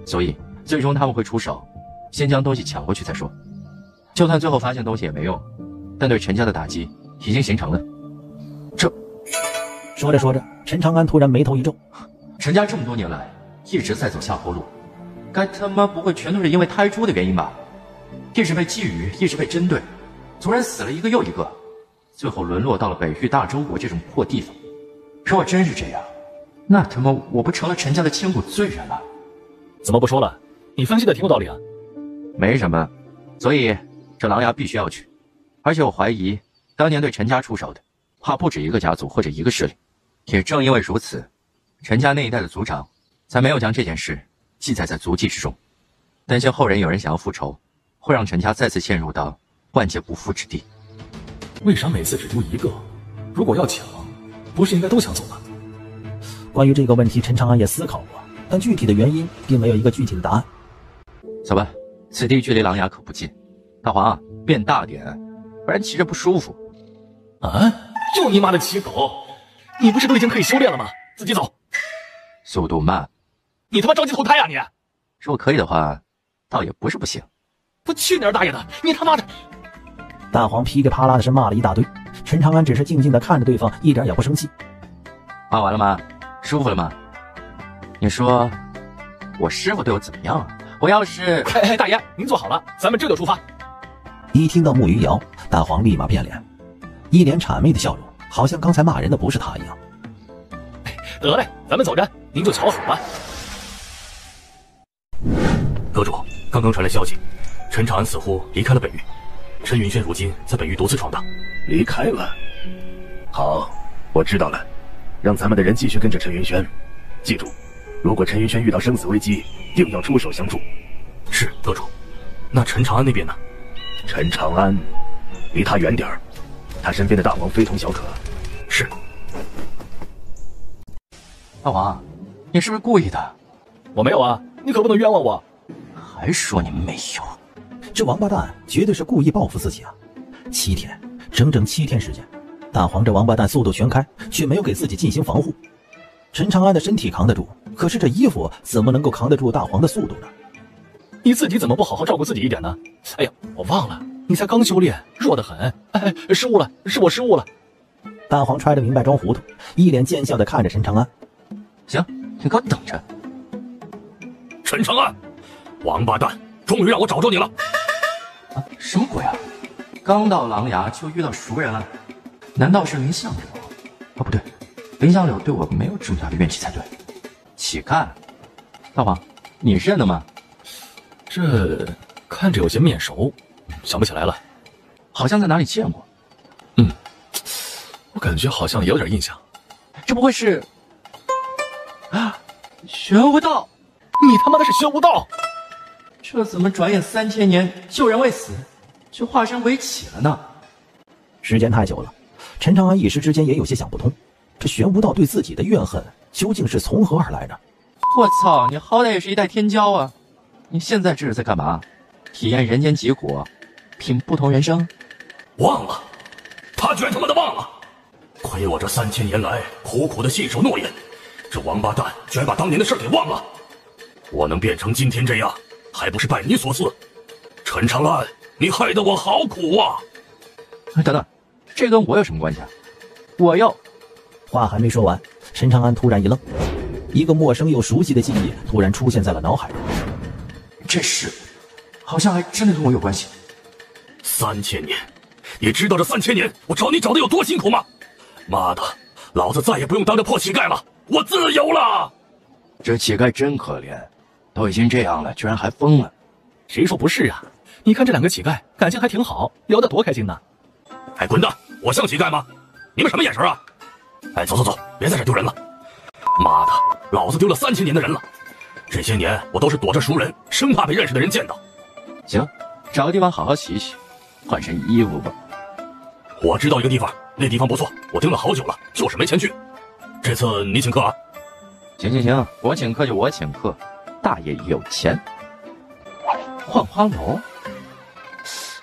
所以最终他们会出手，先将东西抢过去再说。就算最后发现东西也没用，但对陈家的打击已经形成了。这说着说着，陈长安突然眉头一皱，陈家这么多年来一直在走下坡路，该他妈不会全都是因为胎珠的原因吧？一直被觊觎，一直被针对，族人死了一个又一个，最后沦落到了北域大周国这种破地方。如果真是这样，那他妈我不成了陈家的千古罪人了？怎么不说了？你分析的挺有道理啊。没什么，所以这狼牙必须要去，而且我怀疑当年对陈家出手的怕不止一个家族或者一个势力。也正因为如此，陈家那一代的族长才没有将这件事记载在族纪之中，担心后人有人想要复仇，会让陈家再次陷入到万劫不复之地。为啥每次只丢一个？如果要抢，不是应该都抢走吗？关于这个问题，陈长安也思考过，但具体的原因并没有一个具体的答案。走吧，此地距离琅琊可不近。大黄，变大点，不然骑着不舒服。啊！就你妈的骑狗！你不是都已经可以修炼了吗？自己走。速度慢。你他妈着急投胎呀你！如果可以的话，倒也不是不行。不去你儿大爷的！你他妈的！大黄噼里啪啦的是骂了一大堆，陈长安只是静静的看着对方，一点也不生气。骂完了吗？舒服了吗？你说我师傅对我怎么样啊？我要是……哎，大爷，您坐好了，咱们这就出发。一听到木鱼谣，大黄立马变脸，一脸谄媚的笑容，好像刚才骂人的不是他一样。得嘞，咱们走着，您就瞧好了。阁主，刚刚传来消息，陈长安似乎离开了北域，陈云轩如今在北域独自闯荡。离开了？好，我知道了，让咱们的人继续跟着陈云轩。记住，如果陈云轩遇到生死危机，定要出手相助。是，阁主。那陈长安那边呢？陈长安，离他远点儿，他身边的大王非同小可。是。大黄，你是不是故意的？我没有啊，你可不能冤枉我。还说你没有？这王八蛋绝对是故意报复自己啊！7天，整整7天时间，大黄这王八蛋速度全开，却没有给自己进行防护。陈长安的身体扛得住，可是这衣服怎么能够扛得住大黄的速度呢？你自己怎么不好好照顾自己一点呢？哎呀，我忘了，你才刚修炼，弱得很。哎，失误了，是我失误了。大黄揣着明白装糊涂，一脸贱笑地看着陈长安。行，你给我等着。陈长安，王八蛋，终于让我找着你了！啊，什么鬼啊？刚到琅琊就遇到熟人了？难道是林相柳？哦，不对，林相柳对我没有这么大的怨气才对。乞丐，大黄，你认得吗？这看着有些面熟，想不起来了，好像在哪里见过。我感觉好像也有点印象。这不会是啊，玄武道？你他妈的是玄武道？这怎么转眼3000年，救人未死，却化身为乞了呢？时间太久了，陈长安一时之间也有些想不通，这玄武道对自己的怨恨究竟是从何而来呢？我操，你好歹也是一代天骄啊！你现在这是在干嘛？体验人间疾苦，品不同人生？忘了，他居然他妈的忘了！亏我这3000年来苦苦的信守诺言，这王八蛋居然把当年的事给忘了。我能变成今天这样，还不是拜你所赐？陈长安，你害得我好苦啊！哎，等等，这跟我有什么关系啊？我要……话还没说完，陈长安突然一愣，一个陌生又熟悉的记忆突然出现在了脑海中。这事好像还真的跟我有关系。3000年，你知道这3000年我找你找的有多辛苦吗？妈的，老子再也不用当个破乞丐了，我自由了！这乞丐真可怜，都已经这样了，居然还疯了。谁说不是啊？你看这2个乞丐感情还挺好，聊得多开心呢。哎，滚蛋！我像乞丐吗？你们什么眼神啊？哎，走走走，别在这丢人了。妈的，老子丢了3000年的人了。这些年我都是躲着熟人，生怕被认识的人见到。行，找个地方好好洗洗，换身衣服吧。我知道一个地方，那地方不错，我盯了好久了，就是没钱去。这次你请客啊？行，我请客就我请客，大爷有钱。浣花楼，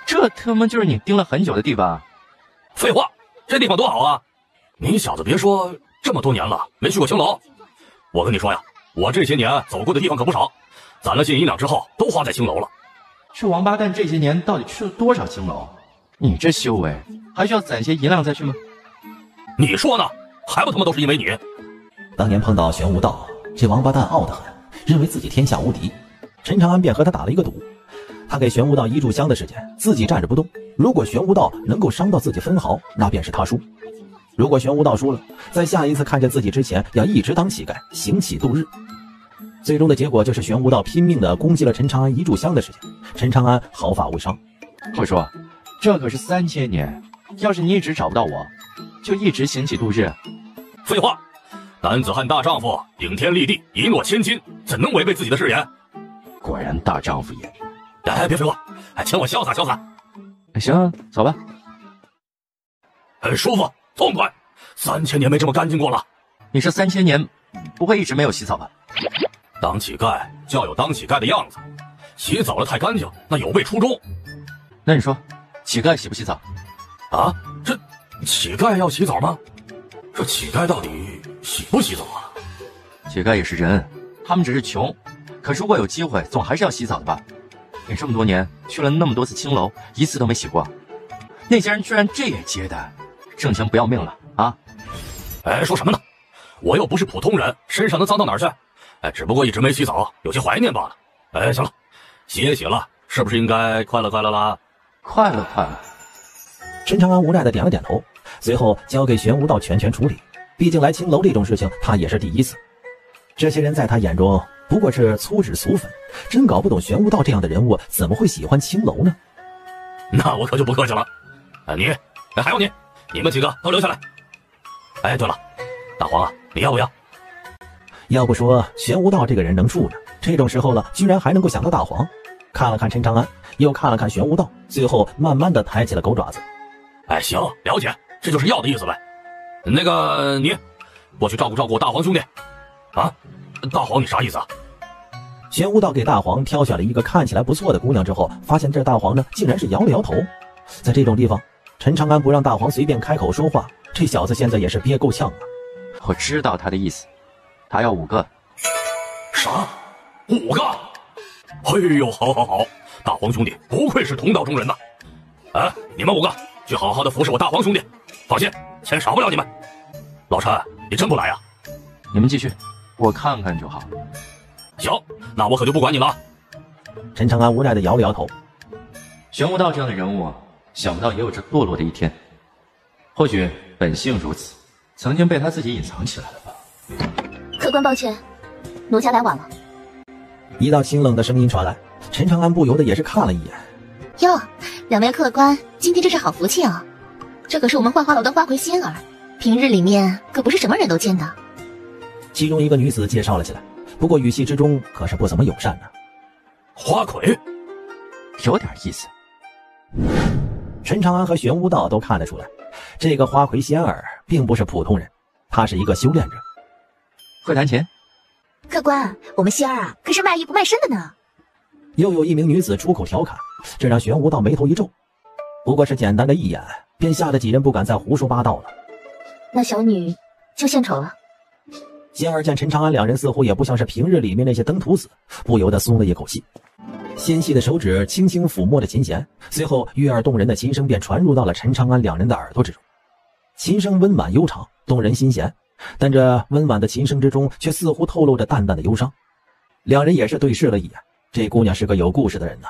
这他妈就是你盯了很久的地方。废话，这地方多好啊！你小子别说，这么多年了没去过青楼。我跟你说呀，我这些年走过的地方可不少，攒了些银两之后都花在青楼了。这王八蛋这些年到底去了多少青楼？你这修为还需要攒些银两再去吗？你说呢？还不他妈都是因为你！当年碰到玄武道，这王八蛋傲得很，认为自己天下无敌。陈长安便和他打了一个赌，他给玄武道1炷香的时间，自己站着不动。如果玄武道能够伤到自己分毫，那便是他输。如果玄武道输了，在下一次看见自己之前，要一直当乞丐，行乞度日。最终的结果就是玄武道拼命地攻击了陈长安1炷香的时间，陈长安毫发无伤。我说，这可是3000年，要是你一直找不到我，就一直行乞度日。废话，男子汉大丈夫，顶天立地，一诺千金，怎能违背自己的誓言？果然大丈夫也。哎，别废话，请我潇洒潇洒。行，走吧。很舒服，痛快，3000年没这么干净过了。你这3000年不会一直没有洗澡吧？当乞丐就要有当乞丐的样子，洗澡了太干净，那有悖初衷。那你说，乞丐洗不洗澡？啊，这乞丐要洗澡吗？这乞丐到底洗不洗澡啊？乞丐也是人，他们只是穷，可如果有机会，总还是要洗澡的吧？你这么多年去了那么多次青楼，一次都没洗过，那些人居然这也接待，挣钱不要命了啊？哎，说什么呢？我又不是普通人，身上能脏到哪儿去？哎，只不过一直没洗澡，有些怀念罢了。哎，行了，洗也洗了，是不是应该快乐快乐啦？快乐快乐。陈长安无奈的点了点头，随后交给玄武道全权处理。毕竟来青楼这种事情，他也是第一次。这些人在他眼中不过是粗制俗粉，真搞不懂玄武道这样的人物怎么会喜欢青楼呢？那我可就不客气了。还有你们几个都留下来。哎，对了，大黄啊，你要不要？要不说玄武道这个人能处呢，这种时候了，居然还能够想到大黄。看了看陈长安，又看了看玄武道，最后慢慢的抬起了狗爪子。哎，行，了解，这就是要的意思呗。那个你，过去照顾照顾大黄兄弟。啊，大黄你啥意思啊？玄武道给大黄挑选了一个看起来不错的姑娘之后，发现这大黄呢竟然是摇了摇头。在这种地方，陈长安不让大黄随便开口说话，这小子现在也是憋够呛啊。我知道他的意思，他要5个。啥？5个？哎呦，好，大黄兄弟不愧是同道中人呐！哎，你们5个去好好的服侍我大黄兄弟，放心，钱少不了你们。老陈，你真不来啊？你们继续，我看看就好。行，那我可就不管你了。陈长安无奈的摇了摇头。玄武道这样的人物，想不到也有这堕落的一天。或许本性如此，曾经被他自己隐藏起来了吧。客官抱歉，奴家来晚了。一道清冷的声音传来，陈长安不由得也是看了一眼。哟，两位客官，今天真是好福气啊！这可是我们幻花楼的花魁仙儿，平日里面可不是什么人都见的。其中一个女子介绍了起来，不过语气之中可是不怎么友善呢。花魁，有点意思。陈长安和玄武道都看得出来，这个花魁仙儿并不是普通人，他是一个修炼者。会弹琴？客官，我们仙儿啊，可是卖艺不卖身的呢。又有一名女子出口调侃，这让玄武道眉头一皱。不过是简单的一眼，便吓得几人不敢再胡说八道了。那小女就献丑了。仙儿见陈长安两人似乎也不像是平日里面那些登徒子，不由得松了一口气。纤细的手指轻轻抚摸着琴弦，随后悦耳动人的琴声便传入到了陈长安两人的耳朵之中。琴声温婉悠长，动人心弦，但这温婉的琴声之中却似乎透露着淡淡的忧伤。两人也是对视了一眼，这姑娘是个有故事的人呐。